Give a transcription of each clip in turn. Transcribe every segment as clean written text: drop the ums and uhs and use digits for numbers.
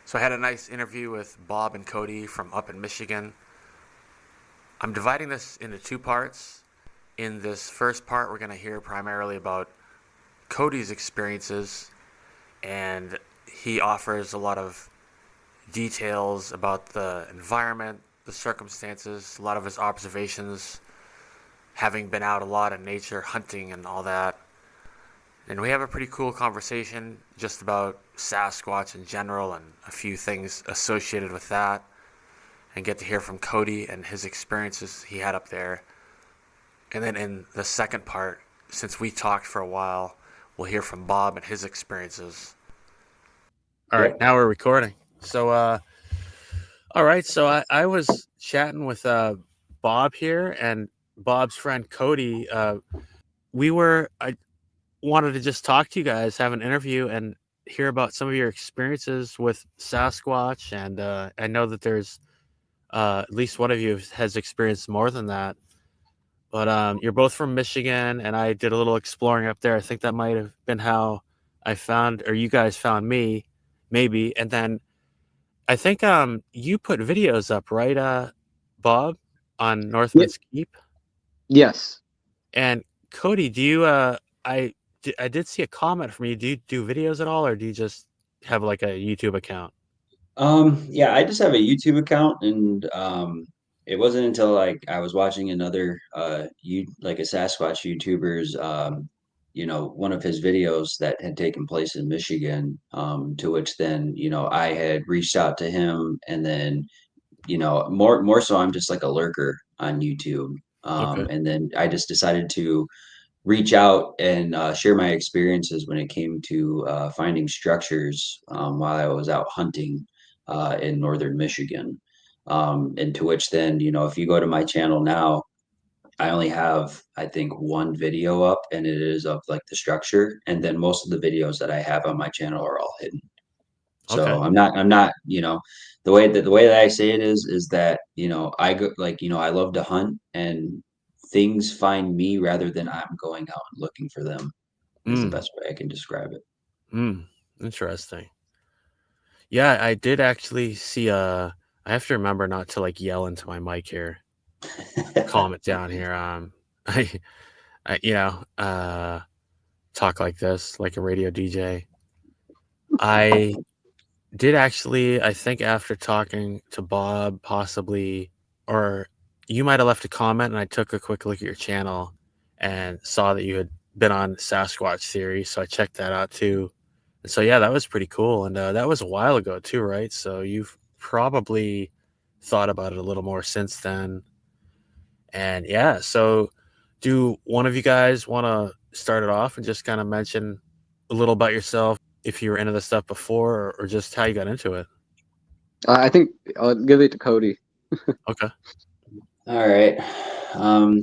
So I had a nice interview with Bob and Cody from up in Michigan. I'm dividing this into two parts. In this first part, we're going to hear primarily about Cody's experiences, and he offers a lot of details about the environment, the circumstances, a lot of his observations, having been out a lot in nature, hunting, and all that. And we have a pretty cool conversation just about Sasquatch in general and a few things associated with that, and get to hear from Cody and his experiences he had up there. And then in the second part, since we talked for a while, we'll hear from Bob and his experiences. All right, Yep. now we're recording. All right, so I was chatting with Bob here and Bob's friend Cody. I wanted to just talk to you guys, have an interview, and hear about some of your experiences with Sasquatch. And I know that there's at least one of you has experienced more than that. But you're both from Michigan, and I did a little exploring up there. I think that might have been how I found, or you guys found me, maybe. And then I think you put videos up, right, Bob, on Yeah. Northman's Keep. Yes. And Cody, do you? I did see a comment from you. Do you do videos at all, or do you just have like a YouTube account? Yeah, I just have a YouTube account, and it wasn't until like I was watching another like a Sasquatch YouTuber's one of his videos that had taken place in Michigan, to which then, I had reached out to him, and then, more so I'm just like a lurker on YouTube. Okay. And then I just decided to reach out and share my experiences when it came to finding structures while I was out hunting in northern Michigan. And to which then, if you go to my channel now, I only have, I think, one video up, and it is of like the structure. And then most of the videos that I have on my channel are all hidden. Okay. So I'm not, the way that I say it is that, I go, like, I love to hunt, and things find me rather than I'm going out and looking for them, is the Mm. best way I can describe it. Mm. Interesting. Yeah, I did actually see. I have to remember not to like yell into my mic here. Calm it down here. I, I talk like this, like a radio DJ. I did actually, I think after talking to Bob, possibly, or you might have left a comment, and I took a quick look at your channel and saw that you had been on Sasquatch Theory, so I checked that out too. And so yeah, that was pretty cool, and that was a while ago too, right? So you've probably thought about it a little more since then. And yeah, so do one of you guys want to start it off and just kind of mention a little about yourself, if you were into this stuff before, or just how you got into it? I think I'll give it to Cody. Okay. All right. Um,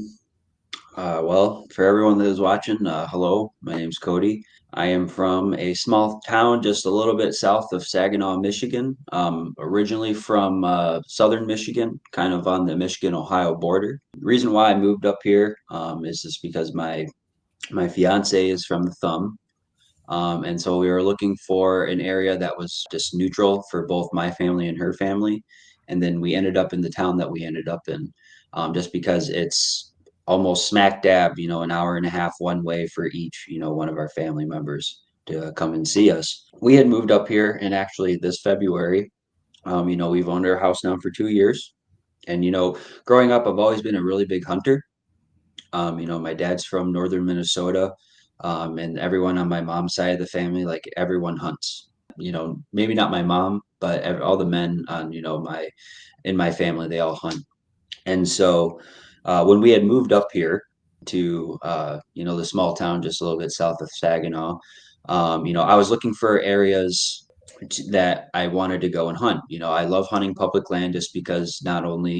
well, for everyone that is watching, hello, my name's Cody. I am from a small town just a little bit south of Saginaw, Michigan. Originally from southern Michigan, kind of on the Michigan-Ohio border. The reason why I moved up here is just because my fiance is from the Thumb. And so we were looking for an area that was just neutral for both my family and her family. And then we ended up in the town that we ended up in, just because it's almost smack dab, an hour and a half one way for each, one of our family members to come and see us. We had moved up here, and actually this February, we've owned our house now for 2 years. And, growing up, I've always been a really big hunter. My dad's from northern Minnesota, and everyone on my mom's side of the family, like everyone hunts. Maybe not my mom, but all the men on, in my family, they all hunt. And so when we had moved up here to, the small town just a little bit south of Saginaw, I was looking for areas that I wanted to go and hunt. I love hunting public land just because not only,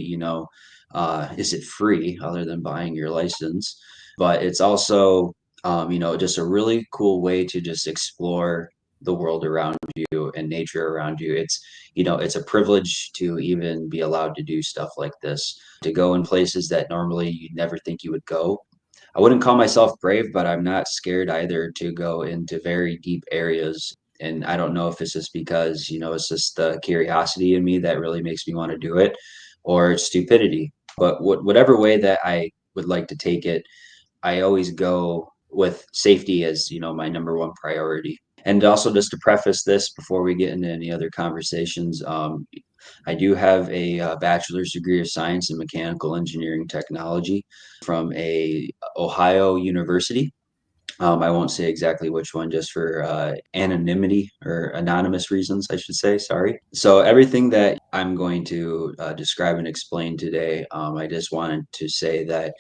is it free other than buying your license, but it's also, just a really cool way to just explore the world around you and nature around you. It's a privilege to even be allowed to do stuff like this, to go in places that normally you'd never think you would go. I wouldn't call myself brave, but I'm not scared either to go into very deep areas. And I don't know if it's just because, it's just the curiosity in me that really makes me want to do it, or it's stupidity. But whatever way that I would like to take it, I always go with safety as, my number one priority. And also, just to preface this before we get into any other conversations, I do have a bachelor's degree of science in mechanical engineering technology from a Ohio university. I won't say exactly which one, just for anonymity or anonymous reasons, I should say. Sorry. So everything that I'm going to describe and explain today, I just wanted to say that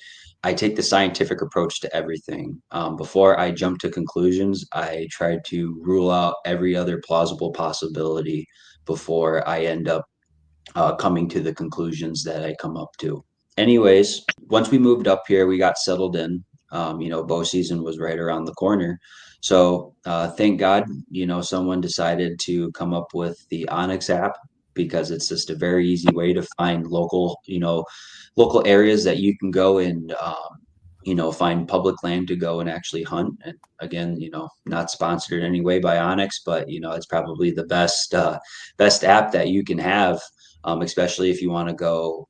I take the scientific approach to everything. Before I jump to conclusions, I try to rule out every other plausible possibility before I end up coming to the conclusions that I come up to. Anyways, once we moved up here, we got settled in. Bow season was right around the corner. So thank God, someone decided to come up with the Onyx app, because it's just a very easy way to find local areas that you can go and find public land to go and actually hunt. And again, not sponsored in any way by Onyx, but it's probably the best app that you can have, especially if you want to go,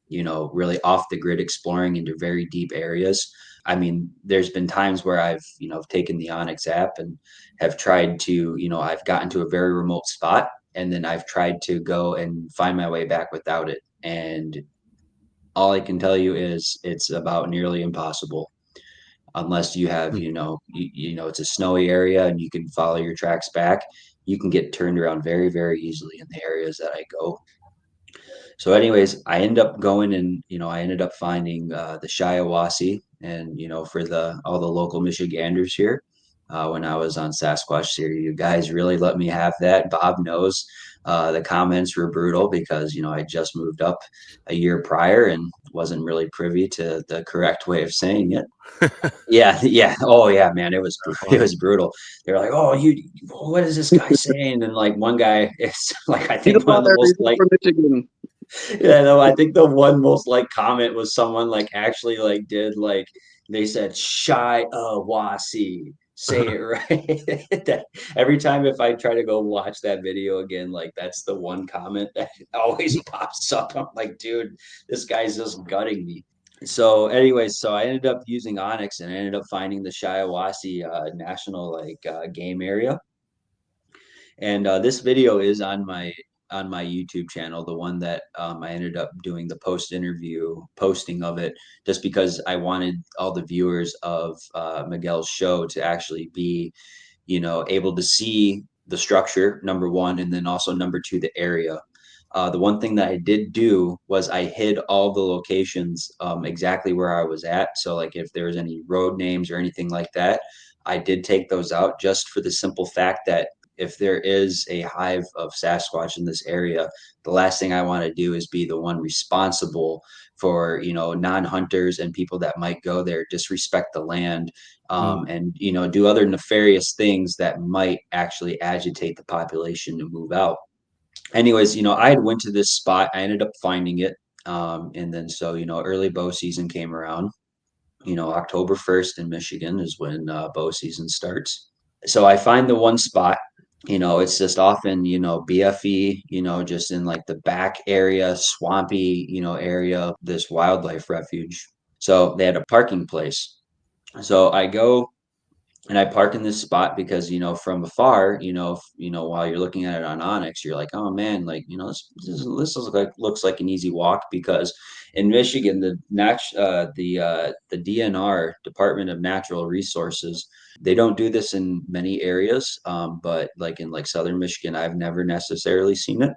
really off the grid exploring into very deep areas. I mean, there's been times where I've, taken the Onyx app and have tried to, I've gotten to a very remote spot, and then I've tried to go and find my way back without it. And all I can tell you is it's about nearly impossible, unless you have, it's a snowy area and you can follow your tracks back. You can get turned around very, very easily in the areas that I go. So, anyways, I end up going and I ended up finding the Shiawassee, and for the all the local Michiganders here. When I was on Sasquatch Series, you guys really let me have that. Bob knows the comments were brutal because I just moved up a year prior and wasn't really privy to the correct way of saying it. Yeah, yeah. Oh, yeah, man. It was it Funny. was brutal. They're like, "Oh, what is this guy saying?" And like one guy, it's like I He's think one of the alive. most He's not from Michigan. yeah, no, I think the one most like comment was someone like actually like did like they said shy wasi. Say it right. Every time if I try to go watch that video again, like that's the one comment that always pops up. I'm like, dude, this guy's just gutting me. So, anyways, so I ended up using Onyx and I ended up finding the Shiawassee National game area. And this video is on my YouTube channel, the one that I ended up doing the post interview posting of it, just because I wanted all the viewers of Miguel's show to actually be, able to see the structure, number one, and then also number two, the area. The one thing that I did do was I hid all the locations exactly where I was at. So, like, if there was any road names or anything like that, I did take those out just for the simple fact that if there is a hive of Sasquatch in this area, the last thing I want to do is be the one responsible for, non-hunters and people that might go there, disrespect the land, Mm. and, do other nefarious things that might actually agitate the population to move out. Anyways, I had went to this spot. I ended up finding it. And then so, early bow season came around. October 1st in Michigan is when bow season starts. So I find the one spot, it's just often, BFE, just in like the back area, swampy, area of this wildlife refuge. So they had a parking place. So I go and I park in this spot because, from afar, while you're looking at it on Onyx, you're like, oh man, like, this looks like an easy walk, because in Michigan, the DNR, Department of Natural Resources, they don't do this in many areas, but like in like southern Michigan, I've never necessarily seen it.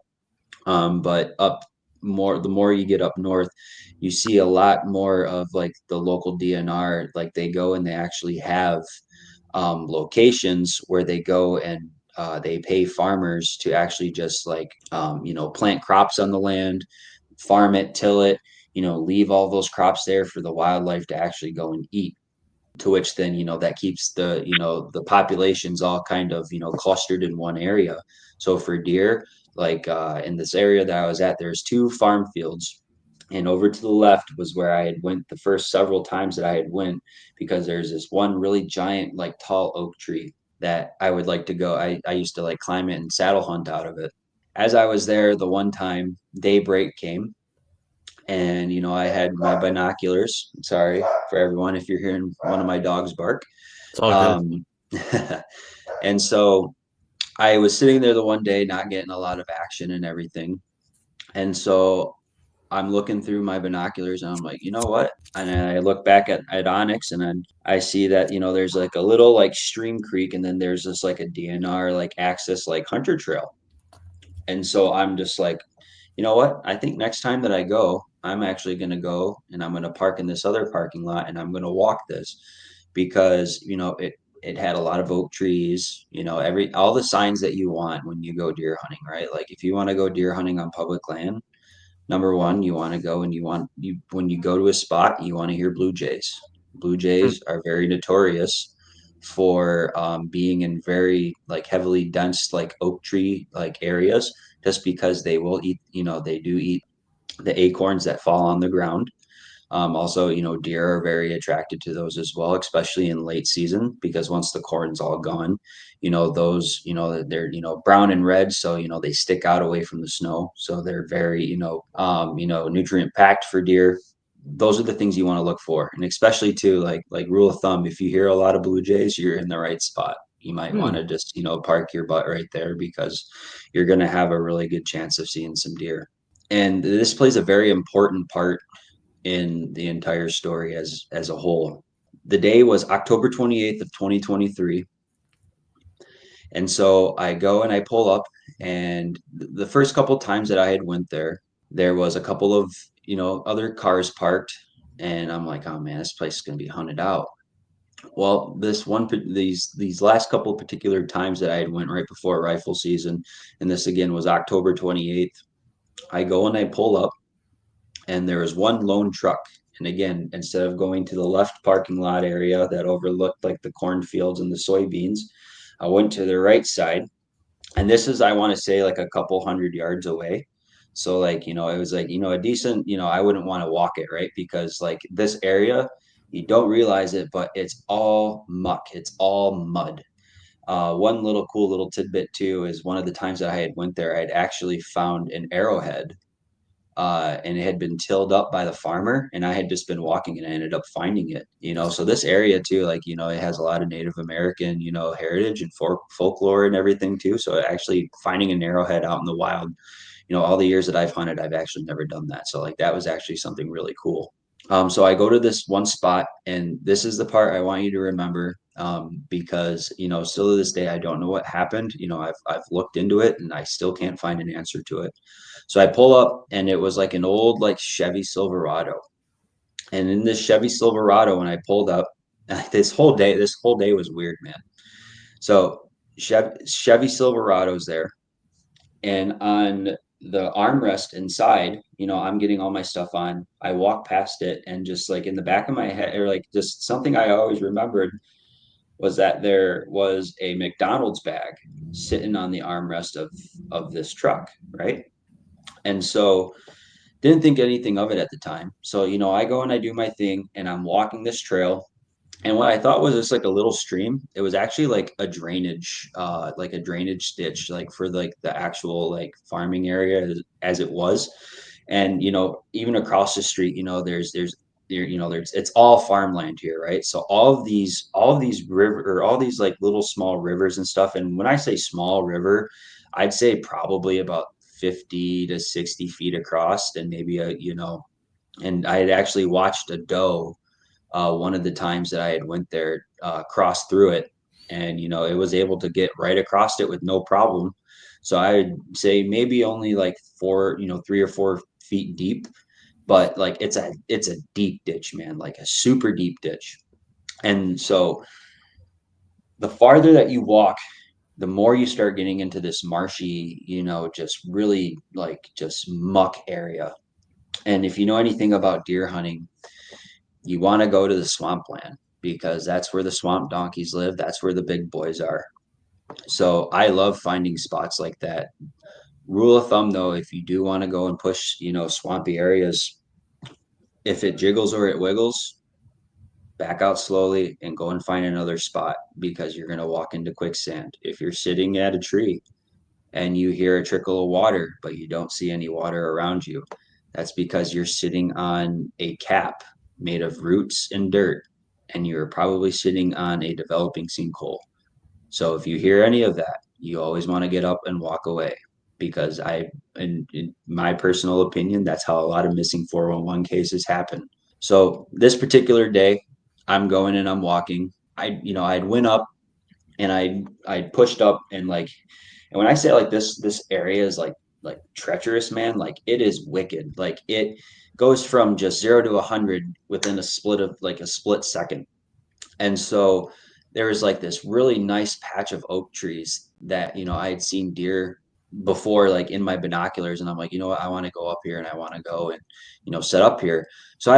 But the more you get up north, you see a lot more of like the local DNR, like they go and they actually have locations where they go and they pay farmers to actually just like plant crops on the land, farm it, till it, leave all those crops there for the wildlife to actually go and eat. To which then that keeps the populations all kind of clustered in one area. So for deer, like in this area that I was at, there's two farm fields, and over to the left was where I had went the first several times that I had went, because there's this one really giant like tall oak tree. that I would like to go. I used to like climb it and saddle hunt out of it. As I was there, the one time daybreak came, and I had my binoculars. Sorry for everyone if you're hearing one of my dogs bark. It's all good. Um, and so I was sitting there the one day, not getting a lot of action and everything. And so I'm looking through my binoculars and I'm like, you know what? And I look back at Onyx and then I see that, there's like a little like stream creek and then there's this like a DNR like access like hunter trail. And so I'm just like, you know what? I think next time that I go, I'm actually going to go and I'm going to park in this other parking lot and I'm going to walk this because, it had a lot of oak trees, all the signs that you want when you go deer hunting, right? Like if you want to go deer hunting on public land, number one, you want to go and when you go to a spot, you want to hear blue jays. Blue Hmm. jays are very notorious for being in very like heavily dense like oak tree like areas, just because they will eat. They do eat the acorns that fall on the ground. Also, deer are very attracted to those as well, especially in late season, because once the corn's all gone, those, they're, brown and red. So, they stick out away from the snow. So they're very, nutrient packed for deer. Those are the things you want to look for. And especially too, like rule of thumb, if you hear a lot of blue jays, you're in the right spot. You might want Hmm. to just, park your butt right there because you're going to have a really good chance of seeing some deer. And this plays a very important part in the entire story as a whole. The day was October 28th of 2023. And so I go and I pull up, and the first couple times that I had went there was a couple of, other cars parked, and I'm like, "Oh man, this place is going to be hunted out." Well, these last couple of particular times that I had went right before rifle season, and this again was October 28th. I go and I pull up, and there was one lone truck. And again, instead of going to the left parking lot area that overlooked like the cornfields and the soybeans, I went to the right side. And this is, I want to say, like a couple hundred yards away. So, like, it was like, a decent, I wouldn't want to walk it, right? Because, like, this area, you don't realize it, but it's all muck, it's all mud. One little cool little tidbit too is one of the times that I had went there, I had actually found an arrowhead, and it had been tilled up by the farmer, and I had just been walking and I ended up finding it. So this area too, like, it has a lot of Native American, heritage and folklore and everything too. So actually finding an arrowhead out in the wild, all the years that I've hunted, I've actually never done that. So like that was actually something really cool. So I go to this one spot, and this is the part I want you to remember, because still to this day I don't know what happened. I've looked into it and I still can't find an answer to it. So I pull up, and it was like an old like Chevy Silverado, and in this Chevy Silverado, when I pulled up, this whole day was weird, man. So Chevy Silverado's there, and on the armrest inside, I'm getting all my stuff on. I walk past it, and just like in the back of my head, or like just something I always remembered, was that there was a McDonald's bag sitting on the armrest of this truck, right? And so didn't think anything of it at the time. So, I go and I do my thing, and I'm walking this trail. And what I thought was just like a little stream, it was actually like a drainage ditch, like for like the actual like farming area as it was. And even across the street, there's it's all farmland here, right? So all of these river, or all these like little small rivers and stuff. And when I say small river, I'd say probably about 50 to 60 feet across, and maybe and I had actually watched a doe, one of the times that I had went there, cross through it, and it was able to get right across it with no problem. So I would say maybe only like 3 or 4 feet deep, but like it's a deep ditch, man, like a super deep ditch. And so the farther that you walk, the more you start getting into this marshy, just really like just muck area. And if you know anything about deer hunting, you want to go to the swampland, because that's where the swamp donkeys live. That's where the big boys are. So I love finding spots like that. Rule of thumb though, if you do want to go and push, swampy areas, if it jiggles or it wiggles, back out slowly and go and find another spot because you're going to walk into quicksand. If you're sitting at a tree and you hear a trickle of water, but you don't see any water around you, that's because you're sitting on a cap made of roots and dirt, and you're probably sitting on a developing sinkhole. So if you hear any of that, you always want to get up and walk away because in my personal opinion, that's how a lot of missing 411 cases happen. So this particular day, I'm going and I'm walking. I'd went up and I pushed up and like, and when I say like this area is like treacherous, man, like it is wicked. Like it goes from just 0 to 100 within a split second. And so there was like this really nice patch of oak trees that, I had seen deer before, like in my binoculars. And I'm like, you know what, I want to go up here and I want to go and, set up here. So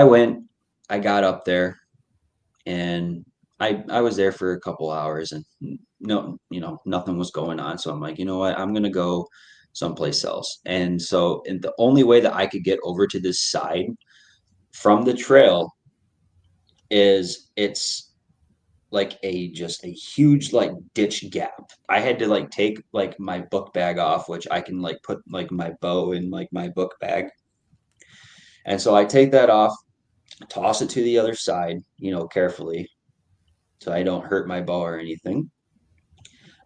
I got up there and I was there for a couple hours and no, nothing was going on. So I'm like, you know what, I'm going to go someplace else. And the only way that I could get over to this side from the trail is it's like a just a huge like ditch gap. I had to like take like my book bag off, which I can like put like my bow in like my book bag. And so I take that off, toss it to the other side, carefully so I don't hurt my bow or anything.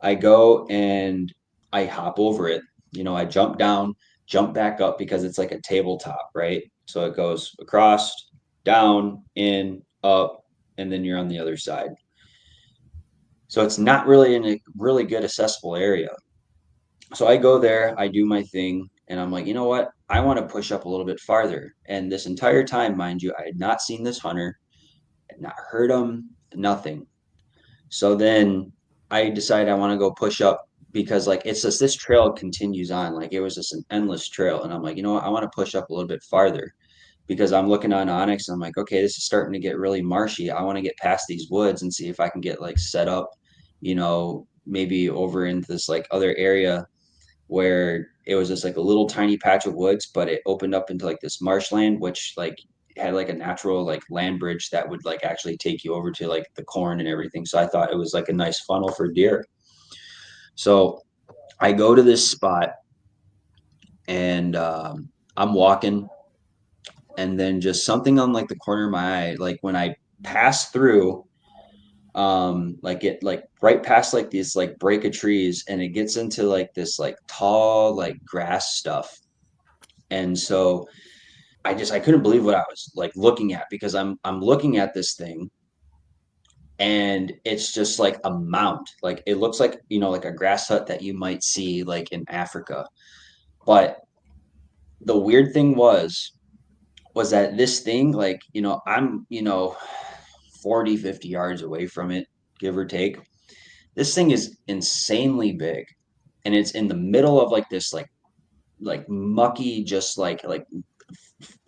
I go and I hop over it. I jump down, jump back up because it's like a tabletop, right? So it goes across, down, in, up, and then you're on the other side. So it's not really in a really good accessible area. So I go there, I do my thing, and I'm like, you know what? I want to push up a little bit farther. And this entire time, mind you, I had not seen this hunter, had not heard him, nothing. So then I decide I want to go push up because like it's just this trail continues on. Like it was just an endless trail. And I'm like, you know what? I want to push up a little bit farther because I'm looking on Onyx. And I'm like, okay, this is starting to get really marshy. I want to get past these woods and see if I can get like set up, maybe over into this like other area where it was just like a little tiny patch of woods, but it opened up into like this marshland, which like had like a natural like land bridge that would like actually take you over to like the corn and everything. So I thought it was like a nice funnel for deer. So I go to this spot and I'm walking, and then just something on like the corner of my eye, like when I pass through, like it like right past like these like break of trees, and it gets into like this like tall like grass stuff. And so I couldn't believe what I was like looking at because I'm looking at this thing and it's just like a mound. Like it looks like, like a grass hut that you might see like in Africa. But the weird thing was that this thing, like, I'm, 40, 50 yards away from it, give or take. This thing is insanely big. And it's in the middle of like this like mucky, just like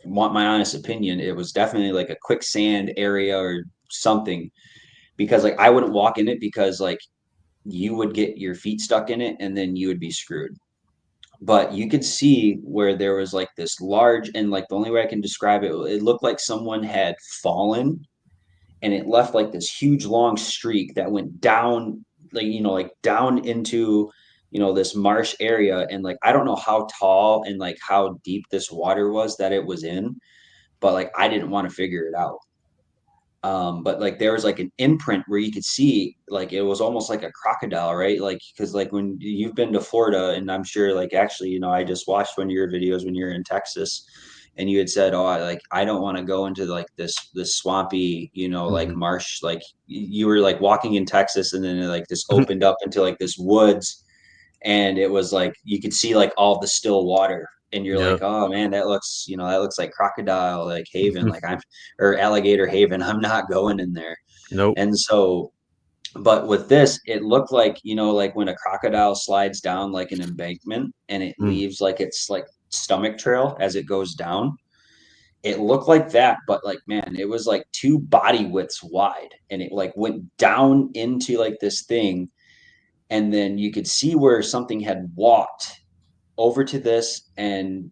want my honest opinion, it was definitely like a quicksand area or something because like I wouldn't walk in it because like you would get your feet stuck in it and then you would be screwed. But you could see where there was like this large, and like the only way I can describe it, it looked like someone had fallen and it left like this huge long streak that went down, like down into, this marsh area. And like I don't know how tall and like how deep this water was that it was in, but like I didn't want to figure it out. But like there was like an imprint where you could see like it was almost like a crocodile, right? Like because like when you've been to Florida, and I'm sure like actually, I just watched one of your videos when you're in Texas, and you had said, "Oh, I don't want to go into like this swampy, like Hmm. marsh." Like you were like walking in Texas, and then like this opened up into like this woods, and it was like you could see like all the still water, and you're like, Yeah. oh man, that looks like crocodile like haven, like I'm or alligator haven. I'm not going in there. Nope. And so, but with this, it looked like, like when a crocodile slides down like an embankment and it Mm. leaves like its like stomach trail as it goes down. It looked like that, but like man, it was like two body widths wide, and it like went down into like this thing, and then you could see where something had walked over to this, and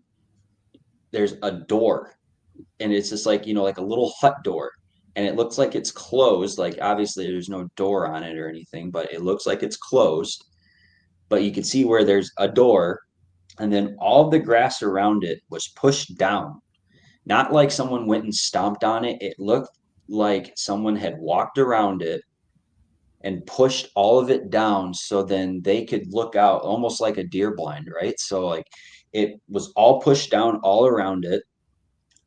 there's a door, and it's just like, like a little hut door, and it looks like it's closed. Like obviously there's no door on it or anything, but it looks like it's closed. But you can see where there's a door, and then all the grass around it was pushed down. Not like someone went and stomped on it. It looked like someone had walked around it and pushed all of it down so then they could look out almost like a deer blind, right? So like it was all pushed down all around it,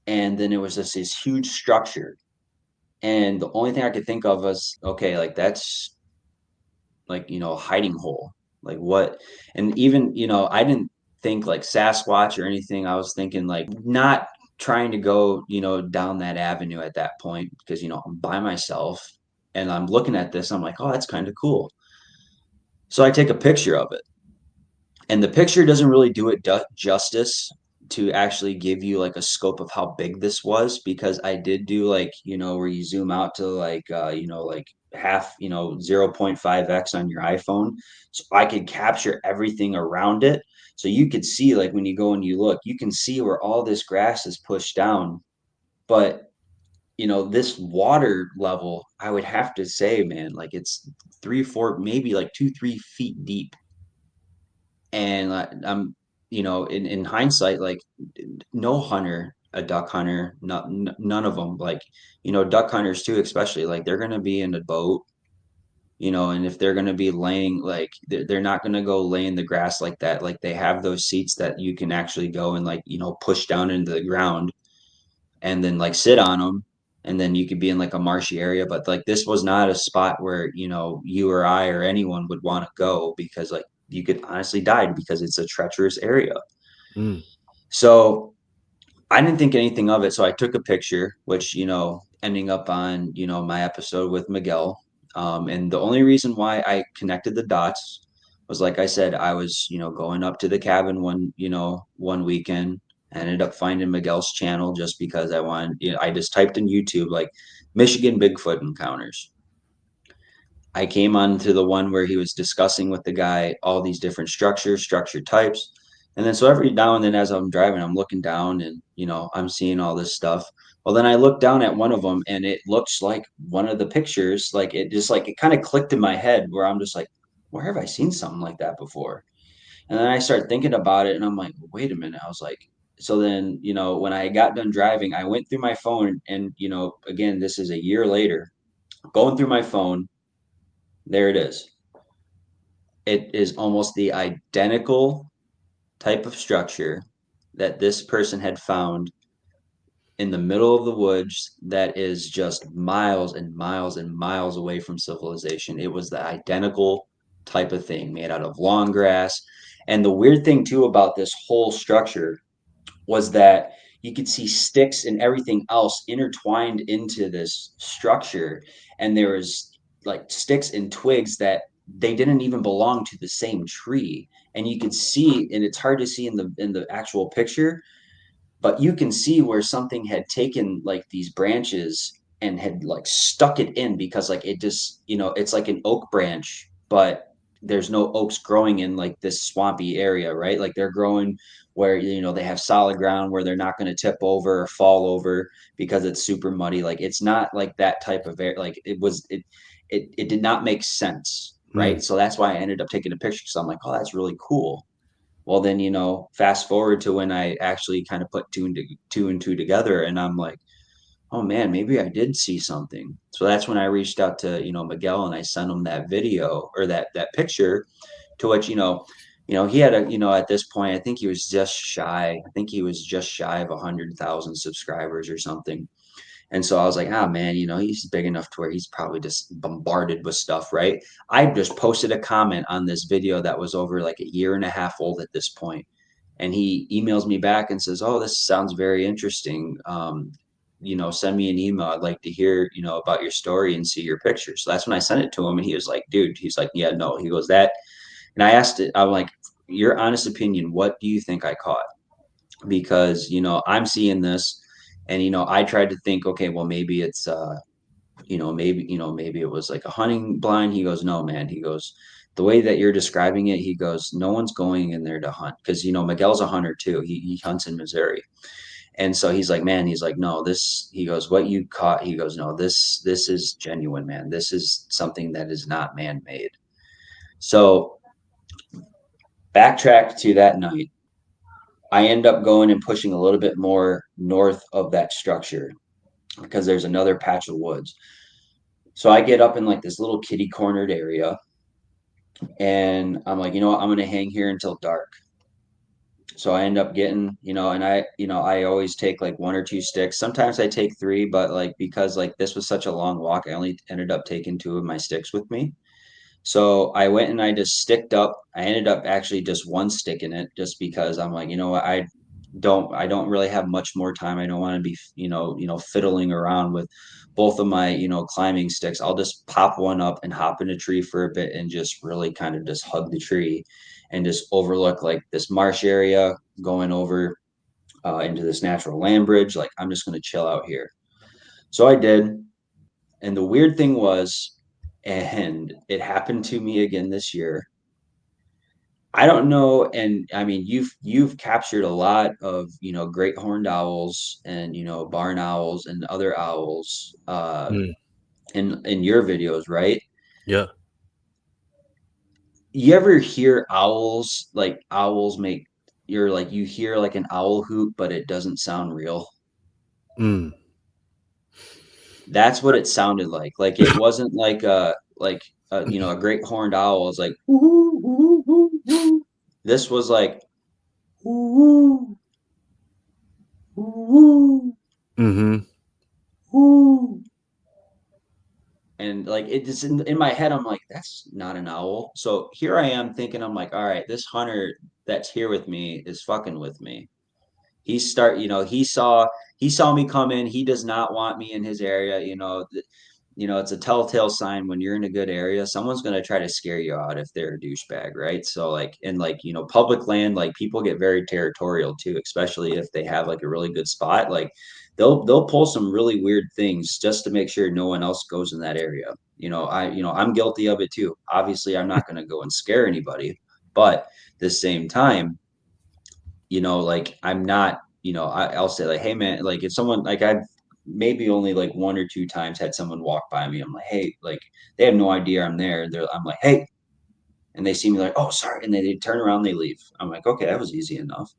and then it was just this huge structure. And the only thing I could think of was, okay, like that's like, a hiding hole. Like what? And even, I didn't think like Sasquatch or anything. I was thinking like not trying to go, down that avenue at that point because, I'm by myself and I'm looking at this. I'm like, oh, that's kind of cool. So I take a picture of it, and the picture doesn't really do it justice to actually give you like a scope of how big this was, because I did do like, where you zoom out to like, like half, 0.5x on your iPhone. So I could capture everything around it. So you could see like when you go and you look, you can see where all this grass is pushed down. But this water level, I would have to say, man, like it's 3, 4, maybe like 2, 3 feet deep. And I'm, in hindsight, like no hunter, a duck hunter, none of them, like, duck hunters too, especially like they're going to be in a boat, and if they're going to be laying, like they're not going to go lay in the grass like that. Like they have those seats that you can actually go and like, push down into the ground and then like sit on them. And then you could be in like a marshy area, but like this was not a spot where, you or I or anyone would want to go, because like you could honestly die because it's a treacherous area. Mm. So I didn't think anything of it. So I took a picture, which, ending up on, my episode with Miguel. And the only reason why I connected the dots was, like I said, I was, going up to the cabin one weekend. I ended up finding Miguel's channel just because I wanted, I just typed in YouTube, like Michigan Bigfoot encounters. I came on to the one where he was discussing with the guy all these different structures, structure types. And then so every now and then as I'm driving, I'm looking down and, I'm seeing all this stuff. Well, then I looked down at one of them and it looks like one of the pictures. Like it just like it kind of clicked in my head where I'm just like, where have I seen something like that before? And then I start thinking about it and I'm like, wait a minute. I was like, so then, when I got done driving, I went through my phone and, again, this is a year later, going through my phone, there it is. It is almost the identical type of structure that this person had found in the middle of the woods that is just miles and miles and miles away from civilization. It was the identical type of thing made out of long grass. And the weird thing too about this whole structure was that you could see sticks and everything else intertwined into this structure. And there was like sticks and twigs that they didn't even belong to the same tree. And you could see, and it's hard to see in the actual picture, but you can see where something had taken like these branches and had like stuck it in, because like it just, it's like an oak branch, but there's no oaks growing in like this swampy area, right? Like they're growing where, they have solid ground where they're not going to tip over or fall over because it's super muddy. Like it's not like that type of air. Like it did not make sense, Mm. right? So that's why I ended up taking a picture, because I'm like, oh, that's really cool. Well, then, fast forward to when I actually kind of put two and two together, and I'm like, oh man, maybe I did see something. So that's when I reached out to, Miguel, and I sent him that video or that picture, to which, he had at this point, I think he was just shy. I think he was just shy of 100,000 subscribers or something. And so I was like, ah, man, he's big enough to where he's probably just bombarded with stuff, right? I just posted a comment on this video that was over like a year and a half old at this point. And he emails me back and says, oh, this sounds very interesting. Send me an email. I'd like to hear, about your story and see your pictures. So that's when I sent it to him. And he was like, dude, he's like, yeah, no. He goes, that. And I asked it, I'm like, your honest opinion, what do you think I caught? Because I'm seeing this, and I tried to think, okay, well, maybe it's maybe it was like a hunting blind. He goes, no, man. He goes, the way that you're describing it, he goes, no one's going in there to hunt, because Miguel's a hunter too. He hunts in Missouri. And so he's like, man, he's like, no, this, he goes, what you caught, he goes, no, this is genuine, man. This is something that is not man-made. So backtrack to that night. I end up going and pushing a little bit more north of that structure because there's another patch of woods. So I get up in like this little kitty cornered area, and I'm like, you know what, I'm gonna hang here until dark. So I end up getting, and I always take like one or two sticks. Sometimes I take three, but like because like this was such a long walk, I only ended up taking two of my sticks with me. So I went and I just sticked up. I ended up actually just one stick in it just because I'm like, you know what, I don't really have much more time. I don't want to be, fiddling around with both of my, climbing sticks. I'll just pop one up and hop in a tree for a bit and just really kind of just hug the tree and just overlook like this marsh area going over into this natural land bridge. Like I'm just going to chill out here. So I did. And the weird thing was, and it happened to me again this year. I don't know, and I mean you've captured a lot of great horned owls and barn owls and other owls Mm. in your videos, right? Yeah. You ever hear owls make you're like you hear like an owl hoot, but it doesn't sound real? Mm. That's what it sounded like. Like it wasn't like a great horned owl was like "Woo, woo, woo, woo." This was like "Woo, woo, Mm-hmm. woo." And like it just in my head, I'm like, that's not an owl. So here I am thinking, I'm like, all right, this hunter that's here with me is fucking with me. He saw me come in. He does not want me in his area. It's a telltale sign when you're in a good area. Someone's going to try to scare you out if they're a douchebag, right? So like in like public land, like people get very territorial too, especially if they have like a really good spot. Like they'll pull some really weird things just to make sure no one else goes in that area. I'm guilty of it too. Obviously, I'm not going to go and scare anybody, but at the same time, like I'm not, I'll say like, hey man, like if someone like I've maybe only like one or two times had someone walk by me, I'm like, hey, like they have no idea I'm there. I'm like, hey, and they see me like, oh, sorry, and they turn around, they leave. I'm like, okay, that was easy enough.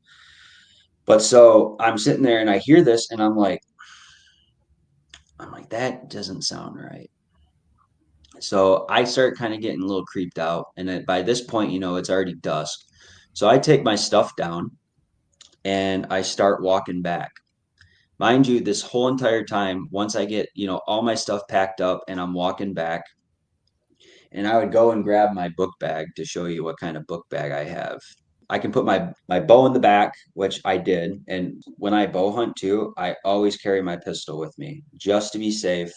But so I'm sitting there and I hear this, and I'm like, that doesn't sound right. So I start kind of getting a little creeped out, and then by this point, it's already dusk. So I take my stuff down and I start walking back. Mind you, this whole entire time, once I get, all my stuff packed up and I'm walking back, and I would go and grab my book bag to show you what kind of book bag I have. I can put my bow in the back, which I did. And when I bow hunt too, I always carry my pistol with me just to be safe.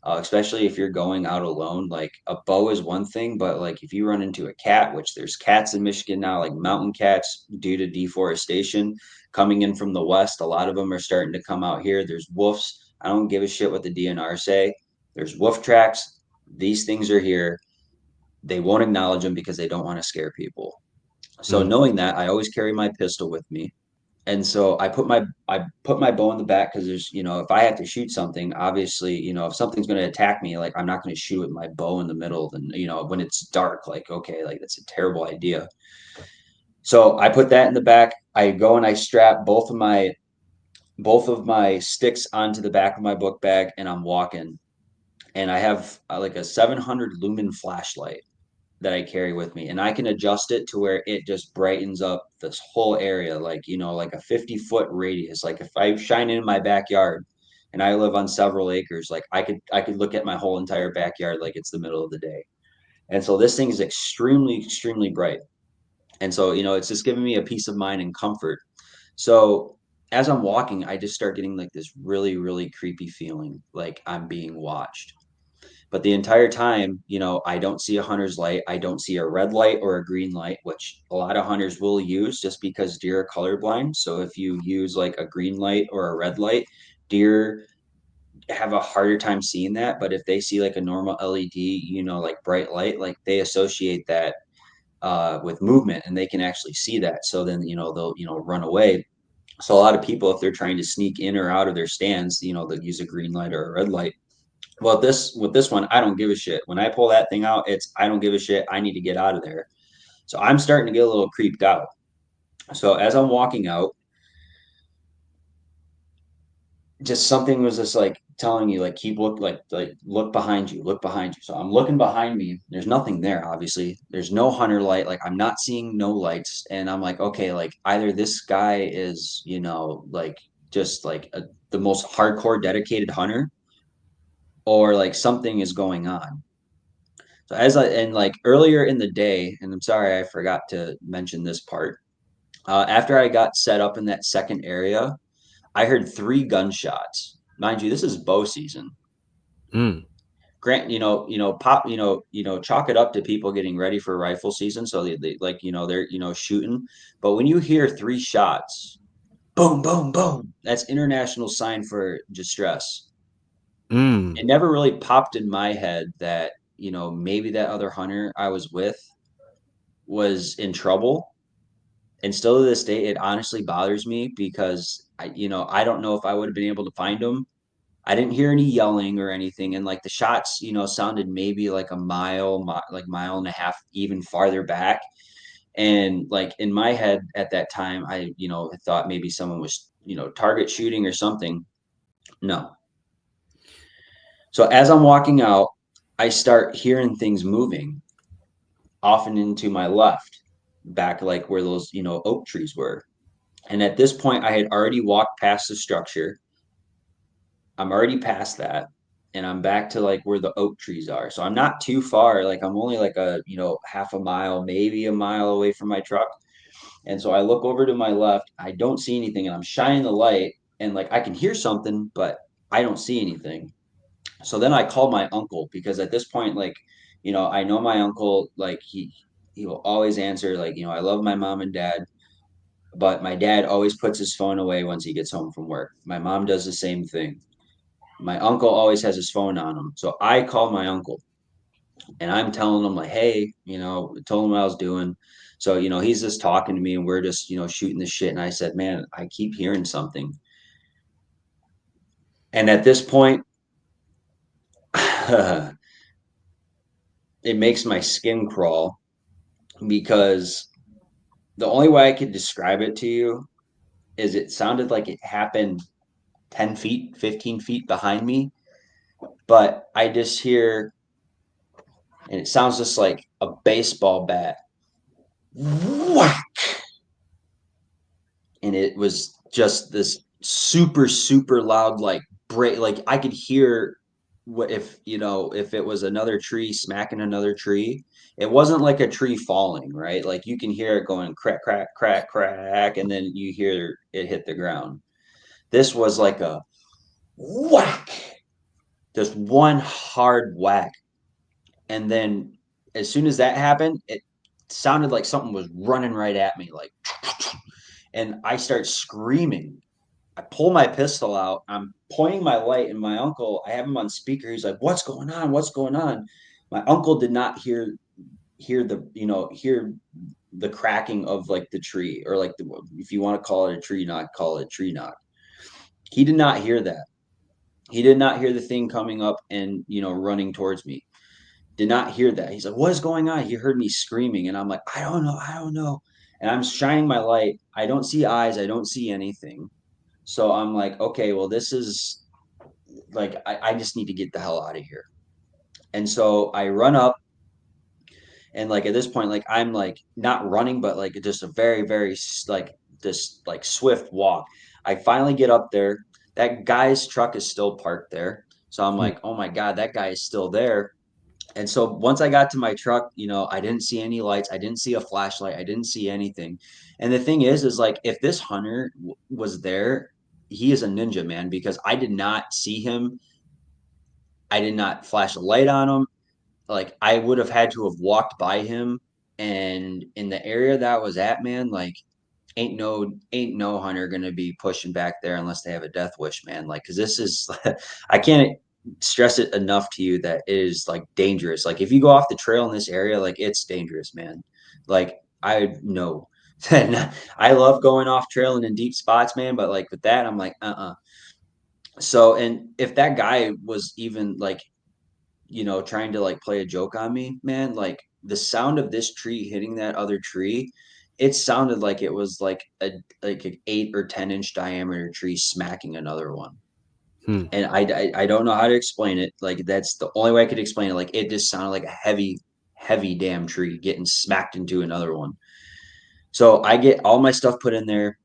Especially if you're going out alone. Like a bow is one thing, but like if you run into a cat, which there's cats in Michigan now, like mountain cats due to deforestation coming in from the west, a lot of them are starting to come out here. There's wolves. I don't give a shit what the DNR say. There's wolf tracks. These things are here. They won't acknowledge them because they don't want to scare people. So Mm. knowing that, I always carry my pistol with me. And so I put my bow in the back because there's, if I have to shoot something, obviously, if something's going to attack me, like I'm not going to shoot with my bow in the middle. Then, when it's dark, like okay, like that's a terrible idea. So I put that in the back. I go and I strap both of my sticks onto the back of my book bag, and I'm walking. And I have like a 700 lumen flashlight that I carry with me, and I can adjust it to where it just brightens up this whole area, like like a 50-foot radius. Like if I shine in my backyard, and I live on several acres, like I could look at my whole entire backyard like it's the middle of the day. And so this thing is extremely, extremely bright. And so it's just giving me a peace of mind and comfort. So as I'm walking, I just start getting like this really, really creepy feeling, like I'm being watched. But the entire time, I don't see a hunter's light. I don't see a red light or a green light, which a lot of hunters will use just because deer are colorblind. So if you use like a green light or a red light, deer have a harder time seeing that. But if they see like a normal LED, like bright light, like they associate that with movement, and they can actually see that. So then, they'll, run away. So a lot of people, if they're trying to sneak in or out of their stands, you know, they'll use a green light or a red light. Well, with this one, I don't give a shit. When I pull that thing out, it's I don't give a shit. I need to get out of there. So I'm starting to get a little creeped out. So as I'm walking out, just something was just like telling you like keep like look behind you, look behind you. So I'm looking behind me. There's nothing there, obviously. There's no hunter light. Like I'm not seeing no lights. And I'm like, okay, like either this guy is, you know, like just like the most hardcore dedicated hunter, or like something is going on. So and like earlier in the day, and I'm sorry I forgot to mention this part. After I got set up in that second area, I heard 3 gunshots. Mind you, this is bow season. Mm. Grant, pop, chalk it up to people getting ready for rifle season. So they like, they're, shooting. But when you hear 3 shots, boom, boom, boom, that's international sign for distress. Mm. It never really popped in my head that, maybe that other hunter I was with was in trouble. And still to this day, it honestly bothers me because I don't know if I would have been able to find him. I didn't hear any yelling or anything, and like the shots, sounded maybe like a like mile and a half, even farther back. And like in my head at that time, I had thought maybe someone was target shooting or something. No. So as I'm walking out, I start hearing things moving, often into my left, back like where those oak trees were. And at this point, I had already walked past the structure. I'm already past that, and I'm back to like where the oak trees are. So I'm not too far. Like I'm only like half a mile, maybe a mile away from my truck. And so I look over to my left. I don't see anything, and I'm shining the light, and like I can hear something, but I don't see anything. So then I call my uncle because at this point, like, I know my uncle, like he will always answer, like, I love my mom and dad, but my dad always puts his phone away once he gets home from work. My mom does the same thing. My uncle always has his phone on him. So I call my uncle and I'm telling him, like, hey, told him what I was doing. So, he's just talking to me and we're just, shooting the shit. And I said, man, I keep hearing something. And at this point, it makes my skin crawl because the only way I could describe it to you is it sounded like it happened 10 feet, 15 feet behind me. But I just hear, and it sounds just like a baseball bat. Whack! And it was just this super super loud like break, like I could hear what if it was another tree smacking another tree. It wasn't like a tree falling, right? Like you can hear it going crack crack crack crack, and then you hear it hit the ground. This was like a whack, just one hard whack. And then as soon as that happened, it sounded like something was running right at me, like, and I start screaming. I pull my pistol out. I'm pointing my light, and my uncle, I have him on speaker. He's like, "What's going on? What's going on?" My uncle did not hear the cracking of like the tree, or like if you want to call it a tree knock, call it a tree knock. He did not hear that. He did not hear the thing coming up and running towards me. Did not hear that. He's like, "What is going on?" He heard me screaming, and I'm like, "I don't know, I don't know." And I'm shining my light. I don't see eyes. I don't see anything. So I'm like, okay, well, this is like, I just need to get the hell out of here. And so I run up, and like at this point, like I'm like not running, but like just a very, very like this like swift walk. I finally get up there. That guy's truck is still parked there. So I'm like, oh my God, that guy is still there. And so once I got to my truck, I didn't see any lights. I didn't see a flashlight. I didn't see anything. And the thing is like if this hunter was there, he is a ninja, man, because I did not see him. I did not flash a light on him. Like I would have had to have walked by him. And in the area that I was at, man, like ain't no hunter gonna be pushing back there unless they have a death wish, man. Like, cause this is I can't stress it enough to you that it is like dangerous. Like if you go off the trail in this area, like it's dangerous, man. Like I know. I love going off trail and in deep spots, man, but like with that, I'm like, So, and if that guy was even like, trying to like play a joke on me, man, like the sound of this tree hitting that other tree, it sounded like it was like an 8 or 10 inch diameter tree smacking another one. Hmm. And I don't know how to explain it. Like that's the only way I could explain it. Like it just sounded like a heavy damn tree getting smacked into another one. So I get all my stuff put in there.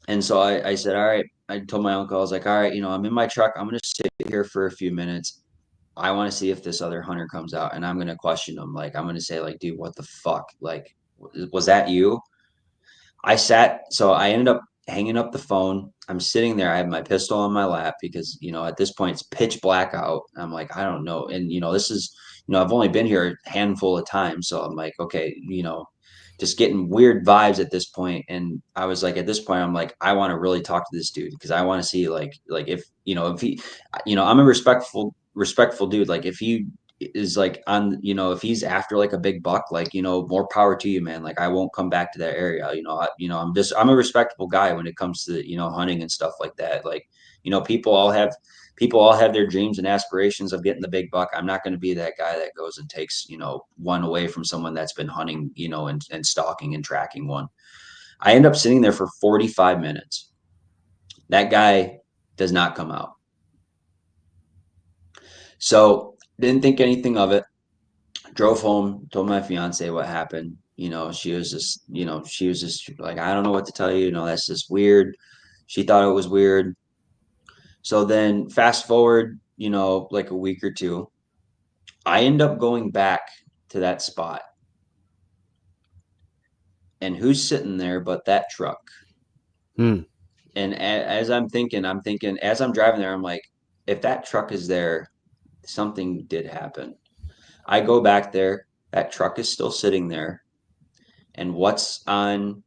And so I said, all right. I told my uncle, I was like, all right, I'm in my truck. I'm going to sit here for a few minutes. I want to see if this other hunter comes out and I'm going to question him. Like, I'm going to say, like, dude, what the fuck? Like, was that you? So I ended up hanging up the phone. I'm sitting there. I have my pistol on my lap because, at this point it's pitch black out. I'm like, I don't know. And, this is, I've only been here a handful of times. So I'm like, okay, just getting weird vibes at this point. And I was like, at this point, I'm like, I want to really talk to this dude because I want to see like if he, I'm a respectful dude. Like if he is like on, if he's after like a big buck, like, more power to you, man. Like I won't come back to that area. I'm a respectable guy when it comes to, hunting and stuff like that. Like, people all have their dreams and aspirations of getting the big buck. I'm not going to be that guy that goes and takes, one away from someone that's been hunting, and stalking and tracking one. I end up sitting there for 45 minutes. That guy does not come out. So didn't think anything of it. Drove home, told my fiance what happened. She was just like, I don't know what to tell you. That's just weird. She thought it was weird. So then fast forward, like a week or two, I end up going back to that spot. And who's sitting there but that truck? Hmm. And as I'm thinking, as I'm driving there, I'm like, if that truck is there, something did happen. I go back there, that truck is still sitting there. And what's on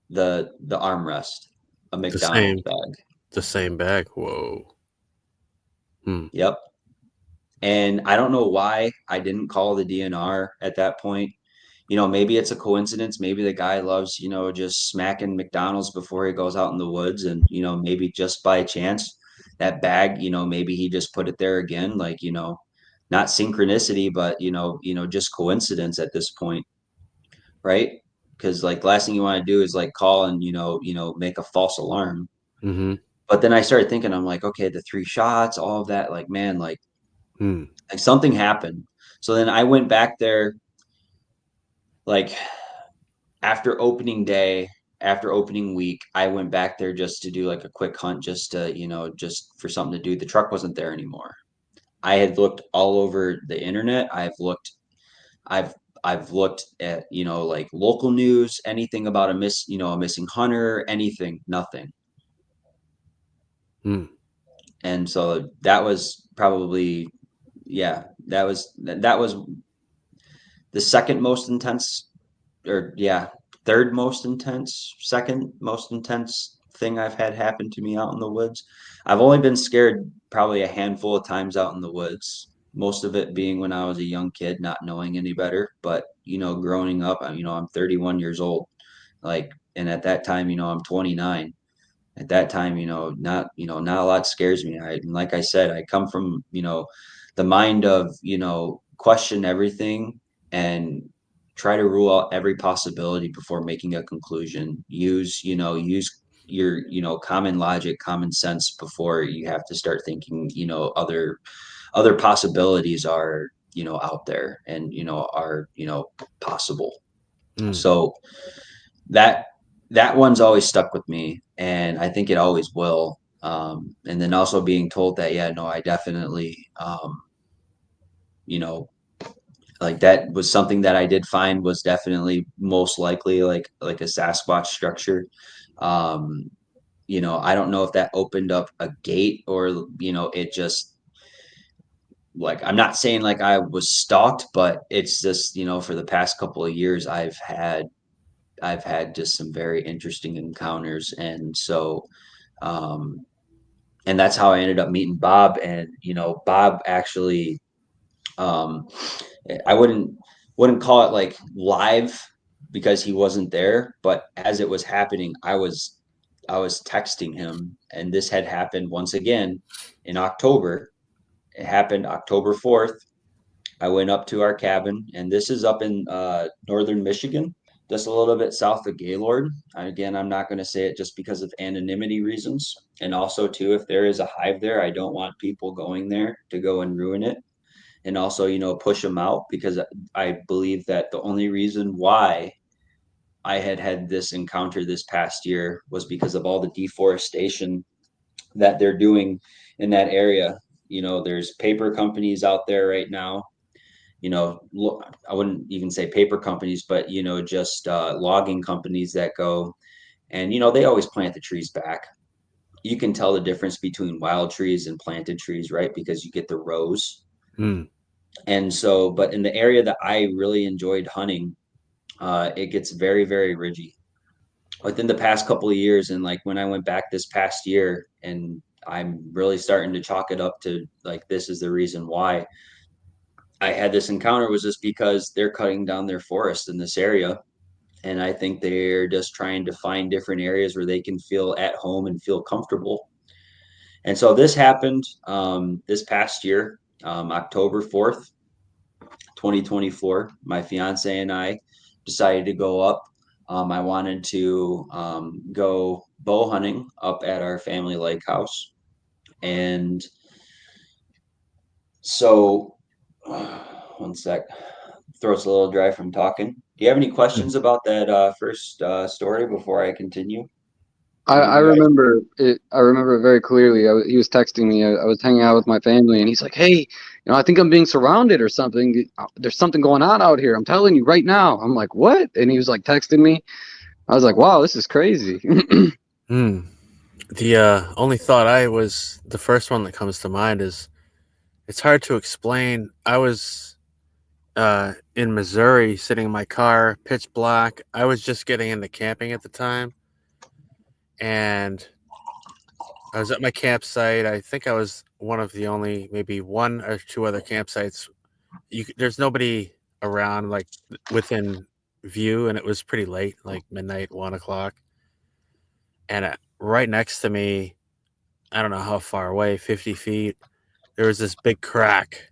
the armrest? A The McDonald's same. bag. The same bag. Whoa. Hmm. Yep. And I don't know why I didn't call the DNR at that point. Maybe it's a coincidence. Maybe the guy loves, just smacking McDonald's before he goes out in the woods. And, maybe just by chance, that bag, maybe he just put it there again. Like, not synchronicity, but, just coincidence at this point. Right. Because like the last thing you want to do is like call and, make a false alarm. Mm-hmm. But then I started thinking, I'm like, okay, the 3 shots, all of that, like, man, Hmm. like something happened. So then I went back there like after opening day, after opening week, I went back there just to do like a quick hunt, just to, just for something to do. The truck wasn't there anymore. I had looked all over the internet. I've I've looked at, like local news, anything about a missing hunter, anything, nothing. Hmm. And so that was probably, yeah, that was the second most intense, or yeah, third most intense, second most intense thing I've had happen to me out in the woods. I've only been scared probably a handful of times out in the woods. Most of it being when I was a young kid, not knowing any better. But growing up, I'm 31 years old. Like, and at that time, I'm 29. At that time, not a lot scares me. Like I said, I come from, the mind of, question everything and try to rule out every possibility before making a conclusion. Use your, common logic, common sense before you have to start thinking, other possibilities are, out there and, are, possible. Hmm. So that that one's always stuck with me, and I think it always will. And then also being told that, yeah, no, I definitely, you know, like that was something that I did find was definitely most likely like a Sasquatch structure. Um, I don't know if that opened up a gate or it just like I'm not saying like I was stalked, but it's just for the past couple of years I've had just some very interesting encounters. And so, um, and that's how I ended up meeting Bob. And, Bob actually, um, I wouldn't call it like live. because he wasn't there. But as it was happening, I was texting him, and this had happened once again in October. It happened October 4th. I went up to our cabin, and this is up in northern Michigan, just a little bit south of Gaylord. Again, I'm not going to say it just because of anonymity reasons. And also, too, if there is a hive there, I don't want people going there to go and ruin it. And also, push them out, because I believe that the only reason why I had this encounter this past year was because of all the deforestation that they're doing in that area. There's paper companies out there right now. I wouldn't even say paper companies, but just logging companies that go and they always plant the trees back. You can tell the difference between wild trees and planted trees, right? Because you get the rows. Mm. And so, but in the area that I really enjoyed hunting, it gets very, very ridgy within the past couple of years. And like when I went back this past year, and I'm really starting to chalk it up to like, this is the reason why I had this encounter, was just because they're cutting down their forest in this area. And I think they're just trying to find different areas where they can feel at home and feel comfortable. And so this happened this past year, October 4th, 2024. My fiance and I decided to go up. I wanted to go bow hunting up at our family lake house. And so, one sec, throat's a little dry from talking. Do you have any questions about that first story before I continue? Any of I you guys? remember it. I remember it very clearly. He was texting me. I was hanging out with my family, and he's like, "Hey, I think I'm being surrounded or something. There's something going on out here. I'm telling you right now." I'm like, "What?" And he was like texting me. I was like, "Wow, this is crazy." Hmm. The only thought the first one that comes to mind is it's hard to explain. I was in Missouri, sitting in my car, pitch black. I was just getting into camping at the time, and I was at my campsite. I think I was one of the only, maybe one or two other campsites. There's nobody around, like within view, and it was pretty late, like midnight, 1 o'clock. And right next to me, I don't know how far away, 50 feet, there was this big crack.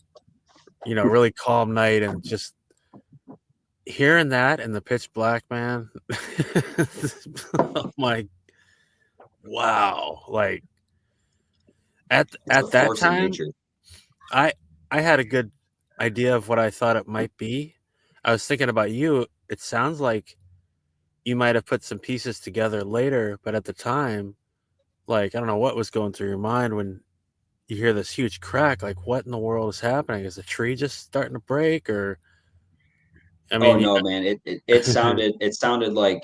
Really calm night, and just hearing that in the pitch black, man. I'm like, wow. Like It's a at that force of time, nature. I I had a good idea of what I thought it might be. I was thinking about you. It sounds like you might have put some pieces together later, but at the time, like, I don't know what was going through your mind when you hear this huge crack. Like, what in the world is happening? Is the tree just starting to break? Or, I Oh mean, no, man! It sounded like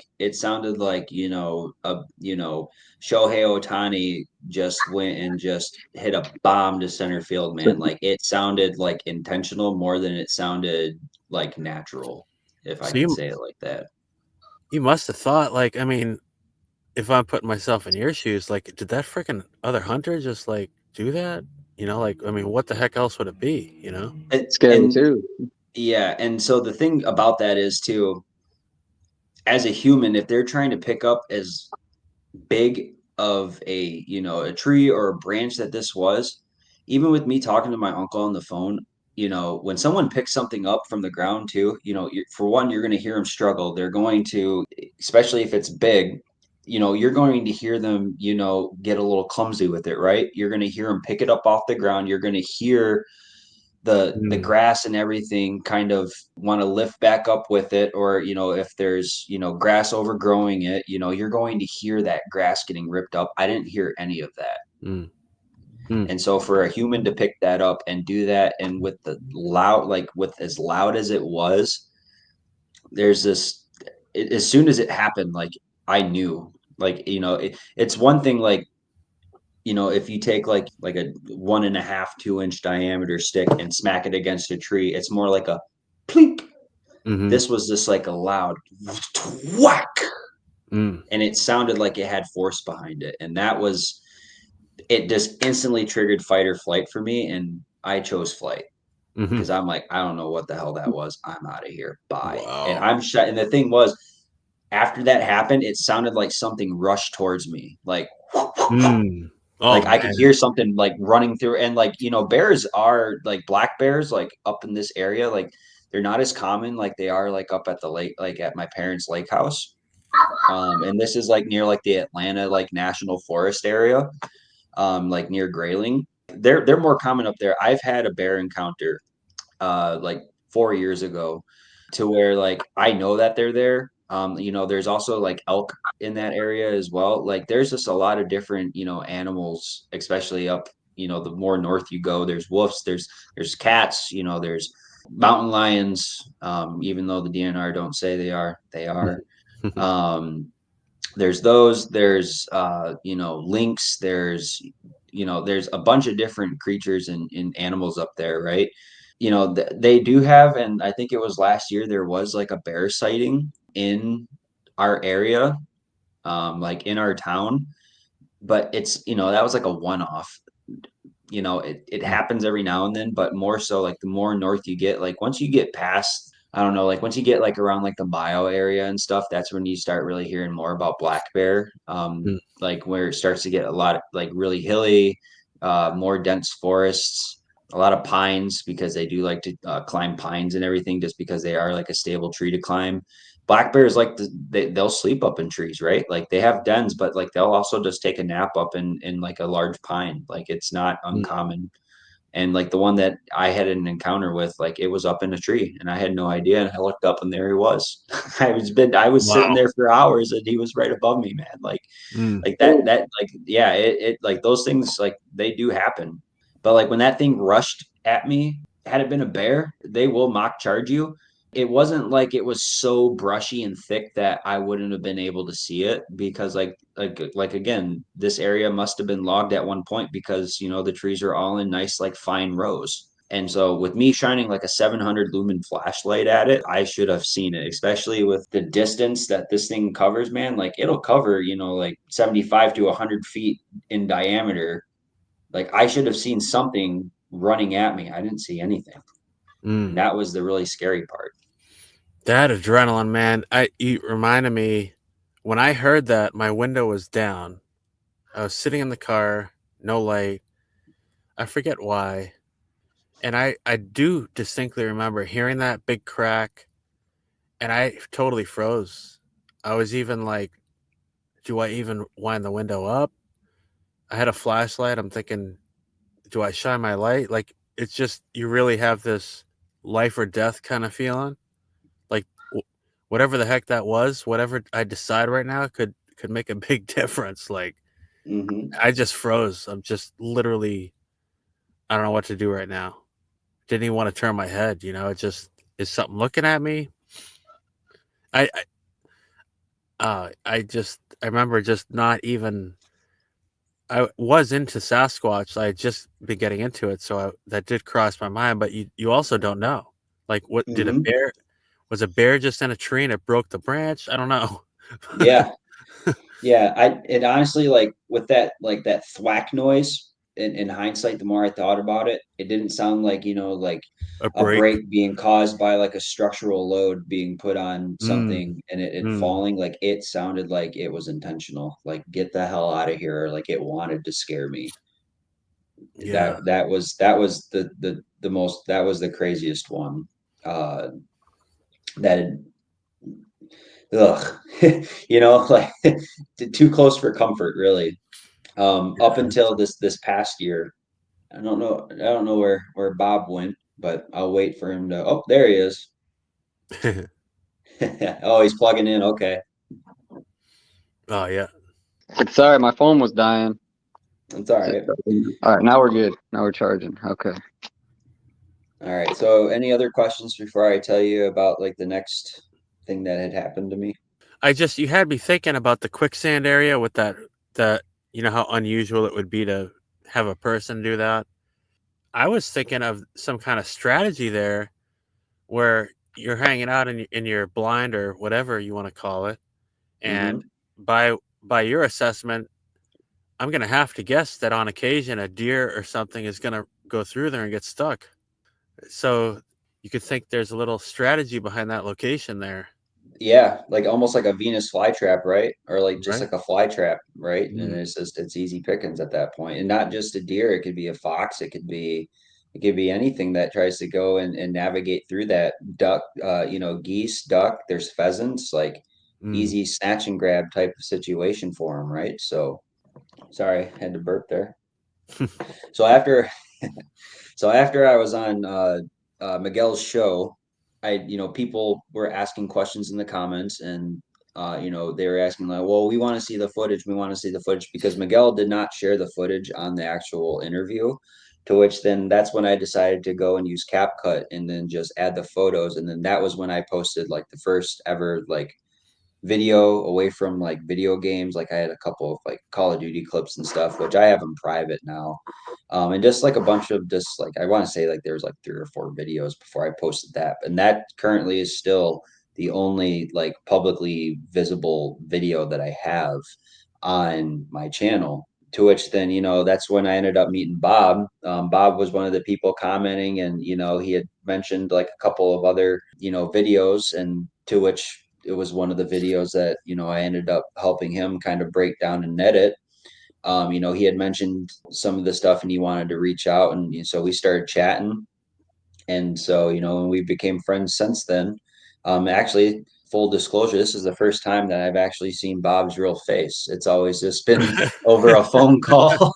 Shohei Ohtani just went and just hit a bomb to center field, man. Like it sounded like intentional more than it sounded like natural, if I so can say it like that. you must have thought, like, I mean, if I'm putting myself in your shoes, like, did that freaking other hunter just like do that? Like, I mean, what the heck else would it be? And, Scary and too. yeah, and so the thing about that is too, as a human, if they're trying to pick up as big of a tree or a branch that this was, even with me talking to my uncle on the phone, when someone picks something up from the ground too, for one, you're going to hear them struggle. They're going to, especially if it's big, you're going to hear them, get a little clumsy with it, right? You're going to hear them pick it up off the ground. You're going to hear the Mm, grass and everything kind of want to lift back up with it, or if there's grass overgrowing it, you're going to hear that grass getting ripped up. I didn't hear any of that. mm, mm, And so for a human to pick that up and do that, and with the loud, like with as loud as it was, there's this, as soon as it happened, like I knew, like it's one thing, like if you take like a 1.5, 2 inch diameter stick and smack it against a tree, it's more like a plink. mm-hmm, This was just like a loud whack, mm. and it sounded like it had force behind it, and that was, it just instantly triggered fight or flight for me, and I chose flight. Hmm. because I'm like, I don't know what the hell that was. I'm out of here. Bye. And Wow. I'm shut. And the thing was, after that happened, it sounded like something rushed towards me. Mm. Oh Like I could man. hear something like running through, and like, bears are like black bears, like up in this area, like they're not as common like they are like up at the lake, like at my parents' lake house. And this is like near like the Atlanta like National Forest area, like near Grayling. They're more common up there. I've had a bear encounter like 4 years ago, to where like I know that they're there. There's also like elk in that area as well. Like there's just a lot of different, animals, especially up, the more north you go. There's wolves, there's cats, there's mountain lions. Even though the DNR don't say they are. Um, there's those, there's lynx, there's a bunch of different creatures and animals up there, right? They do have, and I think it was last year, there was like a bear sighting in our area, like in our town, but it's, that was like a one-off. It happens every now and then, but more so like the more north you get, like once you get past, I don't know, like once you get like around like the bio area and stuff, that's when you start really hearing more about black bear. Like where it starts to get a lot of like really hilly, more dense forests, a lot of pines, because they do like to climb pines and everything, just because they are like a stable tree to climb. Black bears like they'll sleep up in trees, right? Like they have dens, but like they'll also just take a nap up in like a large pine. Like it's not uncommon. And like the one that I had an encounter with, like it was up in a tree and I had no idea. And I looked up and there he was. I was sitting Wow. there for hours and he was right above me, man. Mm. Like that like, yeah, it like those things, like they do happen. But like when that thing rushed at me, had it been a bear, they will mock charge you. It wasn't like it was so brushy and thick that I wouldn't have been able to see it, because like again, this area must have been logged at one point, because the trees are all in nice like fine rows. And so with me shining like a 700 lumen flashlight at it, I should have seen it, especially with the distance that this thing covers, man. Like it'll cover, like 75 to 100 feet in diameter. Like I should have seen something running at me. I didn't see anything. And Mm. that was the really scary part. That adrenaline, man. It reminded me when I heard that my window was down. I was sitting in the car, no light. I forget why. And I do distinctly remember hearing that big crack and I totally froze. I was even like, do I even wind the window up? I had a flashlight. I'm thinking, do I shine my light? Like, it's just, you really have this life or death kind of feeling. Like, whatever the heck that was, whatever I decide right now could make a big difference. Like, Mm-hmm. I just froze. I'm just literally, I don't know what to do right now. Didn't even want to turn my head. It just is something looking at me. I remember just not even. I was into Sasquatch. I had just been getting into it, so that did cross my mind. But you also don't know. Like, what did a Mm-hmm. bear? Was a bear just in a tree and it broke the branch? I don't know. Yeah. Yeah. It honestly, like with that, like that thwack noise, in hindsight, the more I thought about it, it didn't sound like, like A a break. break being caused by like a structural load being put on Mm, something and it mm, falling. Like it sounded like it was intentional. Like get the hell out of here. Or like it wanted to scare me. yeah. That was the most, that was the craziest one. That ugh, like too close for comfort, really. Up until this past year, I don't know where Bob went, but I'll wait for him to. Oh, there he is. Oh, he's plugging in. Okay, Oh yeah. Sorry, my phone was dying. that's all Just right. all right, now we're good. Now we're charging. Okay. All right. So, any other questions before I tell you about like the next thing that had happened to me? You had me thinking about the quicksand area with that how unusual it would be to have a person do that. I was thinking of some kind of strategy there where you're hanging out in your blind or whatever you want to call it, and Mm-hmm. by your assessment, I'm gonna have to guess that on occasion a deer or something is gonna go through there and get stuck. So you could think there's a little strategy behind that location there, Yeah, like almost like a Venus flytrap, right? Or like just right? like a fly trap, right? And Mm, it's easy pickings at that point. And not just a deer, it could be a fox, it could be anything that tries to go and navigate through that. Duck, geese, duck, there's pheasants, like mm. easy snatch and grab type of situation for them, right? So sorry, had to burp there. So after So after I was on Miguel's show, people were asking questions in the comments, and they were asking like, "Well, we want to see the footage. We want to see the footage," because Miguel did not share the footage on the actual interview. To which then that's when I decided to go and use CapCut and then just add the photos, and then that was when I posted like the first ever like video away from like video games. Like I had a couple of like Call of Duty clips and stuff, which I have in private now. And just like a bunch of just like I want to say like there was like 3 or 4 videos before I posted that. And that currently is still the only like publicly visible video that I have on my channel. To which then, that's when I ended up meeting Bob. Bob was one of the people commenting, and he had mentioned like a couple of other videos, and to which it was one of the videos that I ended up helping him kind of break down and edit. He had mentioned some of the stuff and he wanted to reach out, and so we started chatting, and so and we became friends since then. Actually, full disclosure, this is the first time that I've actually seen Bob's real face. It's always just been over a phone call.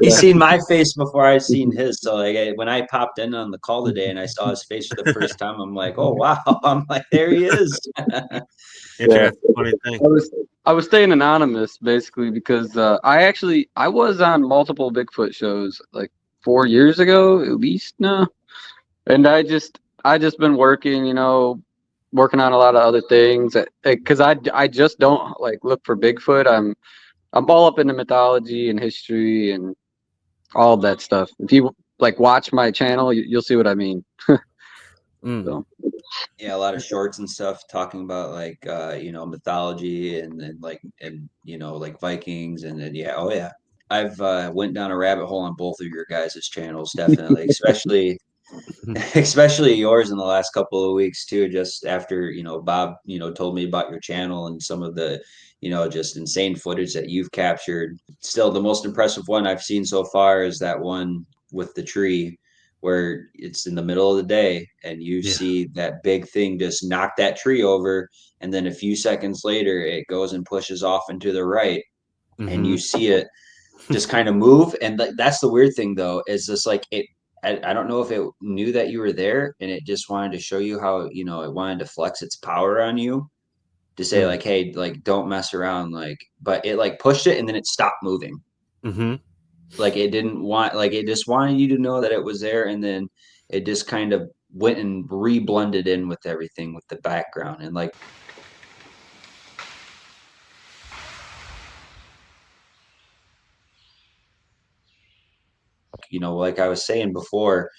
He's Yeah. seen my face before I've seen his. So like when I popped in on the call today and I saw his face for the first time, I'm like, oh wow. I'm like, there he is. Yeah. Interesting, funny thing. I was staying anonymous basically because I was on multiple Bigfoot shows like 4 years ago at least now, and I just been working, working on a lot of other things because I just don't like look for Bigfoot. I'm all up into mythology and history and all of that stuff. If you like watch my channel, you'll see what I mean. Mm. So Yeah, a lot of shorts and stuff talking about like mythology and like and like Vikings and then yeah, oh yeah. I've went down a rabbit hole on both of your guys' channels, definitely, especially especially yours in the last couple of weeks too, just after Bob told me about your channel and some of the just insane footage that you've captured. Still, the most impressive one I've seen so far is that one with the tree where it's in the middle of the day and you Yeah. see that big thing just knock that tree over, and then a few seconds later it goes and pushes off into the right, and Mm-hmm. you see it just kind of move. And like that's the weird thing though, is just like I don't know if it knew that you were there and it just wanted to show you how it wanted to flex its power on you, to say Mm. like, hey, like don't mess around, like, but it like pushed it and then it stopped moving. Mm-hmm. Like it didn't want, like it just wanted you to know that it was there, and then it just kind of went and re-blended in with everything with the background. And like like I was saying before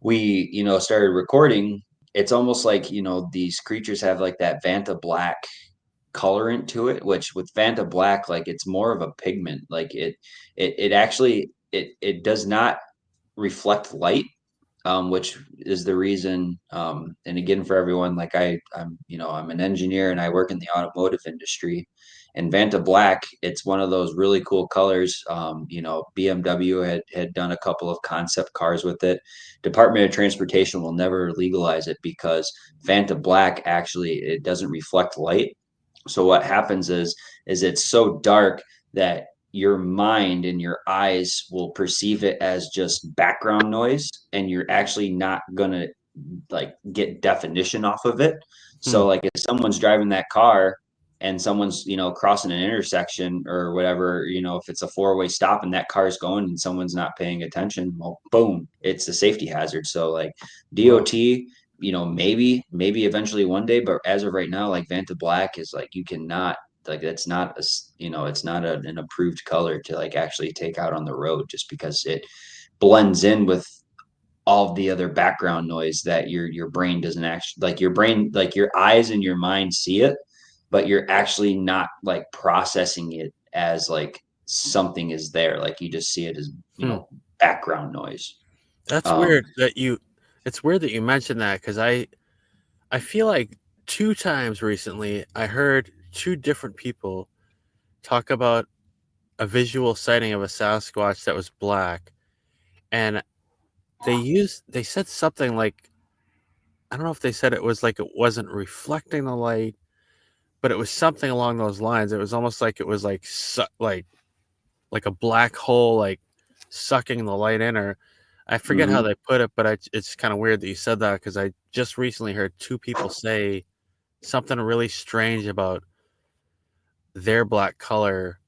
we started recording, it's almost like these creatures have like that Vanta black colorant to it, which with Vanta black, like it's more of a pigment. Like it actually it does not reflect light, which is the reason. And again, for everyone, like I'm an engineer and I work in the automotive industry. And Vanta Black, it's one of those really cool colors. BMW had done a couple of concept cars with it. Department of Transportation will never legalize it because Vanta Black actually it doesn't reflect light. So what happens is it's so dark that your mind and your eyes will perceive it as just background noise, and you're actually not going to like get definition off of it. So Mm. like if someone's driving that car and someone's crossing an intersection or whatever, if it's a four-way stop and that car's going and someone's not paying attention, well, boom, it's a safety hazard. So like Wow. DOT, maybe eventually one day, but as of right now, like Vanta Black is like you cannot, like it's not it's not an approved color to like actually take out on the road, just because it blends in with all of the other background noise that your brain doesn't actually, like your brain, like your eyes and your mind see it, but you're actually not like processing it as like something is there. Like you just see it as Hmm. background noise. That's Um, weird that you. It's weird that you mentioned that because I feel like 2 times recently I heard 2 different people talk about a visual sighting of a Sasquatch that was black, and they said something like, I don't know if they said it was like it wasn't reflecting the light, but it was something along those lines. It was almost like it was like like a black hole like sucking the light in, or I forget how mhm. they put it, but it's kind of weird that you said that because I just recently heard 2 people say something really strange about their black color,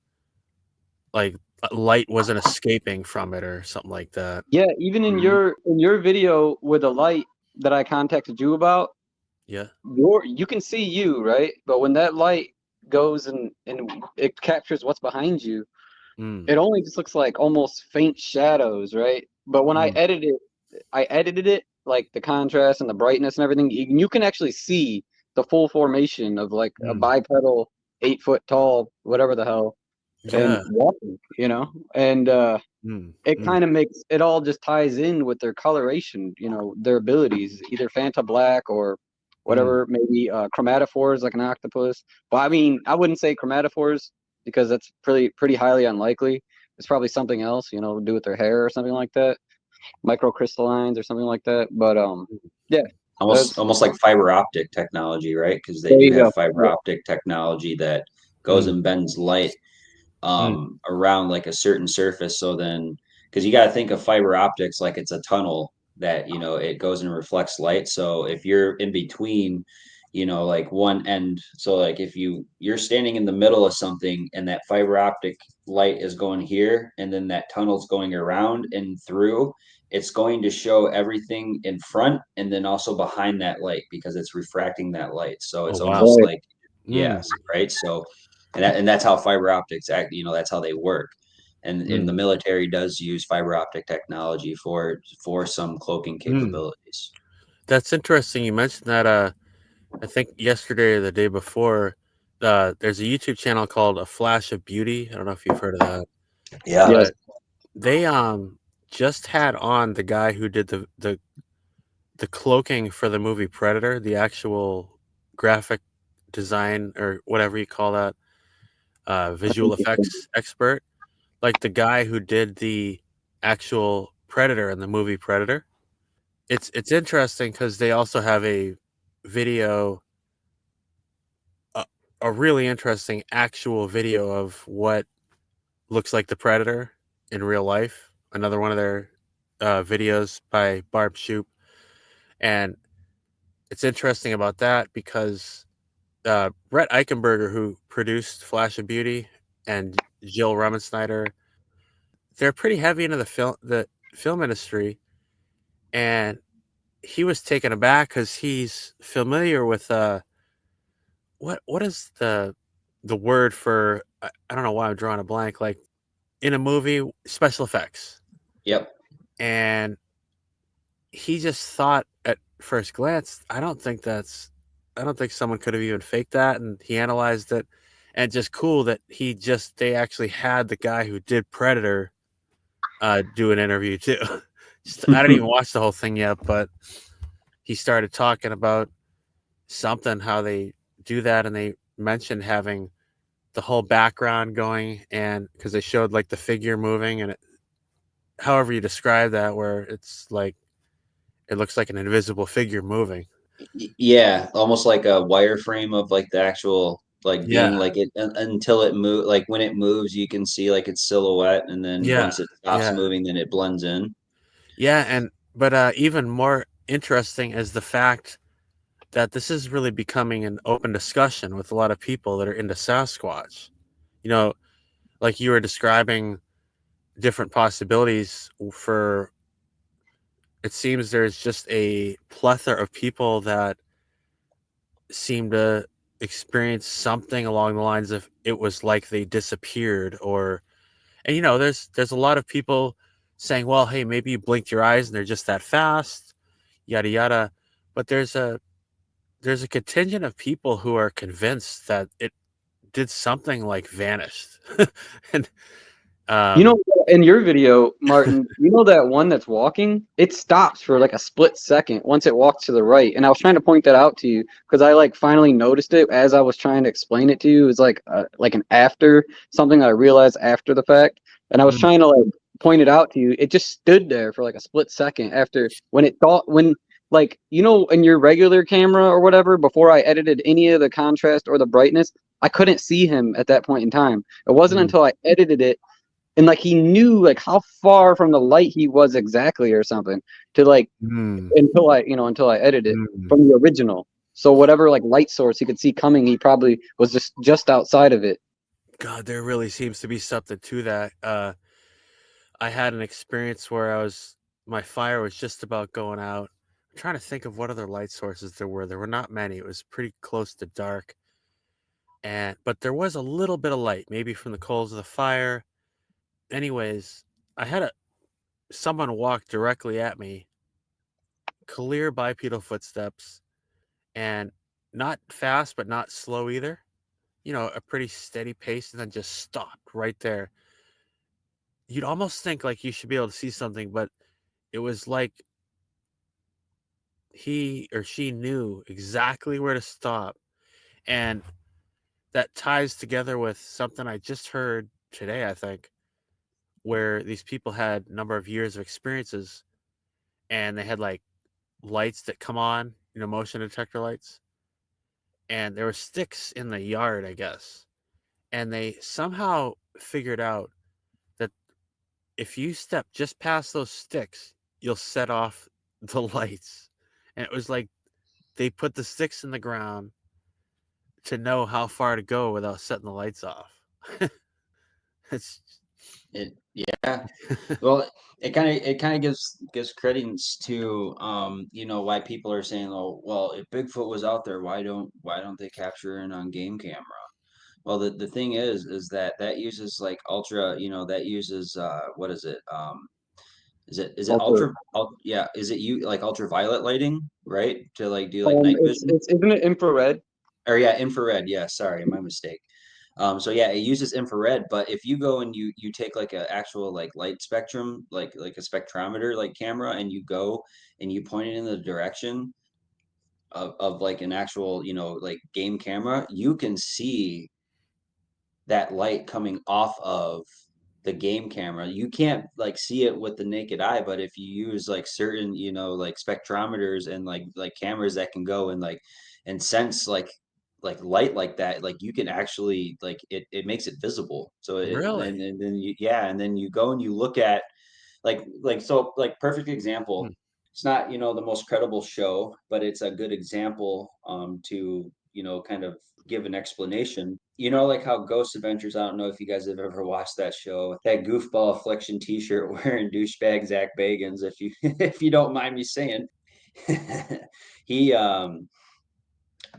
like light wasn't escaping from it or something like that. Yeah, even in Mhm. your video with the light that I contacted you about, Yeah. you can see you, right? But when that light goes and it captures what's behind you, Mm, it only just looks like almost faint shadows, right? But when mm, I edited it like the contrast and the brightness and everything. You can actually see the full formation of like a mm, bipedal, 8 foot tall, whatever the hell, and yeah. walking, and Mm, it mm, kind of makes it all just ties in with their coloration, their abilities, either Fanta Black or mm, whatever, maybe chromatophores like an octopus. But I mean, I wouldn't say chromatophores because that's pretty highly unlikely. It's probably something else, to do with their hair or something like that, microcrystallines or something like that. But yeah, Almost that's almost like fiber optic technology, right? Because they there do you have go. fiber Yeah. optic technology that goes mm, and bends light mm, around like a certain surface. So then, because you got to think of fiber optics like it's a tunnel that, it goes and reflects light. So if you're in between, like one end, so like if you're standing in the middle of something and that fiber optic light is going here and then that tunnel's going around and through, it's going to show everything in front and then also behind that light because it's refracting that light. So oh it's wow. almost Right. like, Mm, yes, right. So and that's how fiber optics act, that's how they work. And the mm, military does use fiber optic technology for some cloaking mm. capabilities. That's interesting. You mentioned that. I think yesterday or the day before, there's a YouTube channel called A Flash of Beauty. I don't know if you've heard of that, Yeah. Yes. but they just had on the guy who did the cloaking for the movie Predator, the actual graphic design or whatever you call that, That's visual interesting. effects expert, like the guy who did the actual Predator in the movie Predator. It's interesting because they also have a video, a, a really interesting actual video of what looks like the Predator in real life. Another one of their videos by Barb Shoop, and it's interesting about that because Brett Eichenberger, who produced Flash of Beauty, and Jill Rummensnyder, they're pretty heavy into the film industry, and he was taken aback because he's familiar with what is the word for, I don't know why I'm drawing a blank, like in a movie, special effects. Yep. And he just thought at first glance, I don't think someone could have even faked that. And he analyzed it, and just cool that they actually had the guy who did Predator do an interview too. I didn't even watch the whole thing yet, but he started talking about something, how they do that. And they mentioned having the whole background going, and because they showed like the figure moving, and however you describe that, where it's like, it looks like an invisible figure moving. Yeah, almost like a wireframe of like the actual like being Yeah, like it until it move like when it moves you can see like its silhouette and then yeah, once it stops yeah, moving then it blends in. yeah. And but even more interesting is the fact that this is really becoming an open discussion with a lot of people that are into Sasquatch. You know, like you were describing different possibilities for. It seems there's just a plethora of people that seem to experience something along the lines of it was like they disappeared, or, and there's a lot of people saying, well, hey, maybe you blinked your eyes and they're just that fast, yada yada. But there's a contingent of people who are convinced that it did something like vanished. And You know, Um, in your video, Martin, you know that one that's walking? It stops for like a split second once it walks to the right. And I was trying to point that out to you because I like finally noticed it as I was trying to explain it to you. It was like an after something I realized after the fact. And I was mm, trying to like point it out to you. It just stood there for like a split second after when it thought when like you know in your regular camera or whatever before I edited any of the contrast or the brightness, I couldn't see him at that point in time. It wasn't mm, until I edited it and like he knew like how far from the light he was exactly or something to like mm, until I edited mm. from the original. So whatever like light source he could see coming, he probably was just outside of it. God, there really seems to be something to that. I had an experience where my fire was just about going out. I'm trying to think of what other light sources there were. There were not many. It was pretty close to dark, but there was a little bit of light, maybe from the coals of the fire. Anyways, I had someone walk directly at me, clear bipedal footsteps, and not fast, but not slow either. A pretty steady pace, and then just stopped right there. You'd almost think like you should be able to see something, but it was like he or she knew exactly where to stop. And that ties together with something I just heard today, I think, where these people had a number of years of experiences and they had like lights that come on, motion detector lights. And there were sticks in the yard, I guess. And they somehow figured out that if you step just past those sticks, you'll set off the lights. And it was like they put the sticks in the ground to know how far to go without setting the lights off. It's Yeah. Well, it kind of gives credence to why people are saying, oh, well, if Bigfoot was out there, why don't they capture it on game camera? Well, the thing is that uses like ultra, that uses what is it? Is it Also, yeah, is it you like ultraviolet lighting, right? To like do like night vision? it's isn't it infrared? Or yeah, infrared. Yeah, sorry, my mistake. So yeah, it uses infrared, but if you go and you take like an actual like light spectrum, like a spectrometer like camera, and you go and you point it in the direction of like an actual, like game camera, you can see that light coming off of the game camera. You can't like see it with the naked eye, but if you use like certain, like spectrometers and like cameras that can go and like and sense like light like that, like you can actually like it makes it visible. So really. and then yeah, and then you go and you look at so like perfect example. Hmm. It's not, the most credible show, but it's a good example to, kind of give an explanation. Like how Ghost Adventures, I don't know if you guys have ever watched that show. That goofball affliction t-shirt wearing douchebag Zach Bagans, if you if you don't mind me saying. He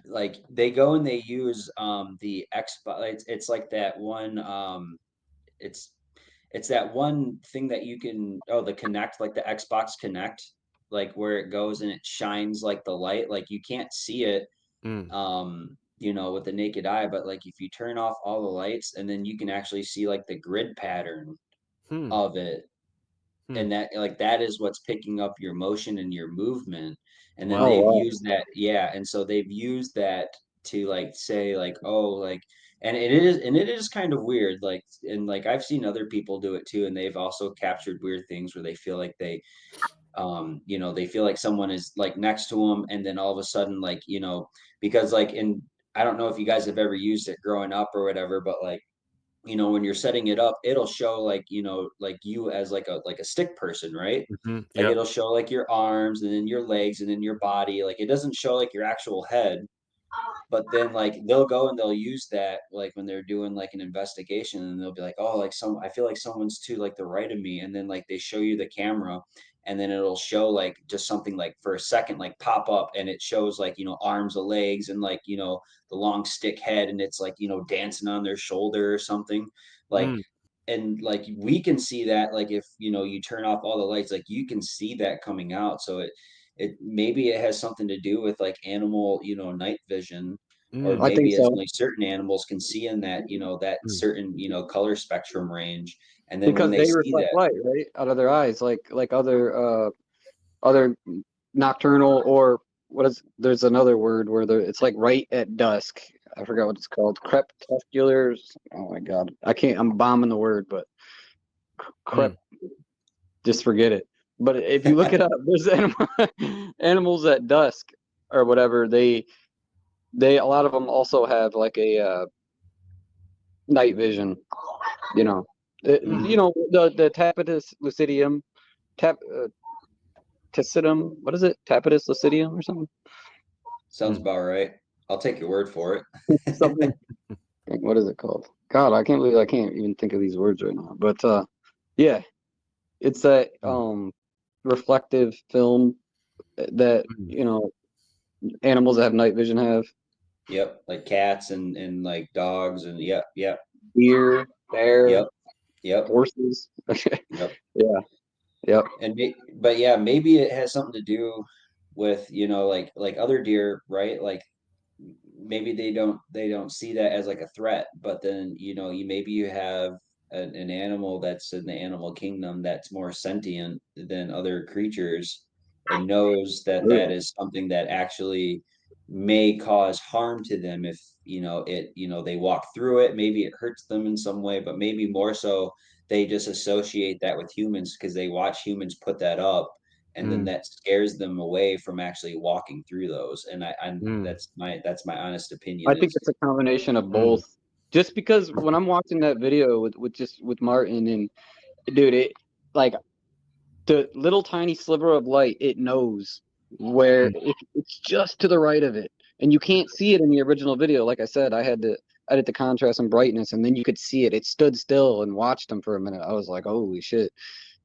like they go and they use the Xbox. It's like that one it's it's that one thing that you can, oh, the Connect, like the Xbox Connect, like where it goes and it shines like the light, like you can't see it, Mm. with the naked eye, but like if you turn off all the lights and then you can actually see like the grid pattern Hmm. of it, Hmm. and that like that is what's picking up your motion and your movement. And then Oh Wow. they've wow. used that, yeah, and so they've used that to like say like, oh, like, and it is kind of weird, like, and like I've seen other people do it too, and they've also captured weird things where they feel like they feel like someone is like next to them, and then all of a sudden, like, because like in, I don't know if you guys have ever used it growing up or whatever, but like, when you're setting it up, it'll show like, like you as like a stick person, right? Like Yep. it'll show like your arms and then your legs and then your body. Like it doesn't show like your actual head. But then like they'll go and they'll use that like when they're doing like an investigation, and they'll be like, oh, like I feel like someone's to like the right of me. And then like they show you the camera, and then it'll show like just something like for a second like pop up, and it shows like, arms or legs, and like, the long stick head, and it's like, dancing on their shoulder or something. Like, Mm. and like we can see that, like if you turn off all the lights, like you can see that coming out. So it maybe it has something to do with like animal, night vision. or I think maybe it's so. only certain animals can see in that, that Mm. certain, color spectrum range. And then when Because they they see reflect that, light, right, out of their eyes, like other nocturnal, or there's another word where it's like right at dusk. I forgot what it's called. Crepuscular. Oh my God, I can't. I'm bombing the word, but crep. Mm. Just forget it. But if you look it up, there's animals at dusk or whatever. They a lot of them also have like a night vision. You know, Mhm. the tapetus lucidium, tap tacitum. What is it? Tapetus lucidium or something? Sounds Mm. about right. I'll take your word for it. Something. What is it called? God, I can't believe I can't even think of these words right now. But yeah, it's that Mm. reflective film that Mm. animals that have night vision have. Yep, like cats and like dogs and yep, yep, Deer, bear, yep, yep, horses. yep. Yeah, yep. And but yeah, maybe it has something to do with, like other deer, right? Like maybe they don't see that as like a threat, but then you have an animal that's in the animal kingdom that's more sentient than other creatures and knows that that True. is something that actually may cause harm to them if they walk through it. Maybe it hurts them in some way, but maybe more so they just associate that with humans because they watch humans put that up, and then Mm. that scares them away from actually walking through those. And Mm. that's my honest opinion I think is it's a combination of Mm. both. Just because when I'm watching that video with Martin, and dude, it like the little tiny sliver of light, it knows where Mm. it's just to the right of it, and you can't see it in the original video. Like I said, I had to edit the contrast and brightness, and then you could see it. It stood still and watched him for a minute. I was like, holy shit.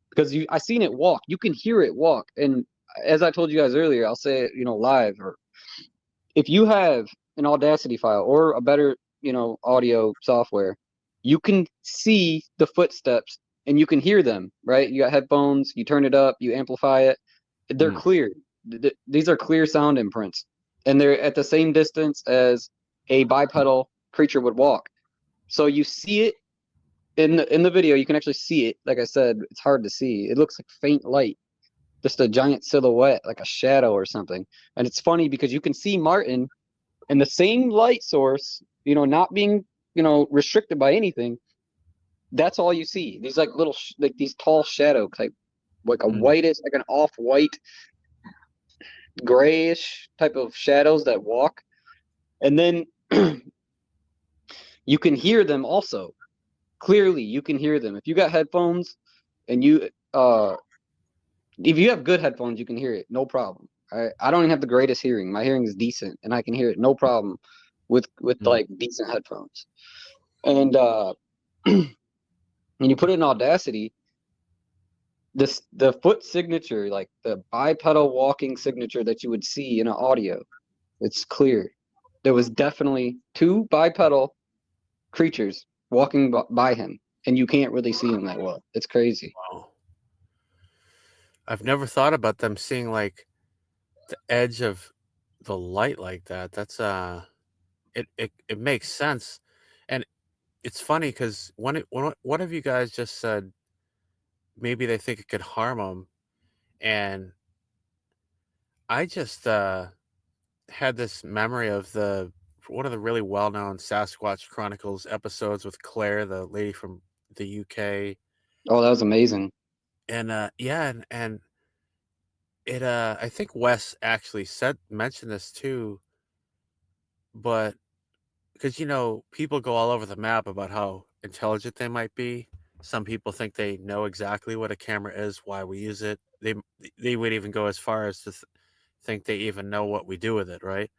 Because I seen it walk. You can hear it walk. And as I told you guys earlier, I'll say it, live. Or if you have an Audacity file or a better, audio software, you can see the footsteps and you can hear them, right? You got headphones, you turn it up, you amplify it. They're Mm. clear. These are clear sound imprints, and they're at the same distance as a bipedal creature would walk. So you see it in the video. You can actually see it. Like I said, it's hard to see. It looks like faint light, just a giant silhouette, like a shadow or something. And it's funny because you can see Martin and the same light source, not being, restricted by anything. That's all you see. These like little, like these tall shadow type, like a Mm. whitish, like an off-white, grayish type of shadows that walk. And then you can hear them also. Clearly, you can hear them. If you got headphones and if you have good headphones, you can hear it, no problem. I don't even have the greatest hearing. My hearing is decent, and I can hear it no problem with Mm. like decent headphones. And when you put it in Audacity, the foot signature, like the bipedal walking signature that you would see in an audio, it's clear. There was definitely two bipedal creatures walking by him, and you can't really see them that well. It's crazy. Wow. I've never thought about them seeing like the edge of the light like that. That's it makes sense, and it's funny because when one of you guys just said maybe they think it could harm them, and I just had this memory of the one of the really well known Sasquatch Chronicles episodes with Claire, the lady from the UK, Oh, that was amazing. and yeah, and it I think Wes actually said mentioned this too, but because people go all over the map about how intelligent they might be. Some people think they know exactly what a camera is, why we use it. They would even go as far as to think they even know what we do with it, right?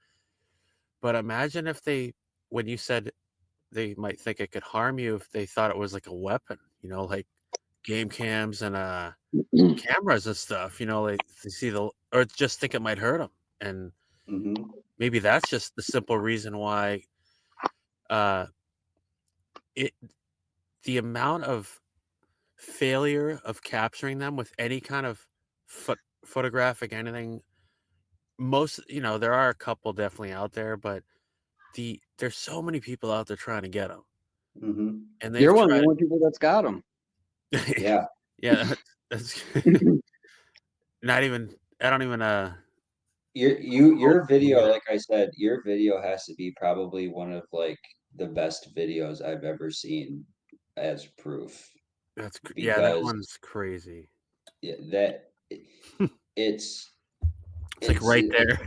But imagine if when you said they might think it could harm you, if they thought it was like a weapon, like game cams and cameras and stuff. They see or just think it might hurt them, and hmm maybe that's just the simple reason why uh, it the amount of failure of capturing them with any kind of photographic anything. Most, there are a couple definitely out there, but there's so many people out there trying to get them, Mm-hmm. and You're they've one of the tried. only people that's got them. Yeah. Yeah, that's not even. I don't even. Your video, like I said, your video has to be probably one of like the best videos I've ever seen as proof Yeah, that because one's crazy. that it's It's like it's right it, there.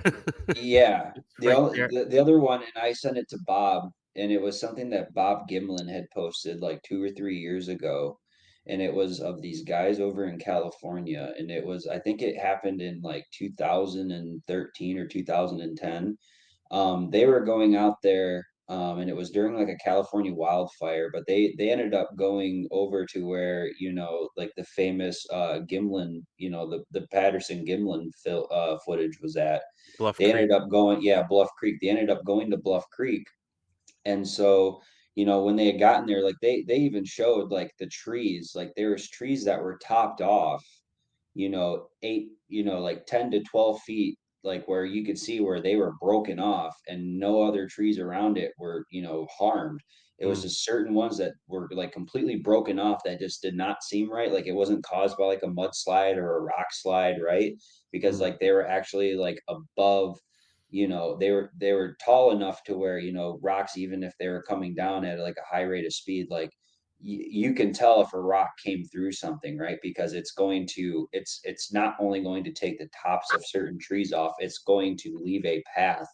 yeah. It's The, right only, there. the other one, and I sent it to Bob, and it was something that Bob Gimlin had posted like 2 or 3 years ago, and it was of these guys over in California, and it was I think it happened in like 2013 or 2010. They were going out there, and it was during like a California wildfire, but they ended up going over to where like the famous Gimlin, the Patterson Gimlin footage was at. Bluff They Creek. ended up going, yeah, Bluff Creek. They ended up going to Bluff Creek, and so when they had gotten there, like they even showed like the trees, like there was trees that were topped off, eight, like 10 to 12 feet, like where you could see where they were broken off and no other trees around it were, harmed. It was Mm, just certain ones that were like completely broken off that just did not seem right. Like it wasn't caused by like a mudslide or a rock slide, right? Because mm, like they were actually like above, they were tall enough to where, rocks, even if they were coming down at like a high rate of speed, like you can tell if a rock came through something, right? Because it's not only going to take the tops of certain trees off, it's going to leave a path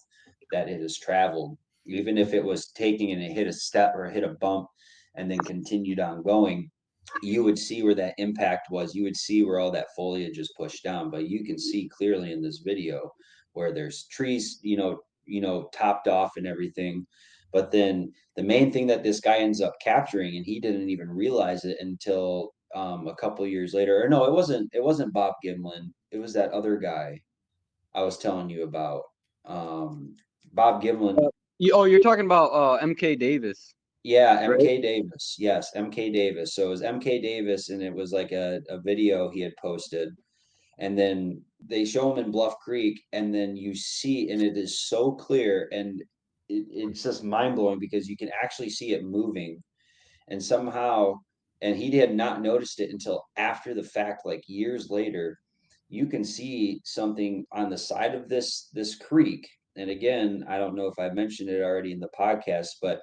that it has traveled, even if it was taking and it hit a step or hit a bump and then continued on going. You would see where that impact was. You would see where all that foliage is pushed down, but you can see clearly in this video where there's trees, topped off and everything. But then the main thing that this guy ends up capturing, and he didn't even realize it until a couple of years later. Or no, it wasn't Bob Gimlin. It was that other guy I was telling you about. Um, Bob Gimlin. You're talking about MK Davis, Yeah, right? MK Davis. Yes, MK Davis. So it was MK Davis, and it was like a video he had posted. And then they show him in Bluff Creek, and then you see, and it is so clear, and it's just mind blowing because you can actually see it moving, and somehow, and he had not noticed it until after the fact, like years later, you can see something on the side of this creek. And again, I don't know if I mentioned it already in the podcast, but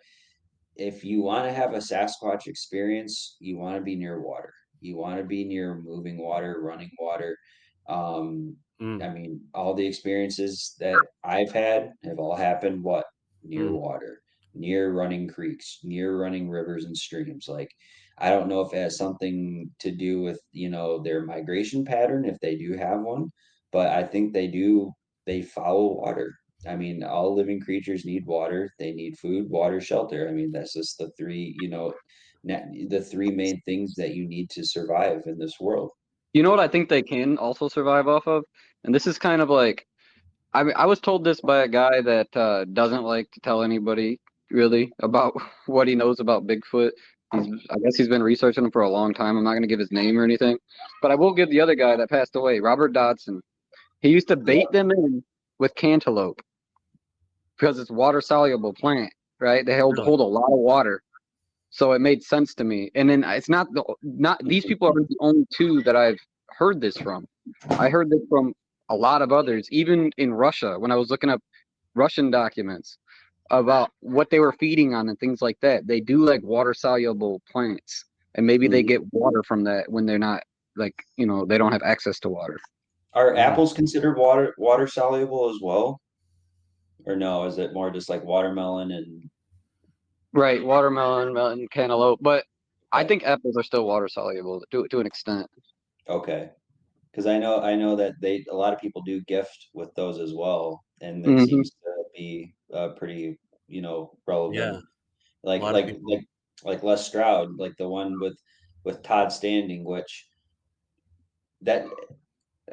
if you want to have a Sasquatch experience, you want to be near water. You want to be near moving water, running water. Um, mm, I mean, all the experiences that I've had have all happened what? Near mm. water, near running creeks, near running rivers and streams. Like, I don't know if it has something to do with, their migration pattern, if they do have one, but I think they do, they follow water. I mean, all living creatures need water. They need food, water, shelter. I mean, that's just the three, the three main things that you need to survive in this world. You know what I think they can also survive off of? And this is kind of like, I mean, I was told this by a guy that doesn't like to tell anybody really about what he knows about Bigfoot. I guess he's been researching him for a long time. I'm not going to give his name or anything, but I will give the other guy that passed away, Robert Dodson. He used to Yeah. bait them in with cantaloupe because it's water soluble plant, right? They Really? hold a lot of water. So it made sense to me. And then it's not these people aren't the only two that I've heard this from. I heard this from a lot of others, even in Russia when I was looking up Russian documents about what they were feeding on and things like that. They do like water soluble plants, and maybe they Mhm. get water from that when they're not like they don't have access to water. Are Mm. apples considered water soluble as well, or no? Is it more just like watermelon and Right, watermelon, melon, cantaloupe, but I okay, think apples are still water soluble to an extent. okay? Because I know that a lot of people do gift with those as well, and it Hmm. seems to be pretty Yeah, relevant. a Like lot of like people. like like Les Stroud, like the one with Todd Standing, which that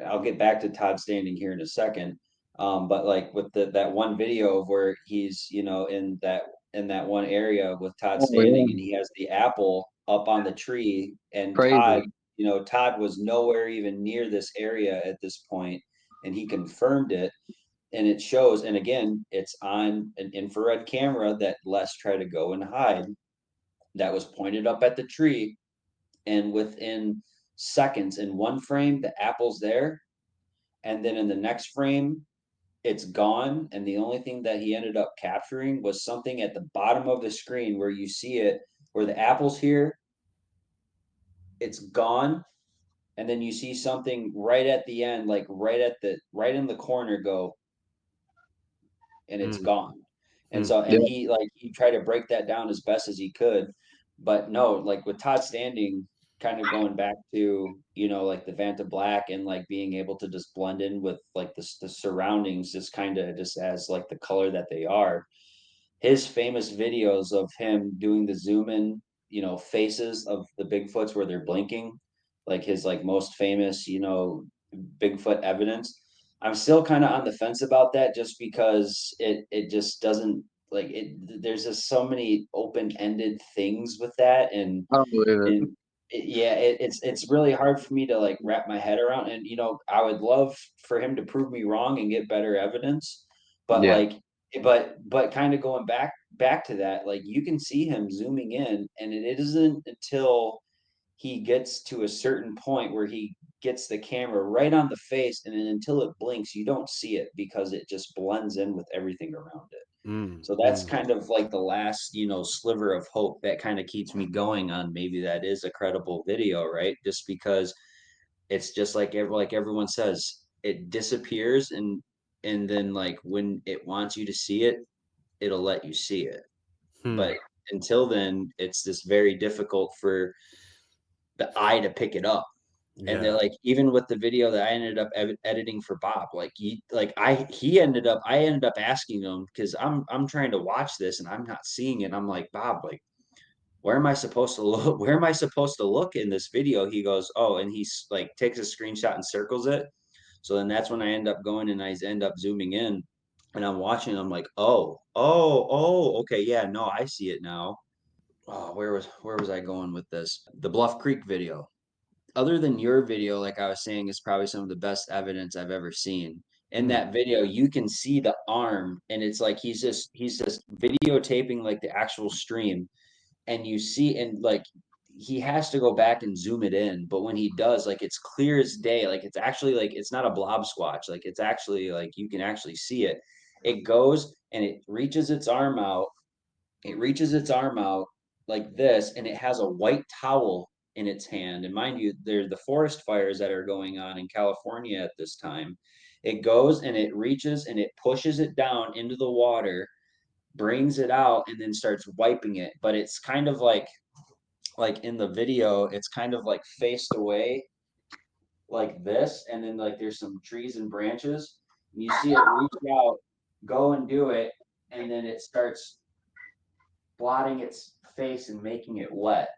I'll get back to Todd Standing here in a second. But like with that one video of where he's, in that one area with Todd Oh yeah, Standing, and he has the apple up on the tree, and crazy. Todd was nowhere even near this area at this point, and he confirmed it. and it shows, and again, it's on an infrared camera that Les tried to go and hide, that was pointed up at the tree, and within seconds, in one frame, the apple's there, and then in the next frame, it's gone. And the only thing that he ended up capturing was something at the bottom of the screen where you see it, where the apple's here, it's gone, and then you see something right at the end, like right in the corner go, and it's Mm, gone. And mm, so, Yeah. and he tried to break that down as best as he could, but no, like with Todd Standing, kind of going back to, like the Vanta Black, and like being able to just blend in with like the surroundings, just kind of just as like the color that they are. His famous videos of him doing the zoom in, faces of the Bigfoots where they're blinking, like his like most famous, Bigfoot evidence. I'm still kind of on the fence about that, just because it just doesn't, like, it. There's just so many open ended things with that, and I don't believe it. and yeah, it's really hard for me to like wrap my head around. And I would love for him to prove me wrong and get better evidence, but Yeah. like, but kind of going back to that, like you can see him zooming in, and it isn't until he gets to a certain point where he gets the camera right on the face, and then until it blinks, you don't see it because it just blends in with everything around it. mm, So that's mm. kind of like the last, sliver of hope that kind of keeps me going on maybe that is a credible video, right? Just because it's just like everyone says, it disappears, and then like when it wants you to see it, it'll let you see it. Hmm. But until then, it's just very difficult for the eye to pick it up. And they're Yeah. like, even with the video that I ended up editing for Bob, like I ended up asking him, because I'm trying to watch this and I'm not seeing it. I'm like, Bob, like, where am I supposed to look? Where am I supposed to look in this video? He goes, oh, and he's like takes a screenshot and circles it. So then that's when I end up going and I end up zooming in, and I'm watching. I'm like, oh, okay, yeah, no, I see it now. Oh, where was I going with this? The Bluff Creek video. Other than your video, like I was saying, is probably some of the best evidence I've ever seen. In Hmm. that video, you can see the arm, and it's like he's just videotaping like the actual stream, and you see, and like he has to go back and zoom it in, but when he does, like it's clear as day, like it's actually like it's not a blob squatch, like it's actually like you can actually see it. It goes and it reaches its arm out like this, and it has a white towel in its hand. And mind you, there's the forest fires that are going on in California at this time. It goes and it reaches and it pushes it down into the water, brings it out, and then starts wiping it. But it's kind of like in the video, it's kind of like faced away like this, and then like there's some trees and branches, and you see it reach out, go and do it, and then it starts blotting its face and making it wet.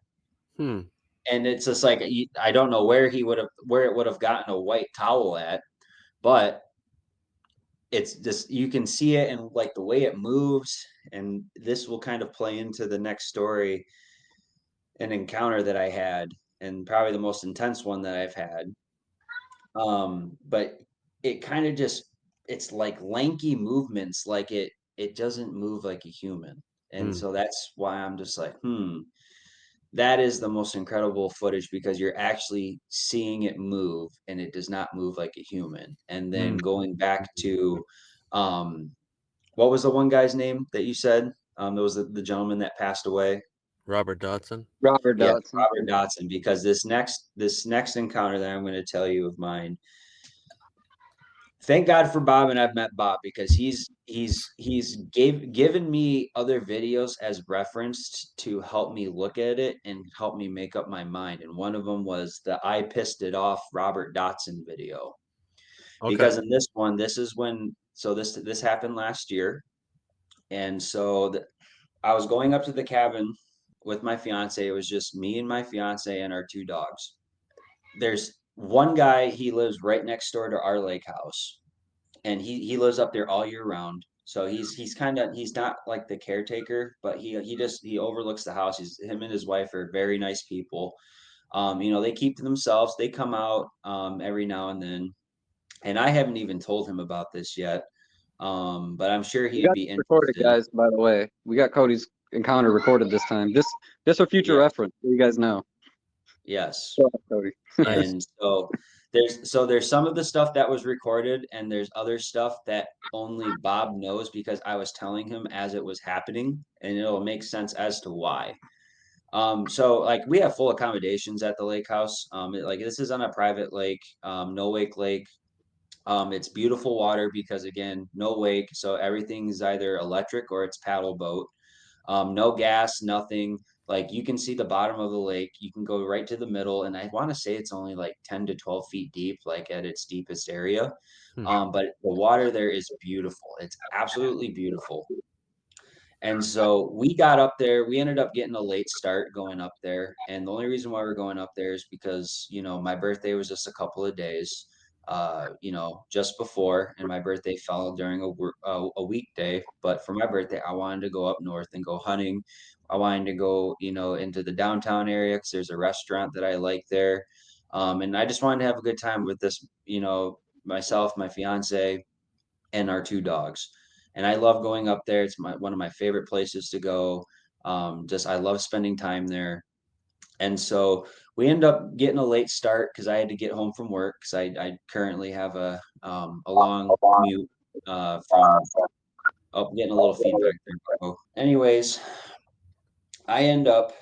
Hmm. And it's just like I don't know where it would have gotten a white towel at, but it's just you can see it, and like the way it moves. And this will kind of play into the next story, an encounter that I had, and probably the most intense one that I've had. But it kind of just, it's like lanky movements, like it doesn't move like a human. And Hmm. so that's why I'm just like, that is the most incredible footage, because you're actually seeing it move, and it does not move like a human. And then Hmm. going back to, um, what was the one guy's name that you said? There was the gentleman that passed away. Robert Dodson. Robert Yeah, Dodson. Robert Dotson. Because this next encounter that I'm going to tell you of mine, thank God for Bob, and I've met Bob, because he's given me other videos as referenced to help me look at it and help me make up my mind. And one of them was the I pissed it off Robert Dotson video. Okay. Because in this one, this is when, so this happened last year. And so I was going up to the cabin with my fiance. It was just me and my fiance and our two dogs. There's one guy, he lives right next door to our lake house, and he lives up there all year round. So he's kind of, he's not like the caretaker, but he overlooks the house. He's Him and his wife are very nice people. They keep to themselves. They come out every now and then, and I haven't even told him about this yet. But I'm sure We he'd got be this recorded, interested. guys. By the way, we got Cody's encounter recorded this time. This for future Yeah, reference, so you guys know. yes. Go ahead, Cody. Nice. And so there's some of the stuff that was recorded, and there's other stuff that only Bob knows because I was telling him as it was happening, and it'll make sense as to why. So like we have full accommodations at the lake house. Like this is on a private lake, no wake lake. It's beautiful water because again, no wake, so everything's either electric or it's paddle boat. No gas, nothing. Like you can see the bottom of the lake. You can go right to the middle, and I want to say it's only like 10 to 12 feet deep, like at its deepest area. Hmm. But the water there is beautiful. It's absolutely beautiful. And so we got up there. We ended up getting a late start going up there. And the only reason why we're going up there is because, my birthday was just a couple of days, just before, and my birthday fell during a weekday. But for my birthday, I wanted to go up north and go hunting. I wanted to go, into the downtown area because there's a restaurant that I like there. And I just wanted to have a good time with this, myself, my fiance, and our two dogs. And I love going up there. It's one of my favorite places to go. Just I love spending time there. And so we end up getting a late start because I had to get home from work because I currently have a long commute from getting a little feedback there. So anyways, we end up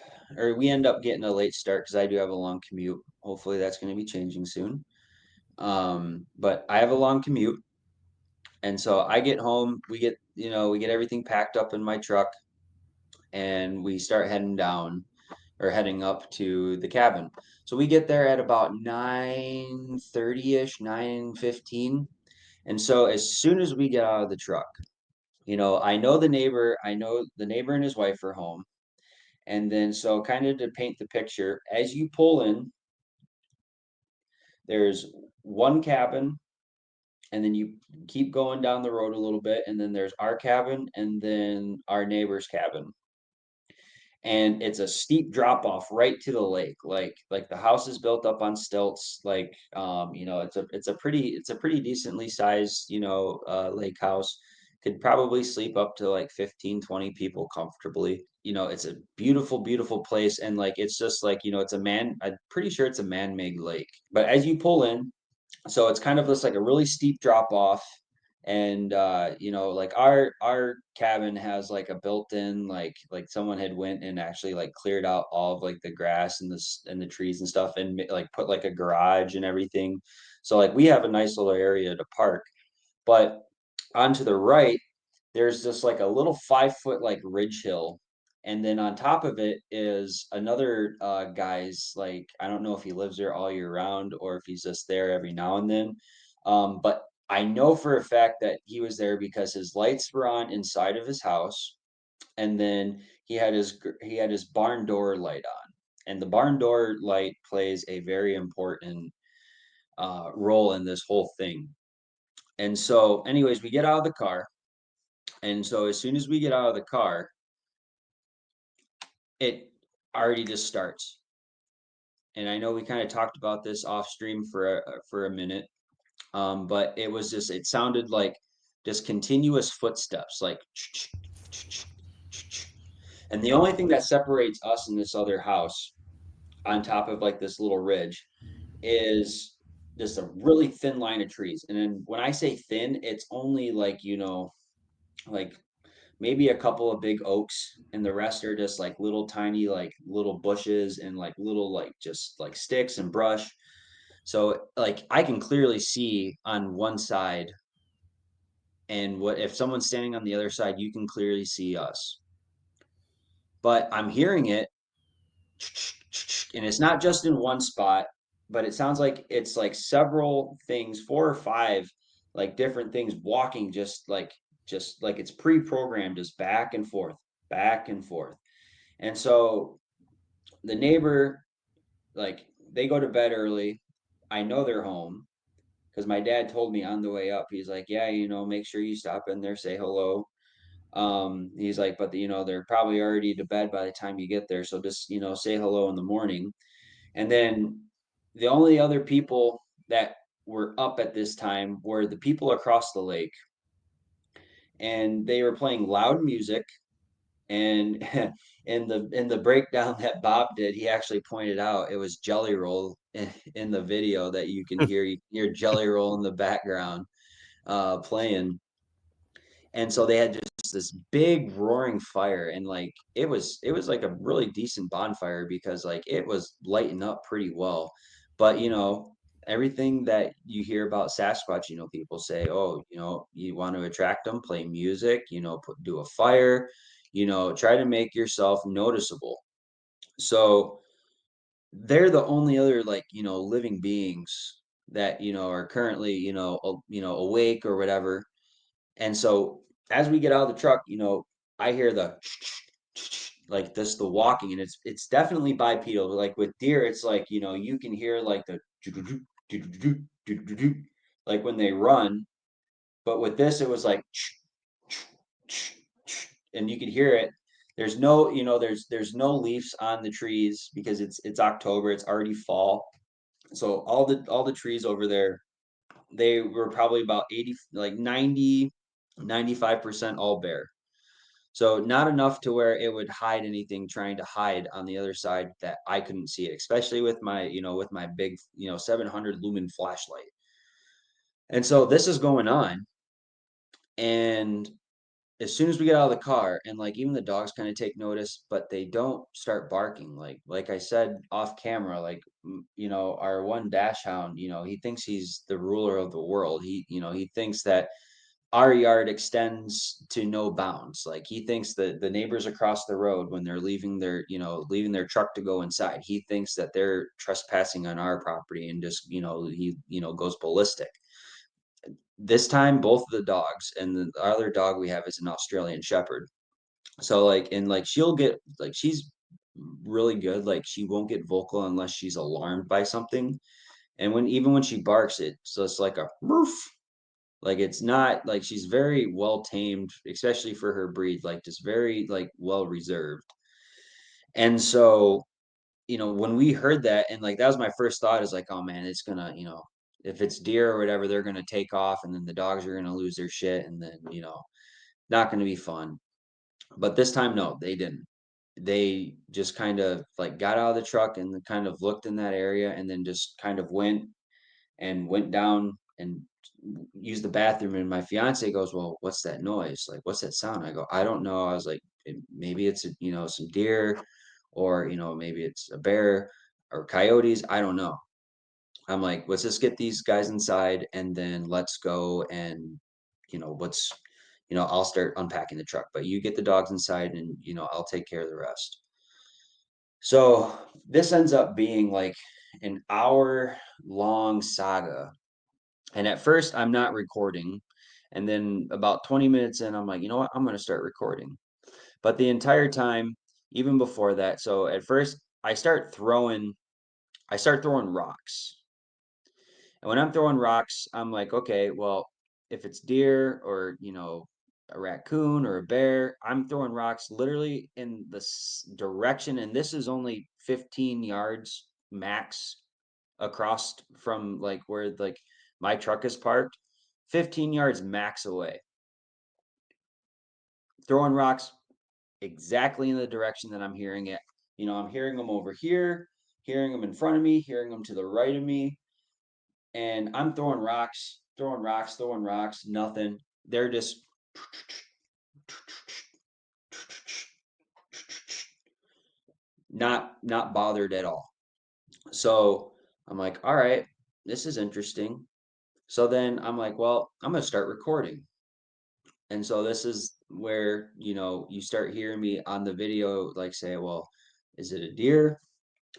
getting a late start because I do have a long commute. Hopefully that's going to be changing soon. But I have a long commute. And so I get home, we get everything packed up in my truck and we start heading up to the cabin. So we get there at about 9:30ish, 9:15. And so as soon as we get out of the truck, I know the neighbor and his wife are home. And then so kind of to paint the picture, as you pull in, there's one cabin, and then you keep going down the road a little bit, and then there's our cabin and then our neighbor's cabin, and it's a steep drop off right to the lake. Like the house is built up on stilts. Like it's a pretty decently sized lake house. Could probably sleep up to like 15, 20 people comfortably. It's a beautiful place, and like it's just like I'm pretty sure it's a man-made lake. But as you pull in, so it's kind of just like a really steep drop off, and like our cabin has like a built-in, like someone had went and actually like cleared out all of like the grass and the trees and stuff, and like put like a garage and everything. So like we have a nice little area to park. But onto the right, there's just like a little 5 foot like ridge hill, and then on top of it is another guy's, like I don't know if he lives there all year round or if he's just there every now and then. But I know for a fact that he was there because his lights were on inside of his house, and then he had his barn door light on, and the barn door light plays a very important role in this whole thing. And so anyways, we get out of the car, and so as soon as we get out of the car, it already just starts. And I know we kind of talked about this off stream for a minute, but it sounded like just continuous footsteps, like, and the only thing that separates us and this other house on top of like this little ridge is just a really thin line of trees. And then when I say thin, it's only like, like maybe a couple of big oaks, and the rest are just like little tiny like little bushes and like little like just like sticks and brush. So like I can clearly see on one side, and what if someone's standing on the other side, you can clearly see us. But I'm hearing it, and it's not just in one spot, but it sounds like it's like several things, four or five like different things walking, just like it's pre-programmed, just back and forth, back and forth. And so the neighbor, like, they go to bed early. I know they're home because my dad told me on the way up. He's like, "Yeah, make sure you stop in there, say hello." He's like, "But they're probably already to bed by the time you get there, so just say hello in the morning." And then the only other people that were up at this time were the people across the lake. and they were playing loud music. And in the breakdown that Bob did, he actually pointed out it was Jelly Roll in the video that you can hear. You can hear Jelly Roll in the background playing. And so they had just this big roaring fire, and like it was like a really decent bonfire because like it was lighting up pretty well. But everything that you hear about Sasquatch, people say, oh, you want to attract them, play music, do a fire, try to make yourself noticeable. So they're the only other, like, living beings that are currently awake or whatever. And so as we get out of the truck, I hear the like this, the walking, and it's definitely bipedal. Like with deer, it's like, you can hear like the like when they run, but with this it was like and you could hear it. There's no, there's no leaves on the trees because it's October, it's already fall. So all the trees over there, they were probably about 80, like 90, 95% all bare. So not enough to where it would hide anything trying to hide on the other side that I couldn't see it, especially with my big, 700 lumen flashlight. And so this is going on. And as soon as we get out of the car, and like even the dogs kind of take notice, but they don't start barking. Like I said off camera, like our one dash hound, he thinks he's the ruler of the world. He thinks that our yard extends to no bounds. Like he thinks that the neighbors across the road, when they're leaving their truck to go inside, he thinks that they're trespassing on our property, and just he goes ballistic. This time, both of the dogs, and the other dog we have is an Australian Shepherd. So like she'll get, like, she's really good. Like she won't get vocal unless she's alarmed by something. And even when she barks, it's just like a roof. Like it's not like, she's very well tamed, especially for her breed, like just very like well reserved. And so, when we heard that, and like that was my first thought, is like, oh man, it's gonna, if it's deer or whatever, they're gonna take off, and then the dogs are gonna lose their shit, and then, not gonna be fun. But this time, no, they didn't. They just kind of like got out of the truck and kind of looked in that area, and then just kind of went down and used the bathroom. And my fiance goes, well, what's that noise? Like, what's that sound? I go, I don't know. I was like, maybe it's, some deer, or, maybe it's a bear or coyotes. I don't know. I'm like, let's just get these guys inside, and then let's go. And, what's, I'll start unpacking the truck, but you get the dogs inside, and, I'll take care of the rest. So this ends up being like an hour long saga. And at first, I'm not recording. And then about 20 minutes in, I'm like, you know what? I'm going to start recording. But the entire time, even before that, so at first, I start throwing rocks. And when I'm throwing rocks, I'm like, okay, well, if it's deer, or, a raccoon or a bear, I'm throwing rocks literally in the direction. And this is only 15 yards max across from like where like my truck is parked, 15 yards max away. Throwing rocks exactly in the direction that I'm hearing it. I'm hearing them over here, hearing them in front of me, hearing them to the right of me. And I'm throwing rocks, throwing rocks, throwing rocks, nothing. They're just not bothered at all. So I'm like, all right, this is interesting. So then I'm like, well, I'm gonna start recording. And so this is where, you start hearing me on the video, like say, well, is it a deer?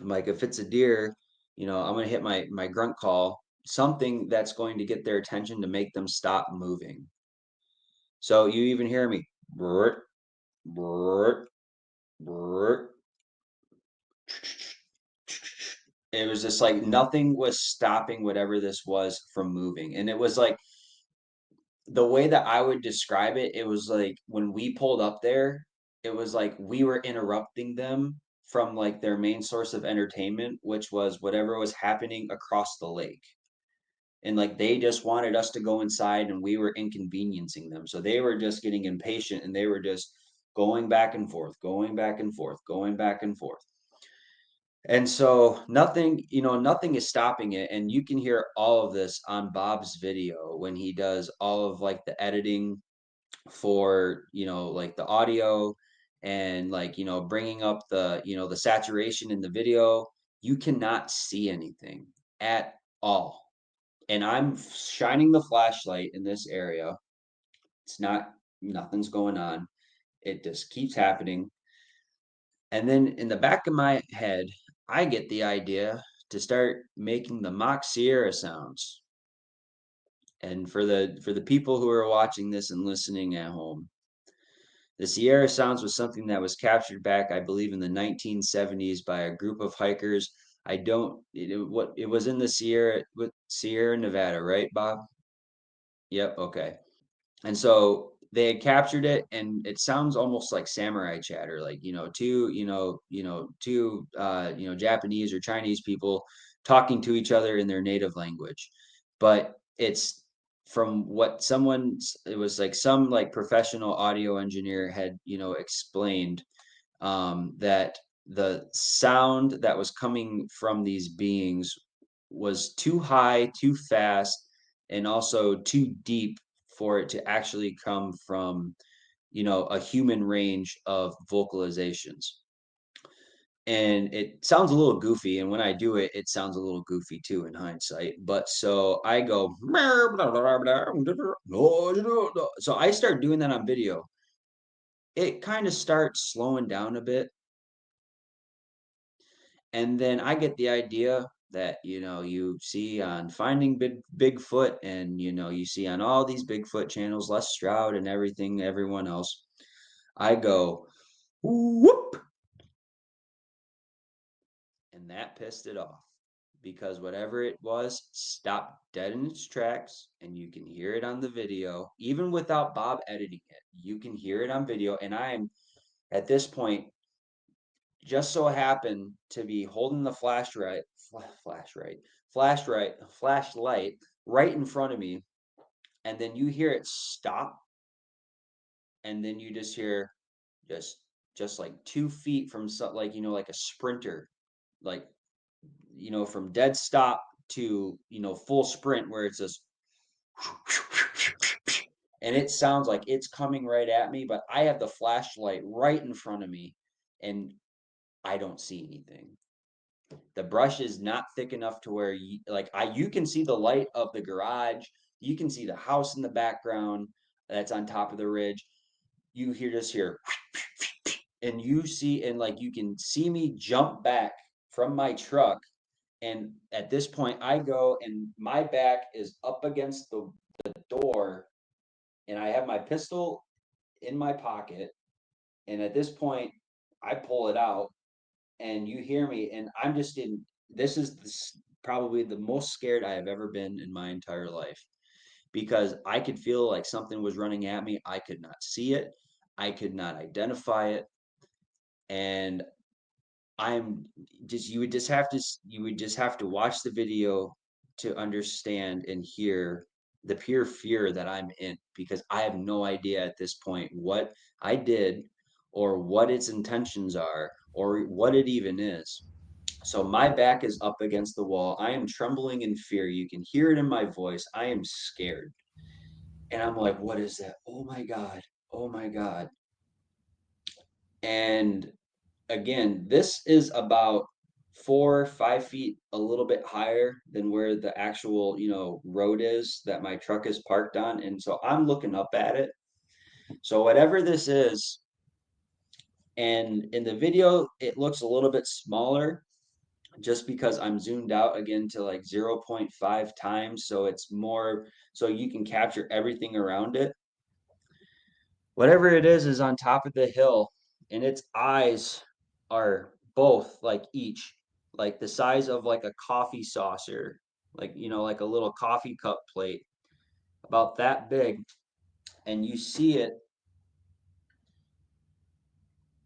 I'm like, if it's a deer, I'm gonna hit my grunt call, something that's going to get their attention to make them stop moving. So you even hear me, brrrt, brrrt, brrrt. It was just like nothing was stopping whatever this was from moving. And it was like, the way that I would describe it, it was like when we pulled up there, it was like we were interrupting them from like their main source of entertainment, which was whatever was happening across the lake. And like they just wanted us to go inside and we were inconveniencing them. So they were just getting impatient and they were just going back and forth, going back and forth, going back and forth. And so nothing, nothing is stopping it. And you can hear all of this on Bob's video when he does all of like the editing for, like the audio and like, bringing up the, the saturation in the video. You cannot see anything at all. And I'm shining the flashlight in this area. It's not, nothing's going on. It just keeps happening. And then in the back of my head, I get the idea to start making the mock Sierra sounds. And for the people who are watching this and listening at home, the Sierra sounds was something that was captured back, I believe, in the 1970s by a group of hikers. I don't what it was in the Sierra Nevada, right, Bob? Yep, okay. And so they had captured it, and it sounds almost like samurai chatter, like two Japanese or Chinese people talking to each other in their native language. But it's from what it was like some like professional audio engineer had explained, that the sound that was coming from these beings was too high, too fast, and also too deep for it to actually come from, a human range of vocalizations. And it sounds a little goofy, and when I do it, it sounds a little goofy too in hindsight. But so I go, so I start doing that on video. It kind of starts slowing down a bit. And then I get the idea that, you see on Finding Bigfoot and, you see on all these Bigfoot channels, Les Stroud and everyone else. I go, whoop, and that pissed it off because whatever it was stopped dead in its tracks, and you can hear it on the video, even without Bob editing it. You can hear it on video, and I am at this point just so happened to be holding the flashlight right in front of me, and then you hear it stop, and then you just hear just just like 2 feet from like like a sprinter, like from dead stop to full sprint where it's just and it sounds like it's coming right at me, but I have the flashlight right in front of me and I don't see anything. The brush is not thick enough to where you can see the light of the garage, you can see the house in the background that's on top of the ridge. You hear and like you can see me jump back from my truck, and at this point I go and my back is up against the door, and I have my pistol in my pocket, and at this point I pull it out and you hear me, and I'm just in. Probably the most scared I have ever been in my entire life because I could feel like something was running at me. I could not see it. I could not identify it, and I'm just. You would just have to watch the video to understand and hear the pure fear that I'm in because I have no idea at this point what I did or what its intentions are or what it even is. So my back is up against the wall. I am trembling in fear. You can hear it in my voice. I am scared. And I'm like, what is that? Oh my God. Oh my God. And again, this is about 4 or 5 feet, a little bit higher than where the actual, road is that my truck is parked on. And so I'm looking up at it. So whatever this is, and in the video, it looks a little bit smaller just because I'm zoomed out again to like 0.5 times. So it's more, so you can capture everything around it. Whatever it is on top of the hill, and its eyes are both like each, like the size of like a coffee saucer, like, like a little coffee cup plate, about that big. And you see it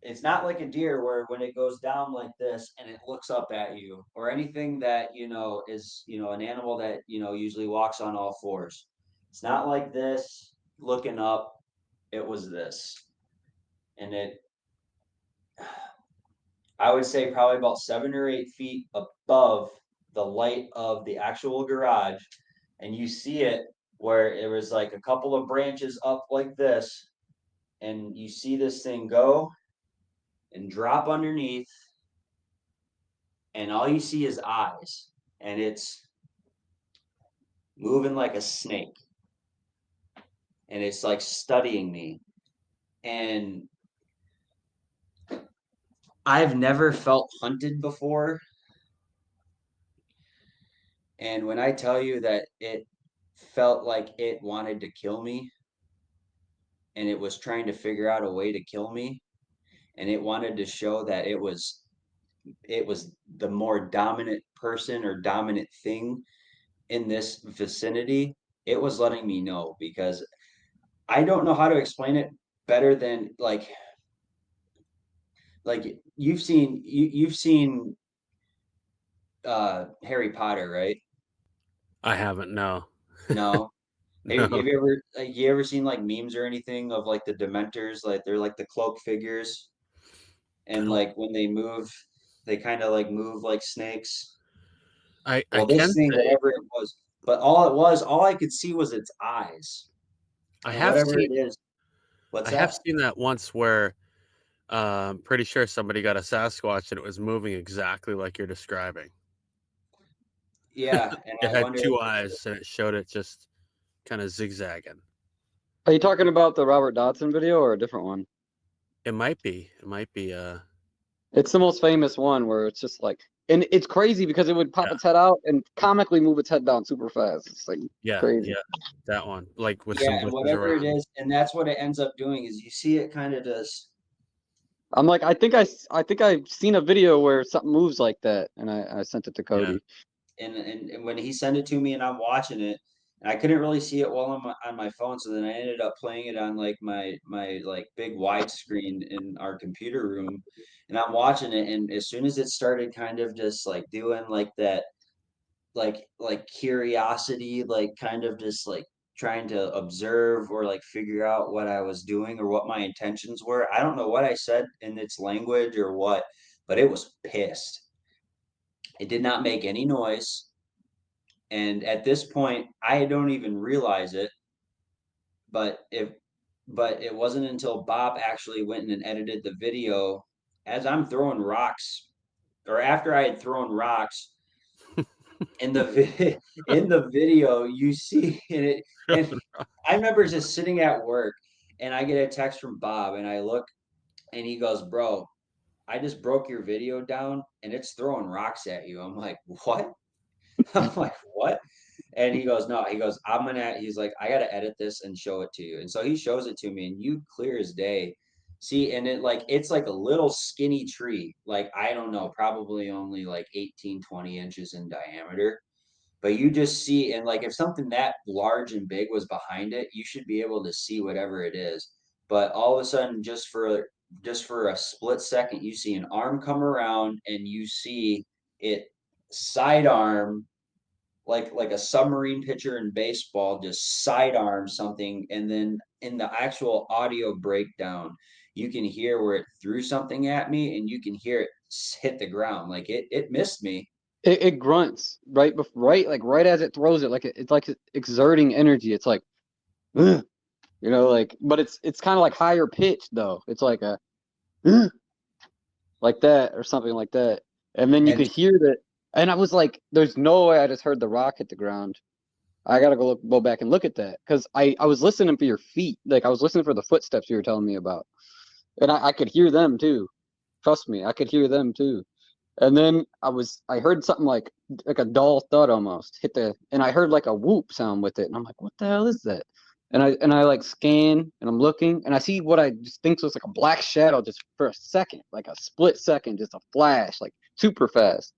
it's not like a deer where when it goes down like this and it looks up at you, or anything that, is, an animal that, usually walks on all fours. It's not like this looking up. It was this. And I would say probably about 7 or 8 feet above the light of the actual garage. And you see it where it was like a couple of branches up like this. And you see this thing go and drop underneath, and all you see is eyes, and it's moving like a snake, and it's like studying me. And I've never felt hunted before. And when I tell you that it felt like it wanted to kill me, and it was trying to figure out a way to kill me, and it wanted to show that it was the more dominant person or dominant thing in this vicinity, it was letting me know, because I don't know how to explain it better than like you've seen Harry Potter, right? I haven't. No, No. Have no. you ever seen like memes or anything of like the Dementors? Like they're like the cloak figures, I and don't. like when they move, they kind of like move like snakes. I Well, this can thing, say whatever it was, but all I could see was its eyes, I and have whatever it seen. is. What's I have that? seen that once where pretty sure somebody got a Sasquatch and it was moving exactly like you're describing. Yeah, and It I had wonder if two it's eyes and it showed it just kind of zigzagging. Are you talking about the Robert Dodson video or a different one? It might be. It might be. It's the most famous one where it's just like, and it's crazy because it would pop Yeah. its head out and comically move its head down super fast. It's like Yeah. crazy. Yeah. That one, like with yeah, some and bushes whatever it around. is, and that's what it ends up doing is you see it kind of does. I'm like, I think I've seen a video where something moves like that, and I sent it to Yeah. Cody. And when he sent it to me and I'm watching it, and I couldn't really see it while on my phone, so then I ended up playing it on like my like big widescreen in our computer room, and I'm watching it, and as soon as it started kind of just like doing like that, like curiosity, like kind of just like trying to observe or like figure out what I was doing or what my intentions were. I don't know what I said in its language or what, but it was pissed. It did not make any noise. And at this point, I don't even realize it, but it wasn't until Bob actually went in and edited the video as I'm throwing rocks, or after I had thrown rocks in in the video, you see and I remember just sitting at work, and I get a text from Bob, and I look, and he goes, "Bro, I just broke your video down and it's throwing rocks at you." I'm like, "What?" I'm like, "What?" And he goes, "No," he goes, he's like, "I gotta edit this and show it to you." And so he shows it to me, and you clear as day see, and it's like a little skinny tree, like I don't know, probably only like 18, 20 inches in diameter. But you just see, and like if something that large and big was behind it, you should be able to see whatever it is. But all of a sudden, just for a split second, you see an arm come around, and you see it sidearm, like a submarine pitcher in baseball, just sidearm something, and then in the actual audio breakdown, you can hear where it threw something at me, and you can hear it hit the ground, like it missed me. It grunts right like right as it throws it, like it's like exerting energy. It's like, "Ugh," like, but it's kind of like higher pitched though. It's like a "Ugh," like that or something like that, and then you And could hear that. And I was like, "There's no way I just heard the rock hit the ground." I gotta go back and look at that because I was listening for your feet, like I was listening for the footsteps you were telling me about, and I could hear them too. Trust me, I could hear them too. And then I heard something like a dull thud almost hit and I heard like a whoop sound with it, and I'm like, what the hell is that? And I like scan and I'm looking and I see what I just think was like a black shadow just for a second, like a split second, just a flash, like super fast.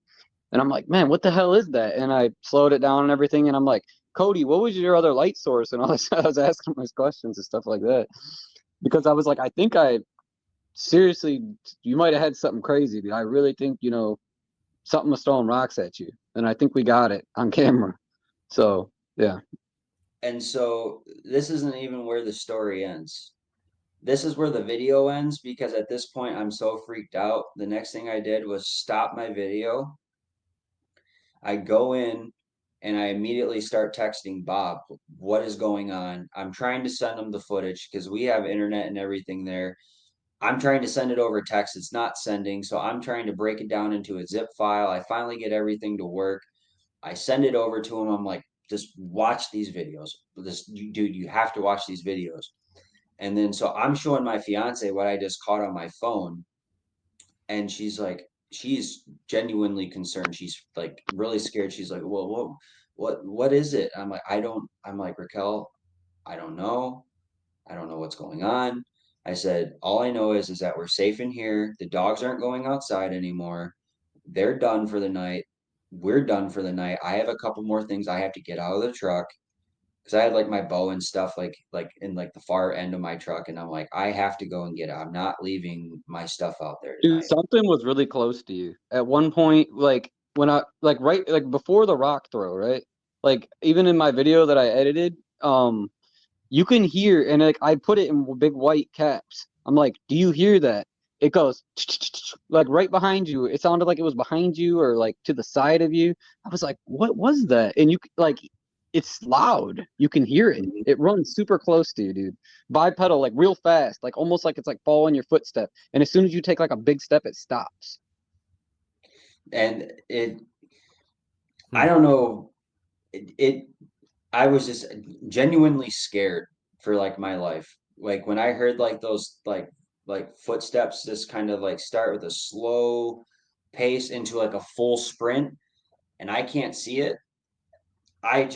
And I'm like, man, what the hell is that? And I slowed it down and everything, and I'm like, Cody, what was your other light source? And all this, I was asking him those questions and stuff like that because I was like, I think seriously, you might have had something crazy, dude. I really think, you know, something was throwing rocks at you. And I think we got it on camera. So, yeah. And so this isn't even where the story ends. This is where the video ends because at this point I'm so freaked out. The next thing I did was stop my video. I go in and I immediately start texting Bob, what is going on? I'm trying to send him the footage because we have internet and everything there. I'm trying to send it over text. It's not sending. So I'm trying to break it down into a zip file. I finally get everything to work. I send it over to him. I'm like, just watch these videos. Dude, you have to watch these videos. And then so I'm showing my fiance what I just caught on my phone, and she's genuinely concerned. She's like really scared. She's like, well, what is it? I'm like, I'm like, Raquel, I don't know. I don't know what's going on. I said, all I know is that we're safe in here. The dogs aren't going outside anymore. They're done for the night. We're done for the night. I have a couple more things I have to get out of the truck because I had like my bow and stuff like in like the far end of my truck, and I'm like, I have to go and get it. I'm not leaving my stuff out there Dude, tonight. something was really close to you. At one point, like when I like right like before the rock throw, right? Like even in my video that I edited, you can hear, and like I put it in big white caps. I'm like, do you hear that? It goes like right behind you. It sounded like it was behind you or like to the side of you. I was like, what was that? And you like, it's loud. You can hear it. It runs super close to you, dude. Bipedal, like real fast, like almost like it's like following your footstep. And as soon as you take like a big step, it stops. And I Hmm. don't know, it I was just genuinely scared for like my life. Like when I heard like those like footsteps just kind of like start with a slow pace into like a full sprint and I can't see it, I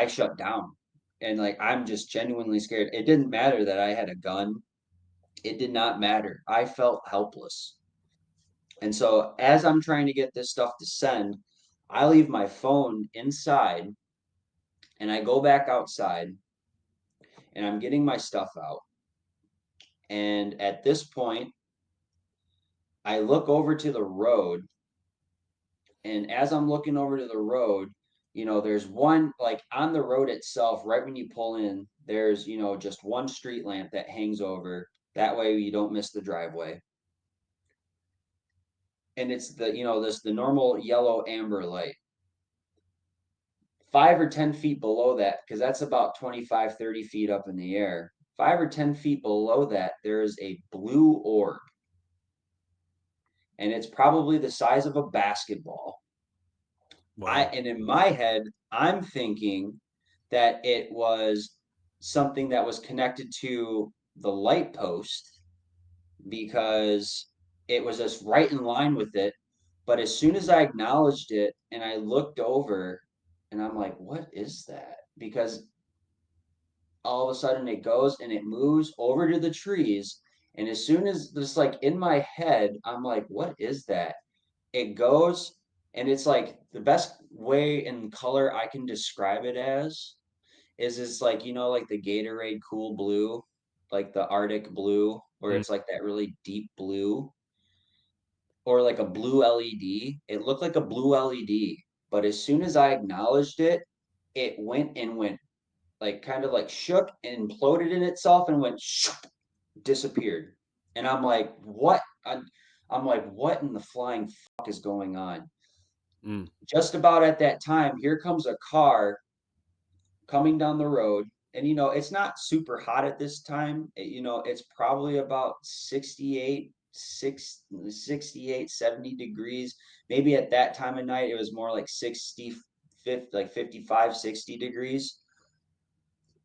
shut down. And like I'm just genuinely scared. It didn't matter that I had a gun. It did not matter. I felt helpless. And so as I'm trying to get this stuff to send, I leave my phone inside and I go back outside and I'm getting my stuff out. And at this point, I look over to the road. And as I'm looking over to the road, there's one like on the road itself, right when you pull in, there's, just one street lamp that hangs over. That way you don't miss the driveway. And it's the normal yellow amber light. 5 or 10 feet below that, because that's about 25, 30 feet up in the air. 5 or 10 feet below that, there is a blue orb, and it's probably the size of a basketball. Wow. And in my head, I'm thinking that it was something that was connected to the light post because it was just right in line with it. But as soon as I acknowledged it and I looked over and I'm like, what is that? Because all of a sudden it goes and it moves over to the trees. And as soon as just like in my head, I'm like, what is that? It goes and it's like the best way in color I can describe it as is it's like, like the Gatorade cool blue, like the Arctic blue, where Mm. it's like that really deep blue, or like a blue LED. It looked like a blue LED, but as soon as I acknowledged it, it went like kind of like shook and imploded in itself and went disappeared. And I'm like, what? I'm like, what in the flying fuck is going on? Mm. Just about at that time, here comes a car coming down the road. And it's not super hot at this time. It's probably about 68, 70 degrees. Maybe at that time of night, it was more like 60, 50, like 55, 60 degrees.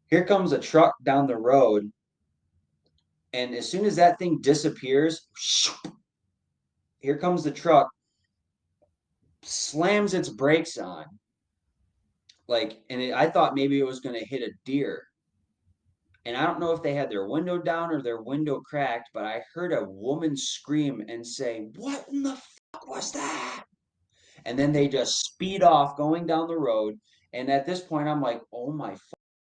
Here comes a truck down the road. And as soon as that thing disappears, here comes the truck, slams its brakes on. I thought maybe it was going to hit a deer. And I don't know if they had their window down or their window cracked, but I heard a woman scream and say, what in the fuck was that? And then they just speed off going down the road. And at this point, I'm like, oh my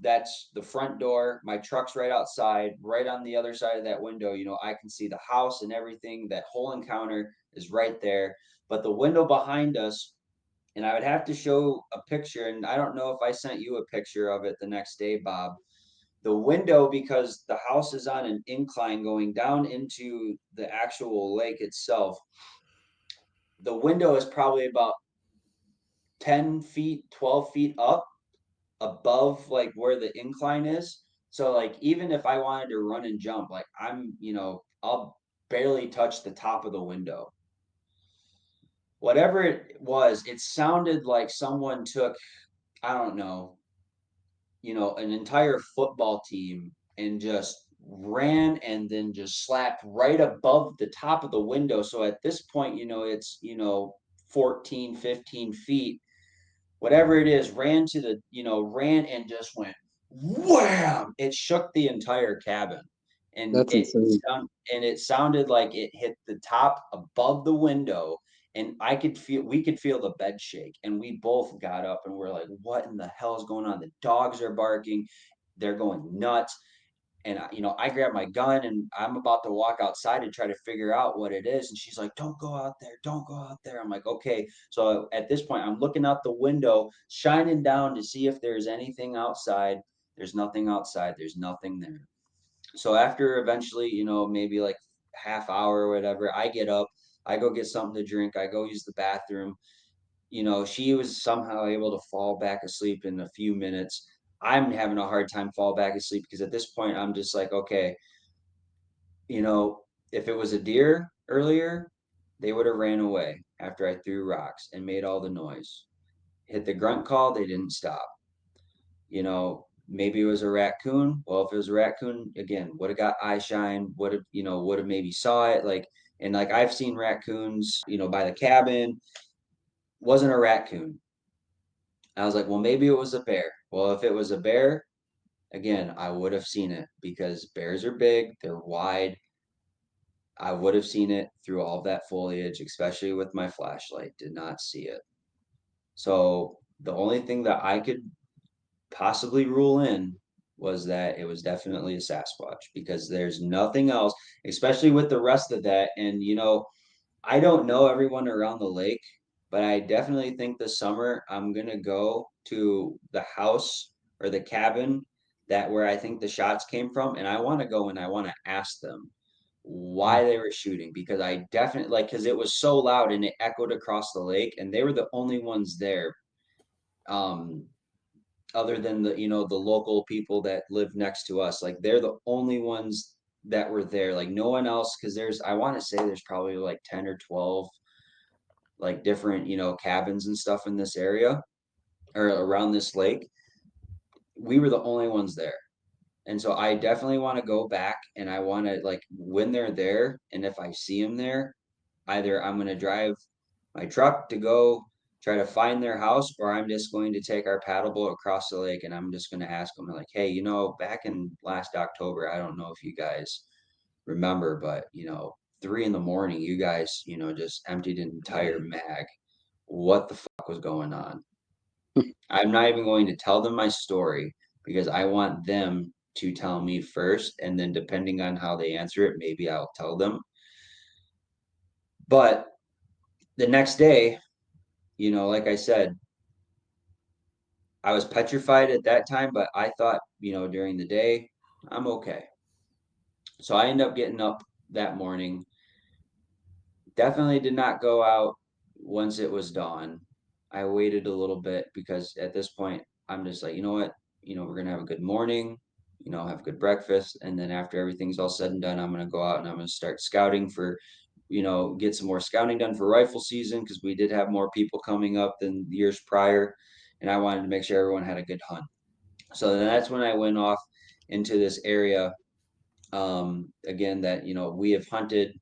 that's the front door. My truck's right outside, right on the other side of that window. I can see the house and everything. That whole encounter is right there. But the window behind us, and I would have to show a picture, and I don't know if I sent you a picture of it the next day, Bob. The window, because the house is on an incline going down into the actual lake itself, the window is probably about 10 feet, 12 feet up above like where the incline is. So like even if I wanted to run and jump, like I'll barely touch the top of the window. Whatever it was, it sounded like someone took, I don't know, an entire football team and just ran and then just slapped right above the top of the window. So at this point, it's, 14, 15 feet, whatever it is, ran and just went wham. It shook the entire cabin. And That's insane. it sounded like it hit the top above the window, and we could feel the bed shake, and we both got up and we're like, what in the hell is going on? The dogs are barking, they're going nuts. And I grab my gun and I'm about to walk outside to try to figure out what it is. And she's like, "Don't go out there, don't go out there." I'm like, "Okay." So at this point, I'm looking out the window, shining down to see if there's anything outside. There's nothing outside. There's nothing there. So after eventually, maybe like half hour or whatever, I get up, I go get something to drink, I go use the bathroom. She was somehow able to fall back asleep in a few minutes. I'm having a hard time fall back asleep because at this point I'm just like, okay, you know, if it was a deer earlier, they would have ran away after I threw rocks and made all the noise. Hit the grunt call, they didn't stop. Maybe it was a raccoon. Well, if it was a raccoon, again, would have got eye shine, would have maybe saw it. And I've seen raccoons, by the cabin. Wasn't a raccoon. I was like, well, maybe it was a bear. Well, if it was a bear, again, I would have seen it because bears are big, they're wide. I would have seen it through all that foliage, especially with my flashlight. Did not see it. So the only thing that I could possibly rule in was that it was definitely a Sasquatch because there's nothing else, especially with the rest of that. And, I don't know everyone around the lake, but I definitely think this summer I'm gonna go to the house or the cabin that where I think the shots came from, and I want to go and I want to ask them why they were shooting because I definitely because it was so loud and it echoed across the lake, and they were the only ones there. Um, Other than the local people that live next to us, like they're the only ones that were there, like no one else, because I want to say there's probably like 10 or 12 like different cabins and stuff in this area or around this lake. We were the only ones there, and so I definitely want to go back, and I want to like when they're there, and if I see them there, either I'm going to drive my truck to go try to find their house, or I'm just going to take our paddleboat across the lake and I'm just going to ask them, like, hey, back in last October, I don't know if you guys remember, but 3 in the morning, you guys, just emptied an entire mag. What the fuck was going on? I'm not even going to tell them my story because I want them to tell me first. And then depending on how they answer it, maybe I'll tell them. But the next day, like I said, I was petrified at that time, but I thought, during the day, I'm okay. So I ended up getting up that morning. Definitely did not go out once it was dawn. I waited a little bit because at this point, I'm just like, you know what? We're going to have a good morning, have good breakfast. And then after everything's all said and done, I'm going to go out and I'm going to start scouting for, get some more scouting done for rifle season because we did have more people coming up than years prior. And I wanted to make sure everyone had a good hunt. So then that's when I went off into this area again that we have hunted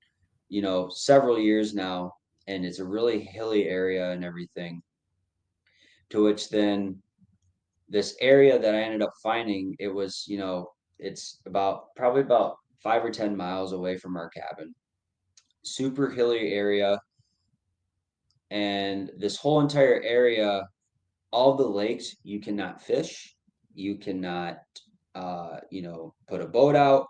several years now, and it's a really hilly area and everything, to which then this area that I ended up finding, it was it's probably about 5 or 10 miles away from our cabin, super hilly area. And this whole entire area, all the lakes, you cannot fish, You cannot, put a boat out.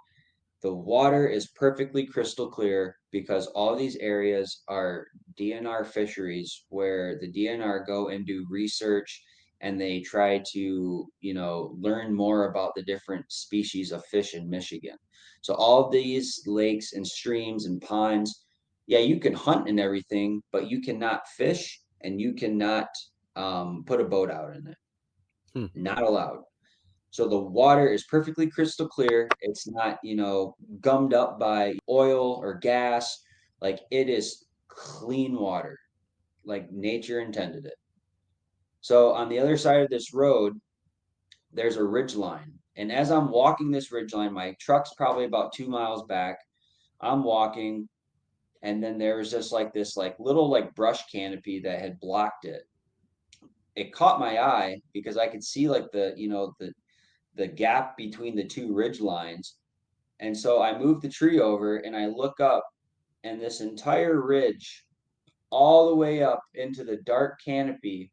The water is perfectly crystal clear because all these areas are DNR fisheries where the DNR go and do research and they try to, learn more about the different species of fish in Michigan. So all these lakes and streams and ponds, yeah, you can hunt and everything, but you cannot fish and you cannot put a boat out in it. Hmm. Not allowed. So the water is perfectly crystal clear. It's not, gummed up by oil or gas. Like it is clean water, like nature intended it. So on the other side of this road, there's a ridge line. And as I'm walking this ridge line, my truck's probably about 2 miles back. I'm walking, and then there was just like this like little like brush canopy that had blocked it. It caught my eye because I could see like the gap between the two ridge lines. And so I move the tree over and I look up, and this entire ridge, all the way up into the dark canopy,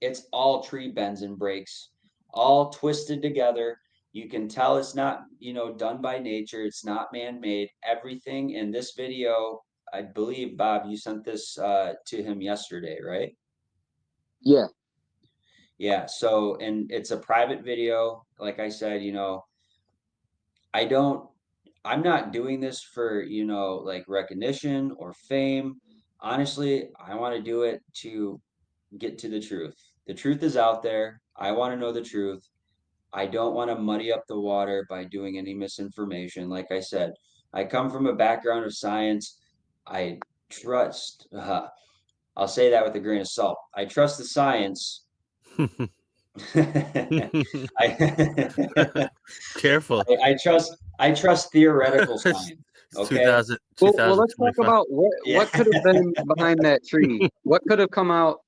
it's all tree bends and breaks, all twisted together. You can tell it's not, done by nature. It's not man-made. Everything in this video, I believe, Bob, you sent this to him yesterday, right? Yeah. Yeah. So, and it's a private video. Like I said, I don't I'm not doing this for, like recognition or fame. Honestly, I want to do it to get to the truth. The truth is out there. I want to know the truth. I don't want to muddy up the water by doing any misinformation. Like I said, I come from a background of science. I trust, I'll say that with a grain of salt. I trust the science. I, Careful. I trust theoretical it's science. it's Okay. 2000, Well, let's talk 2025. about Yeah. what could have been behind that tree. What could have come out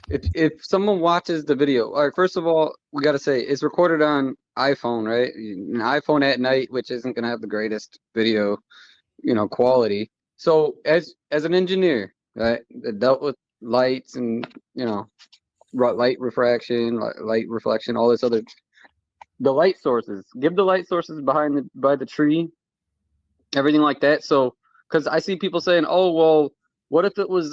if someone watches the video. All right, first of all, we got to say it's recorded on iPhone, right? An iPhone at night, which isn't going to have the greatest video, quality. So as an engineer, right, that dealt with lights and light refraction, light reflection, all this other the light sources. Give the light sources behind by the tree, everything like that. So, because I see people saying, "Oh, well, what if it was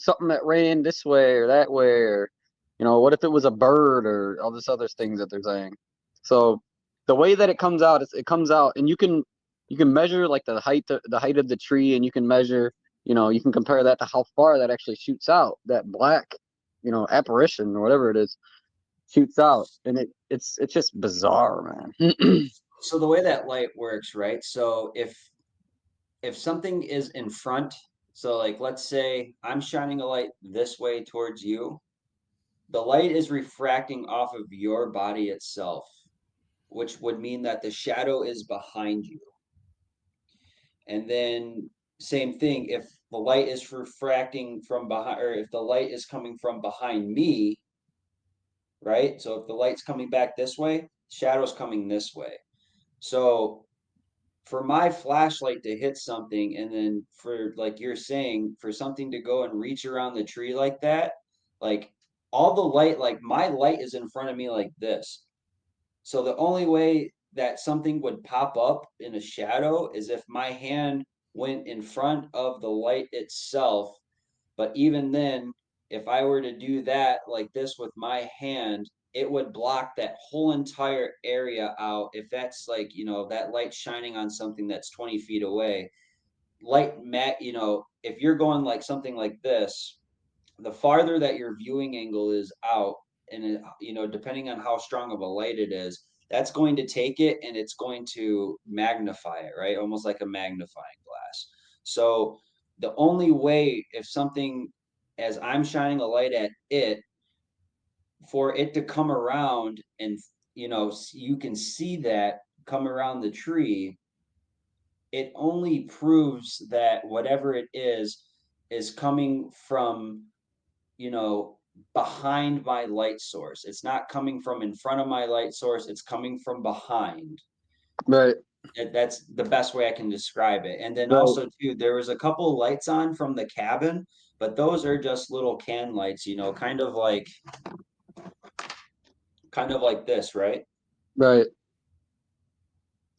something that ran this way or that way, or what if it was a bird or all this other things that they're saying." So, the way that it comes out is it comes out, and you can measure like the height of the tree, and you can measure, you can compare that to how far that actually shoots out. That black, apparition or whatever it is shoots out, and it's just bizarre, man. So the way that light works, right? So if something is in front, so like let's say I'm shining a light this way towards you, the light is refracting off of your body itself, which would mean that the shadow is behind you. And then same thing, if the light is refracting from behind, or if the light is coming from behind me, right? So if the light's coming back this way, shadow's coming this way. So for my flashlight to hit something, and then for like you're saying, for something to go and reach around the tree like that, like all the light, like my light is in front of me like this. So the only way that something would pop up in a shadow is if my hand went in front of the light itself. But even then, if I were to do that like this with my hand, it would block that whole entire area out. If that's like, that light shining on something that's 20 feet away, if you're going like something like this, the farther that your viewing angle is out, and depending on how strong of a light it is, that's going to take it and it's going to magnify it, right? Almost like a magnifying glass. So the only way, if something, as I'm shining a light at it, for it to come around and you can see that come around the tree, it only proves that whatever it is coming from, you know, behind my light source. It's not coming from in front of my light source, it's coming from behind. Right. That's the best way I can describe it. And then Right. also too, there was a couple lights on from the cabin, but those are just little can lights, kind of like kind of like this, right? Right.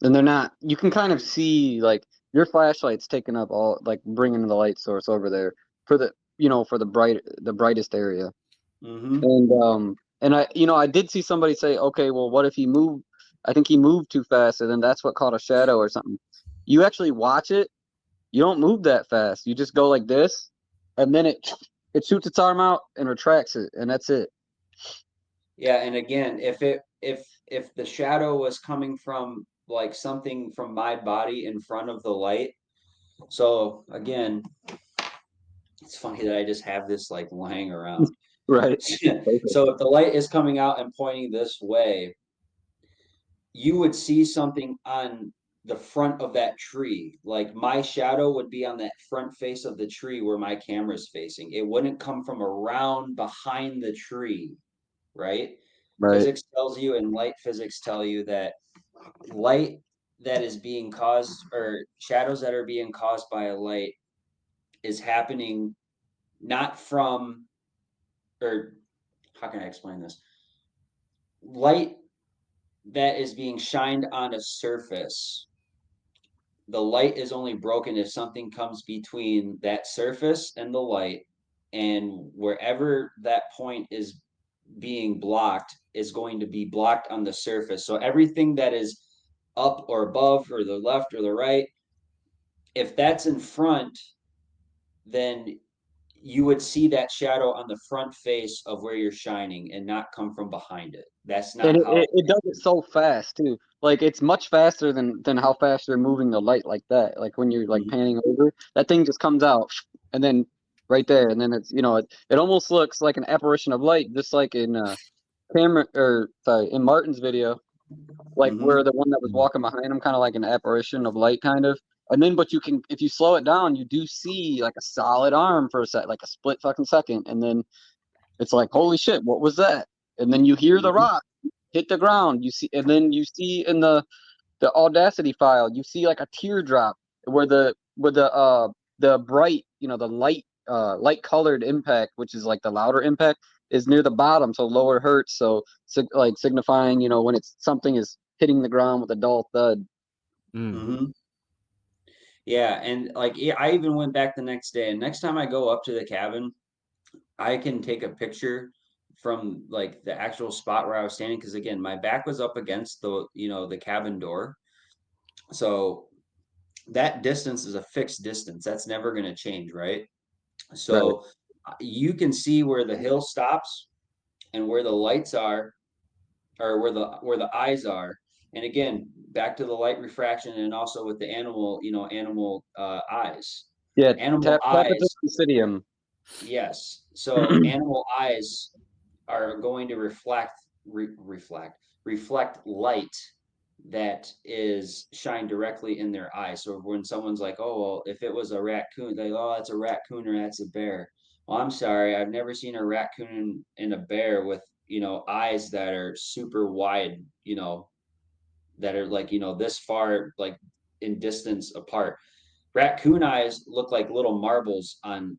And they're not. You can kind of see like your flashlight's taking up all like bringing the light source over there for the for the brightest area. Mm-hmm. And I did see somebody say, okay, well, what if he moved? I think he moved too fast, and then that's what caught a shadow or something. You actually watch it. You don't move that fast. You just go like this, and then it shoots its arm out and retracts it, and that's it. Yeah, and again, if the shadow was coming from like something from my body in front of the light, so again, it's funny that I just have this like lying around. Right. So if the light is coming out and pointing this way, you would see something on the front of that tree. Like my shadow would be on that front face of the tree where my camera's facing. It wouldn't come from around behind the tree, right? Right. Physics tells you and light physics tell you that light that is being caused or shadows that are being caused by a light is happening not from or how can I explain this? Light that is being shined on a surface, the light is only broken if something comes between that surface and the light, and wherever that point is being blocked is going to be blocked on the surface. So everything that is up or above or the left or the right, if that's in front, then you would see that shadow on the front face of where you're shining and not come from behind it. That's And not how. it does it so fast too. Like it's much faster than how fast they're moving the light like that. Like when you're like Mhm. panning over, that thing just comes out and then right there, and then it's it almost looks like an apparition of light, just like in Cameron or sorry in Martin's video, like where Mhm. the one that was walking behind him, kind of like an apparition of light, kind of. And then, but you can, if you slow it down, you do see like a solid arm for a sec, like a split fucking second, and then it's like, holy shit, what was that? And then you hear the Mhm. rock hit the ground. You see, and then you see in the Audacity file, you see like a teardrop where the bright, the light colored impact, which is like the louder impact, is near the bottom, so lower hertz, so like signifying, when it's something is hitting the ground with a dull thud. Mm. Mhm. Yeah, and like I even went back the next day, and next time I go up to the cabin, I can take a picture from like the actual spot where I was standing because again, my back was up against the cabin door. So that distance is a fixed distance. That's never going to change, right? Right. So you can see where the hill stops and where the lights are or where the eyes are. And again, back to the light refraction and also with the animal eyes. Yeah, Animal tapetum eyes, lucidium. yes. So animal eyes are going to reflect light that is shined directly in their eye. So when someone's like, "Oh, well, if it was a raccoon," they go, "Oh, that's a raccoon or that's a bear." Well, I'm sorry, I've never seen a raccoon and a bear with eyes that are super wide, that are like this far like in distance apart. Raccoon eyes look like little marbles on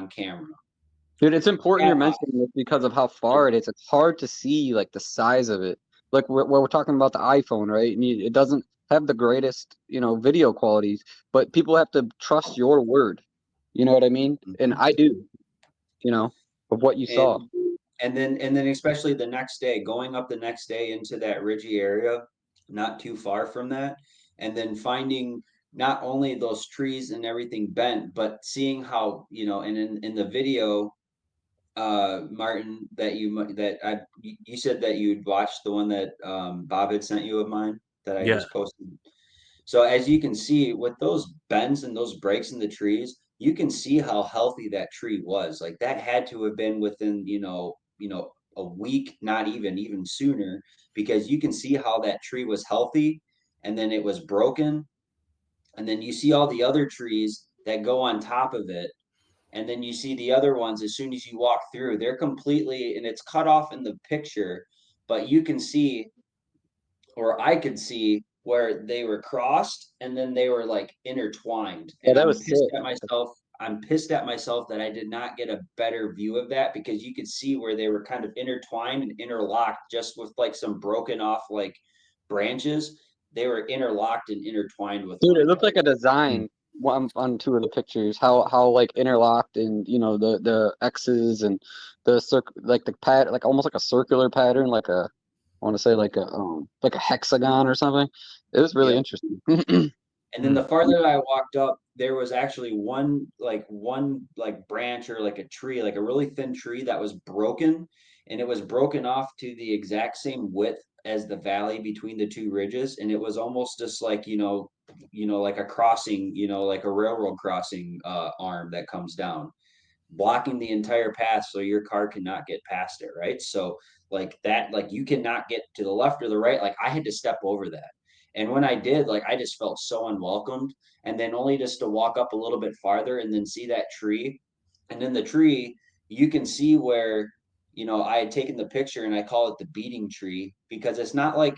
camera. Dude, it's important you're Cat mentioning this because of how far it is. It's hard to see like the size of it. Like we're talking about the iPhone, right? And it doesn't have the greatest, video qualities, but people have to trust your word. You know what I mean? And eyes. I do, you know, of what you saw. And and then especially the next day, going up the next day into that ridgy area, not too far from that, and then finding not only those trees and everything bent, but seeing how, and in the video, Martin, you said that you'd watched the one that Bob had sent you of mine that I Yeah. just posted. So as you can see, with those bends and those breaks in the trees, you can see how healthy that tree was. Like that had to have been within, a week, not even sooner, because you can see how that tree was healthy and then it was broken. And then you see all the other trees that go on top of it. And then you see the other ones as soon as you walk through, they're completely, and it's cut off in the picture, but you can see or I could see where they were crossed and then they were like intertwined. Oh, And that I'm was pissed sick. at myself. I'm pissed at myself that I did not get a better view of that, because you could see where they were kind of intertwined and interlocked just with like some broken off like branches. They were interlocked and intertwined with Dude, one it looked like another. a design on two of the pictures. How like interlocked, and the X's and the like the pad, like almost like a circular pattern, like I want to say like a hexagon or something. It was really Yep. interesting. And then the farther that I walked up, there was actually one like branch or like a tree, like a really thin tree that was broken, and it was broken off to the exact same width as the valley between the two ridges, and it was almost just like, like a crossing, like a railroad crossing arm that comes down, blocking the entire path so your car cannot get past it, right? So like that, like you cannot get to the left or the right. Like I had to step over that. And when I did, like I just felt so unwelcomed. And then only just to walk up a little bit farther and then see that tree. And in the tree, you can see where, I had taken the picture, and I call it the beating tree, because it's not like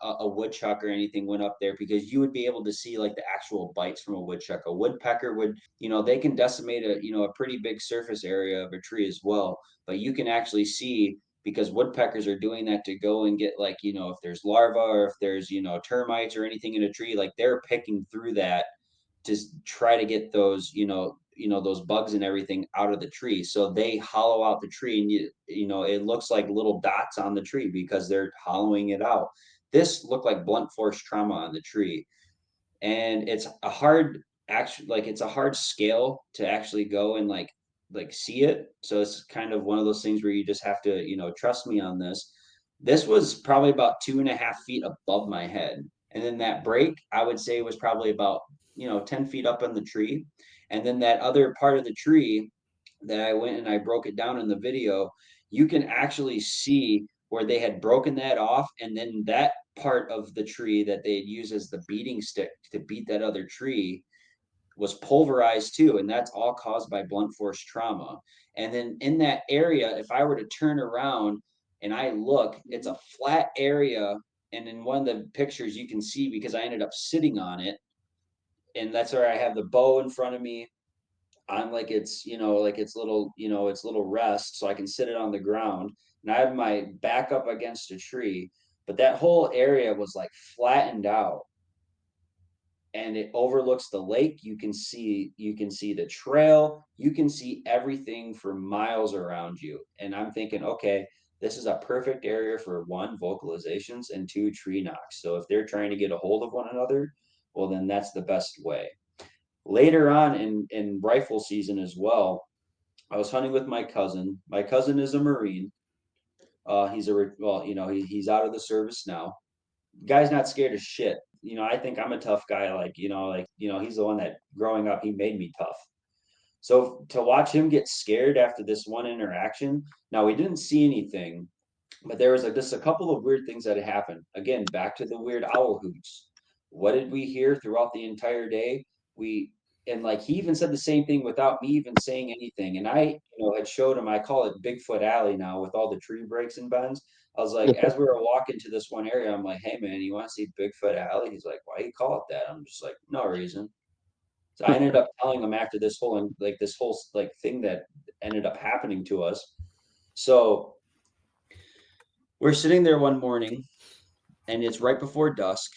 a woodchuck or anything went up there, because you would be able to see like the actual bites from a woodchuck. A woodpecker would, they can decimate a pretty big surface area of a tree as well, but you can actually see, because woodpeckers are doing that to go and get like, if there's larvae or if there's, termites or anything in a tree, like they're picking through that to try to get those, those bugs and everything out of the tree. So they hollow out the tree, and it looks like little dots on the tree because they're hollowing it out. This looked like blunt force trauma on the tree, and it's a hard, actually, like it's a hard scale to actually go and like see it. So it's kind of one of those things where you just have to, trust me on this. This was probably about 2.5 feet above my head, and then that break, I would say, was probably about 10 feet up on the tree. And then that other part of the tree that I went and I broke it down in the video, you can actually see where they had broken that off, and then that part of the tree that they had used as the beating stick to beat that other tree was pulverized too, and that's all caused by blunt force trauma. And then in that area, if I were to turn around and I look, it's a flat area, and in one of the pictures you can see, because I ended up sitting on it, and that's where I have the bow in front of me on like its, like its little, its little rest, so I can sit it on the ground, and I have my back up against a tree. But that whole area was like flattened out, and it overlooks the lake. You can see the trail, you can see everything for miles around you. And I'm thinking, okay, this is a perfect area for one, vocalizations, and two, tree knocks. So if they're trying to get a hold of one another, well, then that's the best way. Later on in rifle season as well, I was hunting with my cousin. My cousin is a Marine. He's well, he's out of the service now. Guy's not scared of shit. I think I'm a tough guy. He's the one that growing up, he made me tough. So to watch him get scared after this one interaction, now we didn't see anything, but there was just a couple of weird things that had happened. Again, back to the weird owl hoots. What did we hear throughout the entire day? We and like he even said the same thing without me even saying anything. And I, had showed him. I call it Bigfoot Alley now with all the tree breaks and bends. I was like, as we were walking to this one area, I'm like, hey man, you want to see Bigfoot Alley? He's like, why you call it that? I'm just like, no reason. So I ended up telling him after this whole like thing that ended up happening to us. So we're sitting there one morning, and it's right before dusk.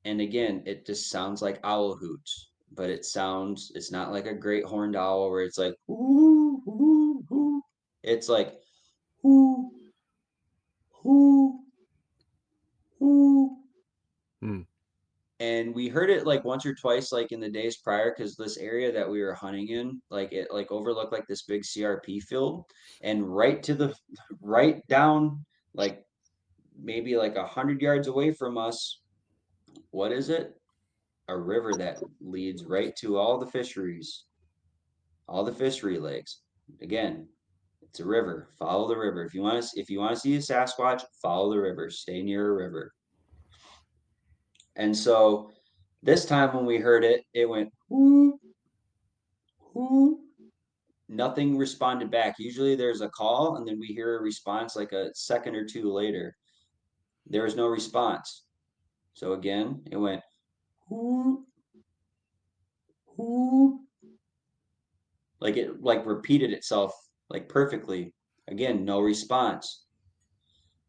And again, it just sounds like owl hoots, but it's not like a great horned owl where it's like, whoo, whoo, whoo. It's like, whoo, whoo, whoo. Hmm. And we heard it like once or twice, like in the days prior, because this area that we were hunting in, like it like overlooked like this big CRP field, and right down, like maybe like 100 yards away from us. What is it? A river that leads right to all the fishery lakes. Again, it's a river. Follow the river. If you want to see a Sasquatch, follow the river. Stay near a river. And so this time when we heard it, it went whoo, whoo. Nothing responded back. Usually there's a call, and then we hear a response like a second or two later. There was no response. So again, it went whoo, "Who?" Like it like repeated itself like perfectly. Again, no response.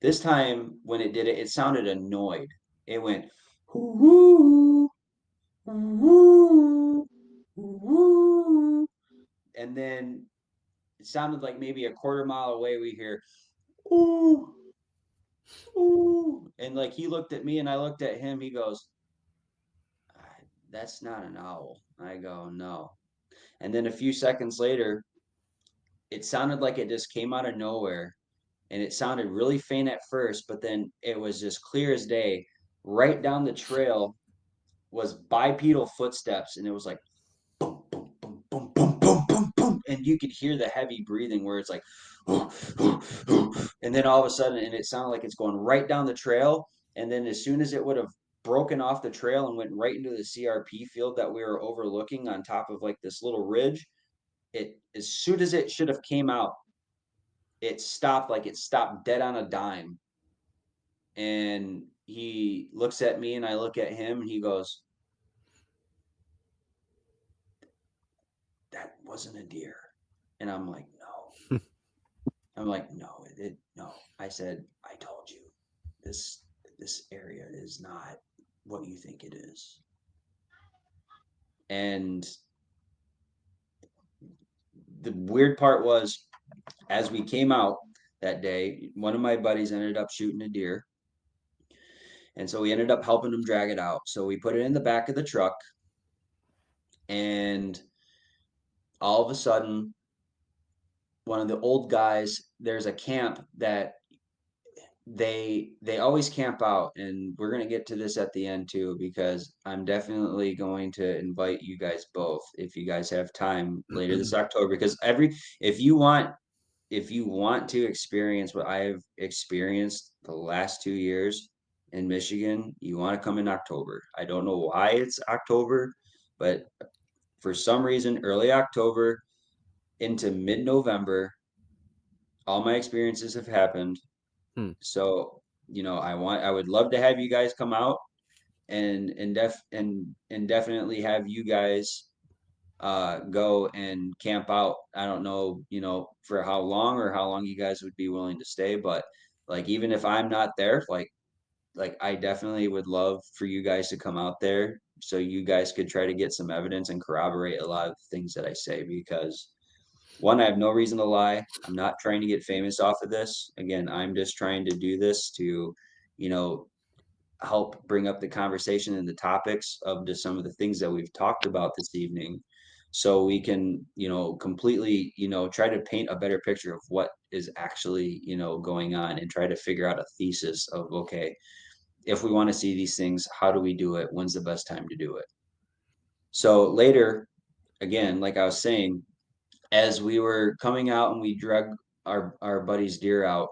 This time when it did it, it sounded annoyed. It went whoo whoo whoo, and then it sounded like maybe a quarter mile away we hear ooh ooh, and like he looked at me and I looked at him. He goes, "That's not an owl." I go, "No." And then a few seconds later, it sounded like it just came out of nowhere, and it sounded really faint at first, but then it was just clear as day. Right down the trail was bipedal footsteps, and it was like boom, boom, boom, boom, boom, boom, boom, boom, and you could hear the heavy breathing where it's like, and then all of a sudden, and it sounded like it's going right down the trail, and then as soon as it would have broken off the trail and went right into the CRP field that we were overlooking on top of like this little ridge, it as soon as it should have came out, it stopped dead on a dime, and he looks at me and I look at him and he goes, "That wasn't a deer." And I'm like, "No." I'm like, "No, no." I said, "I told you this this area is not what you think it is." And the weird part was as we came out that day, one of my buddies ended up shooting a deer. And so we ended up helping him drag it out. So we put it in the back of the truck, and all of a sudden, one of the old guys, there's a camp that they always camp out, and we're going to get to this at the end too, because I'm definitely going to invite you guys both if you guys have time later this October, because every if you want to experience what I've experienced the last 2 years in Michigan, you want to come in October. I don't know why it's October, but for some reason early October into mid-November, all my experiences have happened. Hmm. So, I would love to have you guys come out and definitely have you guys go and camp out. I don't know, for how long or how long you guys would be willing to stay, but like even if I'm not there, like I definitely would love for you guys to come out there so you guys could try to get some evidence and corroborate a lot of things that I say, because one, I have no reason to lie. I'm not trying to get famous off of this. Again, I'm just trying to do this to, you know, help bring up the conversation and the topics of just some of the things that we've talked about this evening, so we can, completely, try to paint a better picture of what is actually, going on, and try to figure out a thesis of, okay, if we want to see these things, how do we do it? When's the best time to do it? So later, again, like I was saying, as we were coming out and we drug our buddy's deer out,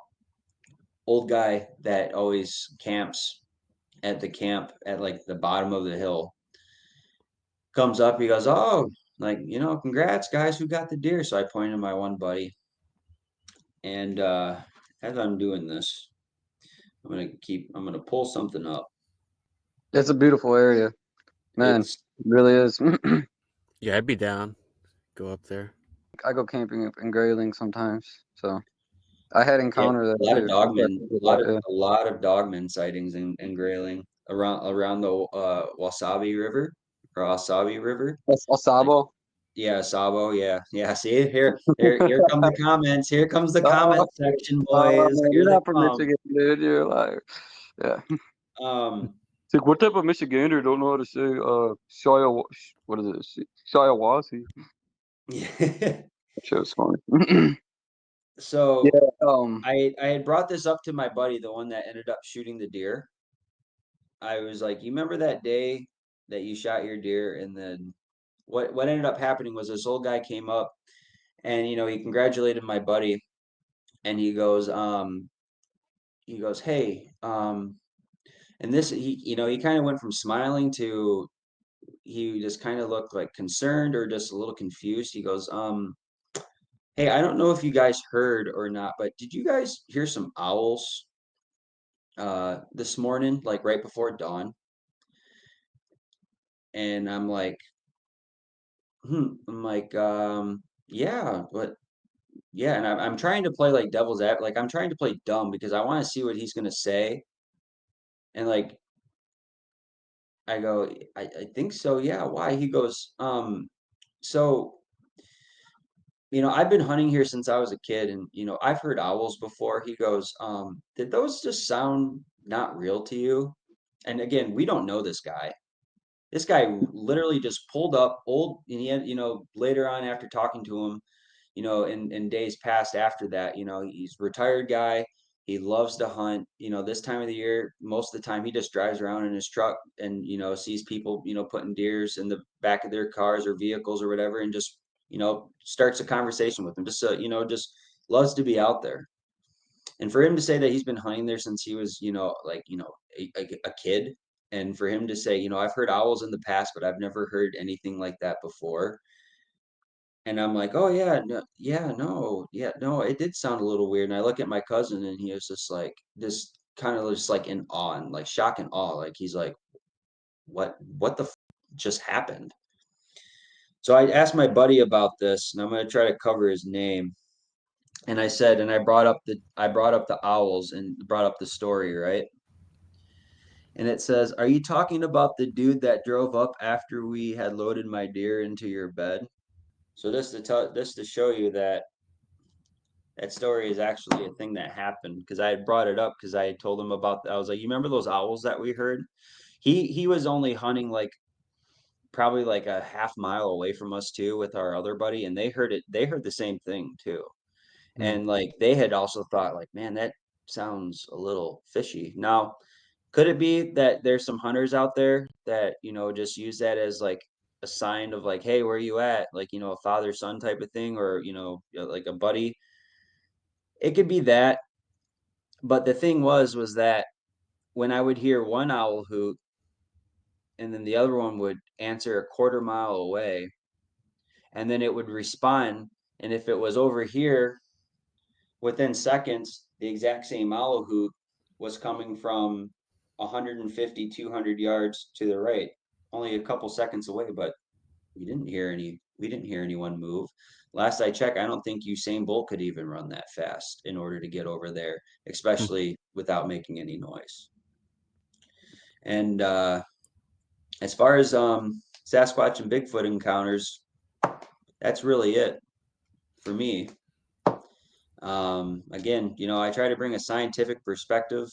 old guy that always camps at the camp at like the bottom of the hill comes up. He goes, "Oh, like, congrats guys, who got the deer?" So I pointed to my one buddy, and as I'm doing this, I'm gonna pull something up. It's a beautiful area, man. It's It really is. Yeah, I'd be down. Go up there. I go camping in Grayling sometimes, so I had Yeah, encounter a that lot of too. That's why I dogmen, think about it, a lot of dogman sightings in Grayling around the Wasabi River or Wasabi River. yeah. Like, Sabo. yeah, Sabo, yeah, yeah. See, here come the comments. Here comes the comment Oh, section, oh, boys. man, Here you're they not from come. Michigan, dude. You're like, yeah. Um, It's like, what type of Michigander don't know how to say Shia? What is it? Shiawassee. yeah. That show's funny. Yeah. So Um. I had brought this up to my buddy, the one that ended up shooting the deer. I was like, "You remember that day that you shot your deer?" And then what ended up happening was this old guy came up, and he congratulated my buddy, and he goes, "Hey, and this he kind of went from smiling to he just kind of looked like concerned or just a little confused. He goes, "Hey, I don't know if you guys heard or not, but did you guys hear some owls this morning, like right before dawn?" And I'm like, I'm like, yeah, but yeah, and I'm trying to play like devil's advocate, like I'm trying to play dumb because I want to see what he's gonna say, and like I go, I think so, yeah. Why? He goes, so I've been hunting here since I was a kid, and I've heard owls before. He goes, did those just sound not real to you? And again, we don't know this guy. This guy literally just pulled up old, and he had, later on after talking to him, in days past after that, he's a retired guy. He loves to hunt. This time of the year, most of the time he just drives around in his truck and, sees people, putting deers in the back of their cars or vehicles or whatever, and just, starts a conversation with them. Just, just loves to be out there. And for him to say that he's been hunting there since he was, a kid, and for him to say, I've heard owls in the past, but I've never heard anything like that before. And I'm like, oh yeah, no, yeah, no, yeah, no, it did sound a little weird. And I look at my cousin, and he was just like, this kind of just like in awe, and like shock and awe. Like he's like, what the just happened? So I asked my buddy about this, and I'm gonna try to cover his name. And I said, and I brought up the owls and brought up the story, right? And it says, "Are you talking about the dude that drove up after we had loaded my deer into your bed?" So this to show you that that story is actually a thing that happened, because I had brought it up because I had told him about. I was like, "You remember those owls that we heard?" He was only hunting like probably like a half mile away from us too with our other buddy, and they heard it. They heard the same thing too, Mm. and like they had also thought like, "Man, that sounds a little fishy." Now, could it be that there's some hunters out there that, just use that as like a sign of like, hey, where you at? Like, a father son type of thing, or, like a buddy. It could be that. But the thing was that when I would hear one owl hoot and then the other one would answer a quarter mile away, and then it would respond. And if it was over here, within seconds, the exact same owl hoot was coming from 150, 200 yards to the right, only a couple seconds away, but we didn't hear anyone move. Last I checked, I don't think Usain Bolt could even run that fast in order to get over there, especially without making any noise. And as far as Sasquatch and Bigfoot encounters, that's really it for me. Again, I try to bring a scientific perspective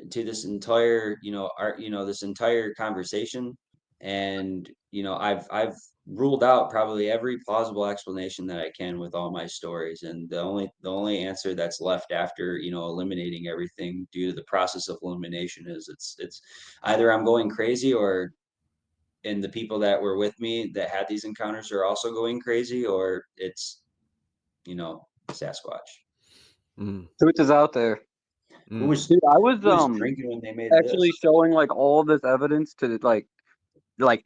to this entire, art, this entire conversation. And, I've ruled out probably every plausible explanation that I can with all my stories. And the only answer that's left after, eliminating everything due to the process of elimination is it's either I'm going crazy, or and the people that were with me that had these encounters are also going crazy, or it's, Sasquatch. Mm. Truth is out there. Who Mm. was Dude, I was who was drinking when they made actually this? showing like all of this evidence to like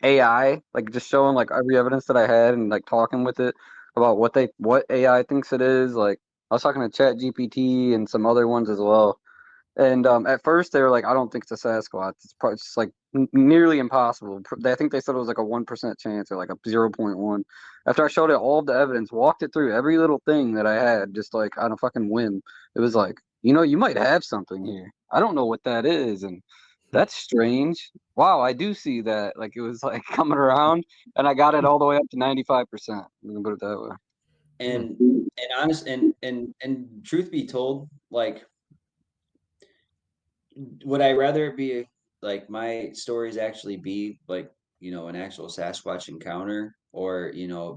AI, like just showing like every evidence that I had and like talking with it about what AI thinks it is. Like I was talking to Chat GPT and some other ones as well. And at first they were like, I don't think it's a Sasquatch. It's just like nearly impossible. I think they said it was like a 1% chance or like a 0.1. After I showed it all of the evidence, walked it through every little thing that I had, just like on a fucking whim, it was like, you might have something here. I don't know what that is, and that's strange. Wow, I do see that. Like it was like coming around, and I got it all the way up to 95%. You can put it that Mm. And honest and truth be told, like, would I rather it be like my stories actually be like, an actual Sasquatch encounter, or,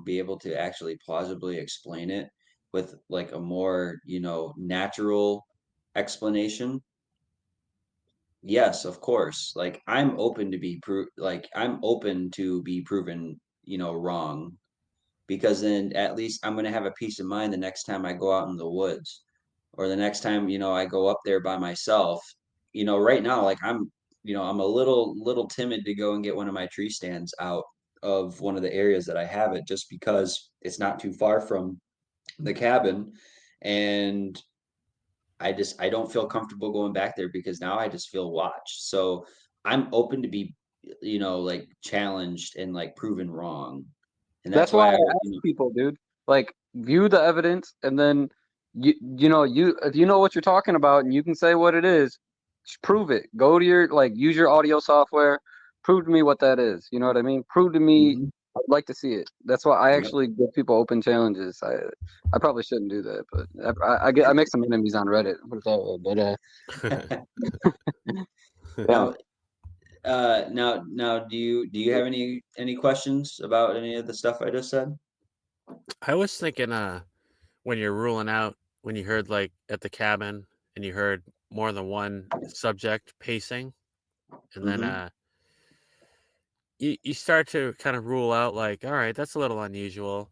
be able to actually plausibly explain it with like a more, natural explanation? Yes, of course. Like I'm open to be proven, wrong, because then at least I'm going to have a peace of mind the next time I go out in the woods, or the next time, I go up there by myself. Right now, like I'm a little timid to go and get one of my tree stands out of one of the areas that I have it, just because it's not too far from the cabin. And I don't feel comfortable going back there because now I just feel watched. So I'm open to be, like challenged and like proven wrong. And that's That's why why I ask people, dude. Like, view the evidence, and then you if you know what you're talking about, and you can say what it is, just prove it. Go to your use your audio software. Prove to me what that is. You know what I mean? Prove to me. Mhm. I'd like to see it. That's why I Yep. actually give people open challenges. I probably shouldn't do that, but I make some enemies on Reddit. Put it that way. But yeah. Now, now, do you have any questions about any of the stuff I just said? I was thinking, when you're ruling out, when you heard like at the cabin and you heard more than one subject pacing, and then Hmm. you start to kind of rule out like, all right, that's a little unusual,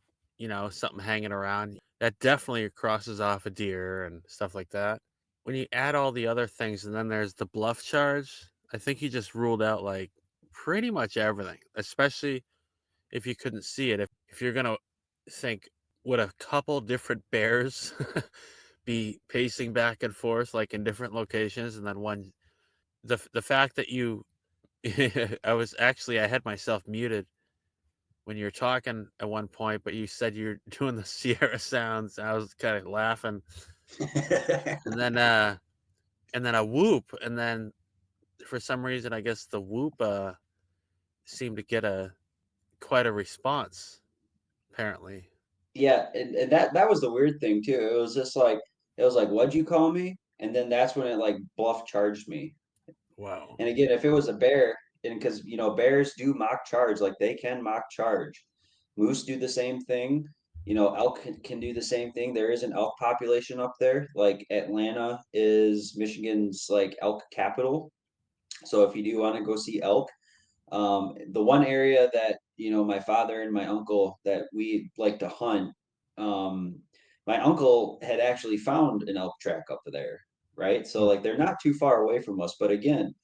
something hanging around. That definitely crosses off a deer and stuff like that. When you add all the other things, and then there's the bluff charge, I think you just ruled out like pretty much everything, especially if you couldn't see it. If you're gonna think, would a couple different bears be pacing back and forth like in different locations, and then the fact that you I had myself muted when you were talking at one point, but you said you're doing the Sierra sounds. I was kind of laughing, and then a whoop, and then for some reason, I guess the whoop seemed to get a quite a response. Apparently, Yeah, and that was the weird thing too. It was like, what'd you call me? And then that's when it like bluff charged me. wow. And again, if it was a bear, and because bears do mock charge, like they can mock charge. Moose do the same thing. Elk can do the same thing. There is an elk population up there. Like Atlanta is Michigan's like elk capital. So if you do want to go see elk, the one area that my father and my uncle that we like to hunt, um, my uncle had actually found an elk track up there, right? So Hmm. like they're not too far away from us, but again,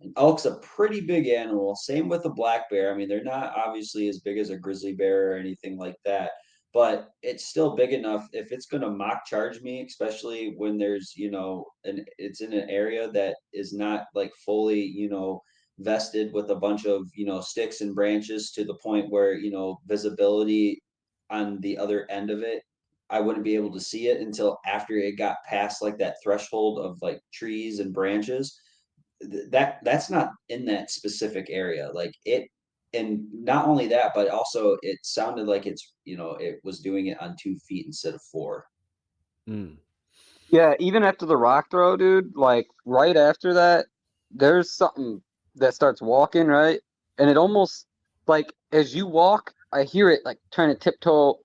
an elk's a pretty big animal. Same with the black bear. I mean, they're not obviously as big as a grizzly bear or anything like that, but it's still big enough if it's going to mock charge me, especially when there's, and it's in an area that is not like fully, vested with a bunch of, sticks and branches to the point where, visibility on the other end of it, I wouldn't be able to see it until after it got past like that threshold of like trees and branches. That's not in that specific area. Like it, and not only that, but also it sounded like it was doing it on 2 feet instead of four. Hmm. Yeah, even after the rock throw, dude, like right after that, there's something that starts walking, right? And it almost like as you walk, I hear it like trying to tiptoe,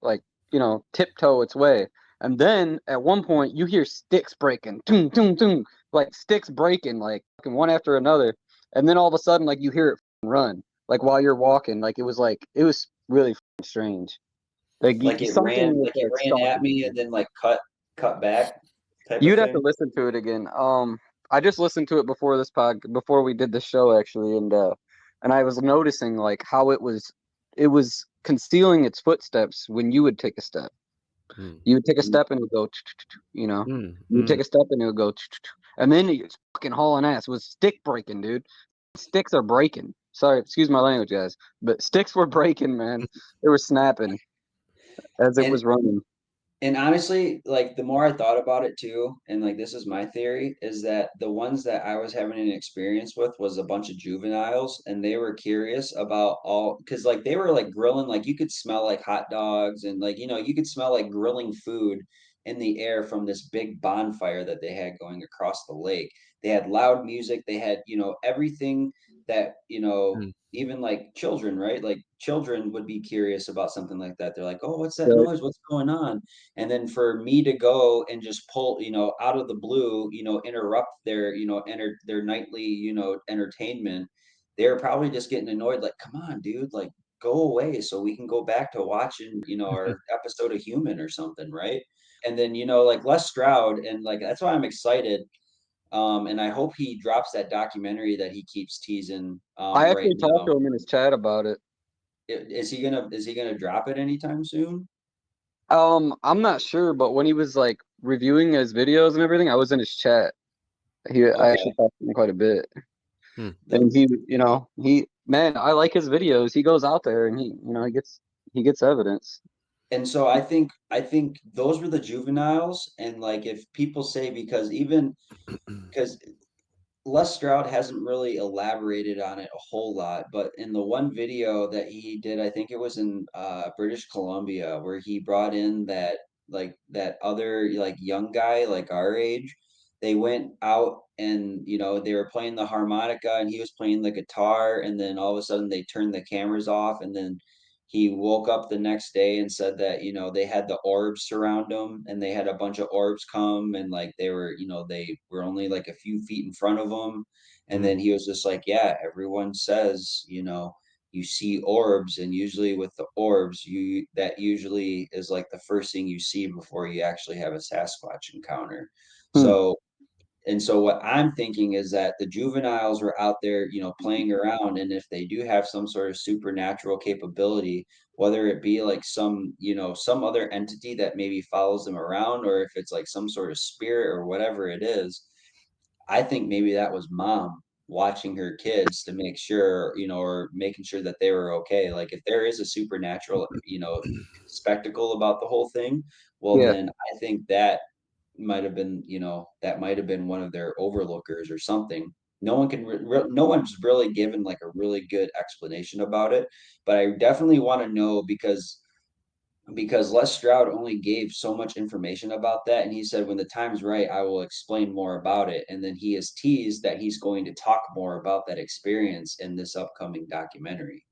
tiptoe its way. And then at one point, you hear sticks breaking, tung, tung, tung, like sticks breaking, like fucking one after another. And then all of a sudden, like you hear it run, like while you're walking. It was really strange. Like something was Like it ran at stalking me you. and then like cut back type of You'd have to thing. listen to it again. I just listened to it before we did the show actually, and I was noticing like how it was concealing its footsteps when you would take a step. Hmm. You would take a step and it would go, you know. Hmm. You would Hmm. take a step and it would go, and then it's fucking hauling ass. It was stick breaking, dude. Sticks are breaking. Sorry, excuse my language, guys, but sticks were breaking, man. They were snapping as it And was running. And honestly, like the more I thought about it too, and like this is my theory, is that the ones that I was having an experience with was a bunch of juveniles, and they were curious about all because like they were like grilling, like you could smell like hot dogs, and like you could smell like grilling food in the air from this big bonfire that they had going across the lake. They had loud music, they had everything that Hmm. even like children, right? Like children would be curious about something like that. They're like, "Oh, what's that Right. noise? What's going on?" And then for me to go and just pull out of the blue, interrupt their their nightly entertainment, they're probably just getting annoyed, like, come on dude, like go away so we can go back to watching our episode of Human or something, right? And then like Les Stroud, and like that's why I'm excited, and I hope he drops that documentary that he keeps teasing I right actually talked now. to him in his chat about it. Is he gonna drop it anytime soon? I'm not sure, but when he was like reviewing his videos and everything, I was in his chat. I actually Okay. talked to him quite a bit, Hmm. and The man, I like his videos. He goes out there and he gets he gets evidence. And so I think those were the juveniles. And like if people say, because Les Stroud hasn't really elaborated on it a whole lot, but in the one video that he did, I think it was in British Columbia, where he brought in that other like young guy like our age. They went out and they were playing the harmonica and he was playing the guitar, and then all of a sudden they turned the cameras off, and then he woke up the next day and said that they had the orbs surround him, and they had a bunch of orbs come, and like they were only like a few feet in front of him. And then he was just like, yeah, everyone says you see orbs, and usually with the orbs that usually is like the first thing you see before you actually have a Sasquatch encounter. Hmm. So what I'm thinking is that the juveniles were out there, playing around, and if they do have some sort of supernatural capability, whether it be like some other entity that maybe follows them around, or if it's like some sort of spirit or whatever it is, I think maybe that was mom watching her kids to make sure, or making sure that they were okay. Like if there is a supernatural, spectacle about the whole thing, well, Yeah. then I think that might have been one of their overlookers or something. No one's really given like a really good explanation about it, but I definitely want to know because Les Stroud only gave so much information about that. And he said, when the time's right, I will explain more about it. And then he has teased that he's going to talk more about that experience in this upcoming documentary.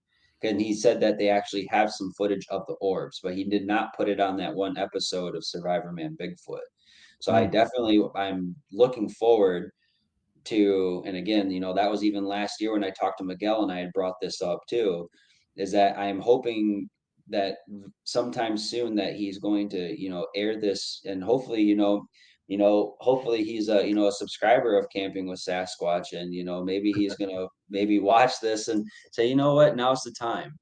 And he said that they actually have some footage of the orbs, but he did not put it on that one episode of Survivor Man Bigfoot. So I'm looking forward to, and again, that was even last year when I talked to Miguel and I had brought this up too, is that I'm hoping that sometime soon that he's going to, air this, and hopefully, hopefully he's a subscriber of Camping with Sasquatch, and maybe he's gonna maybe watch this and say, you know what, now's the time.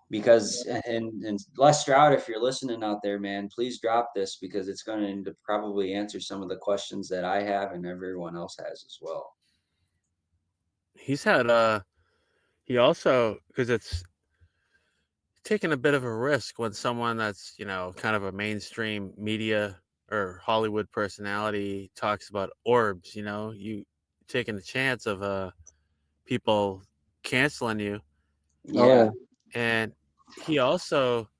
Because and Les Stroud, if you're listening out there, man, please drop this, because it's going to probably answer some of the questions that I have and everyone else has as well. He's had he also, because it's taking a bit of a risk when someone that's kind of a mainstream media or Hollywood personality talks about orbs. You taking the chance of people canceling you. Oh Yeah. yeah. And he also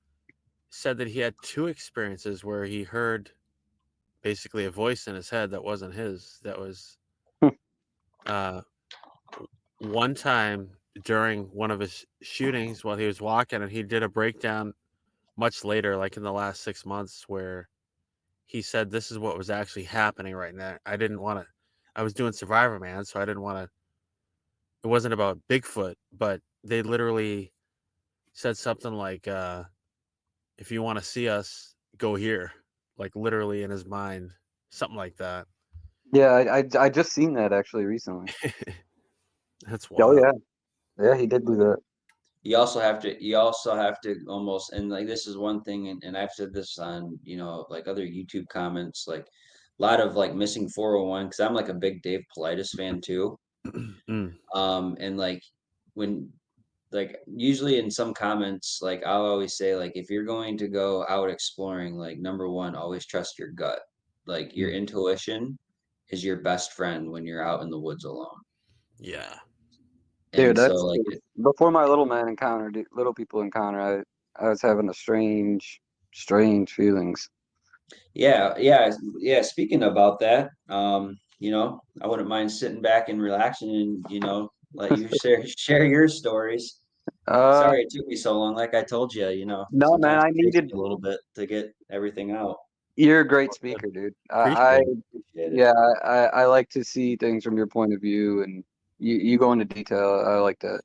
said that he had two experiences where he heard basically a voice in his head that wasn't his. That was uh, one time during one of his shootings while he was walking, and he did a breakdown much later, like in the last 6 months, where he said this is what was actually happening right now. I didn't want to. I was doing Survivor Man, so I didn't want to. It wasn't about Bigfoot, but they literally said something like, "If you want to see us, go here." Like literally in his mind, something like that. Yeah, I just seen that actually recently. That's Oh wild. yeah. Yeah, he did do that. You also have to almost, and like this is one thing, and I've said this on like other YouTube comments, like a lot of like missing 401, because I'm like a big Dave Paulides fan too. Mm. And like when like usually in some comments, like I'll always say, like if you're going to go out exploring, like number one, always trust your gut. Like your Mm. intuition is your best friend when you're out in the woods alone. Yeah. Dude, And so that's like before my little man encounter, little people encounter. I was having a strange feelings. yeah. Speaking about that, I wouldn't mind sitting back and relaxing and let you share your stories. Uh, Sorry it took me so long. Like I told you, no, man, sometimes I it takes needed. me a little bit to get everything out. You're a great speaker, dude. Appreciate it. Appreciate it. Yeah, I like to see things from your point of view, and you go into detail. I like that.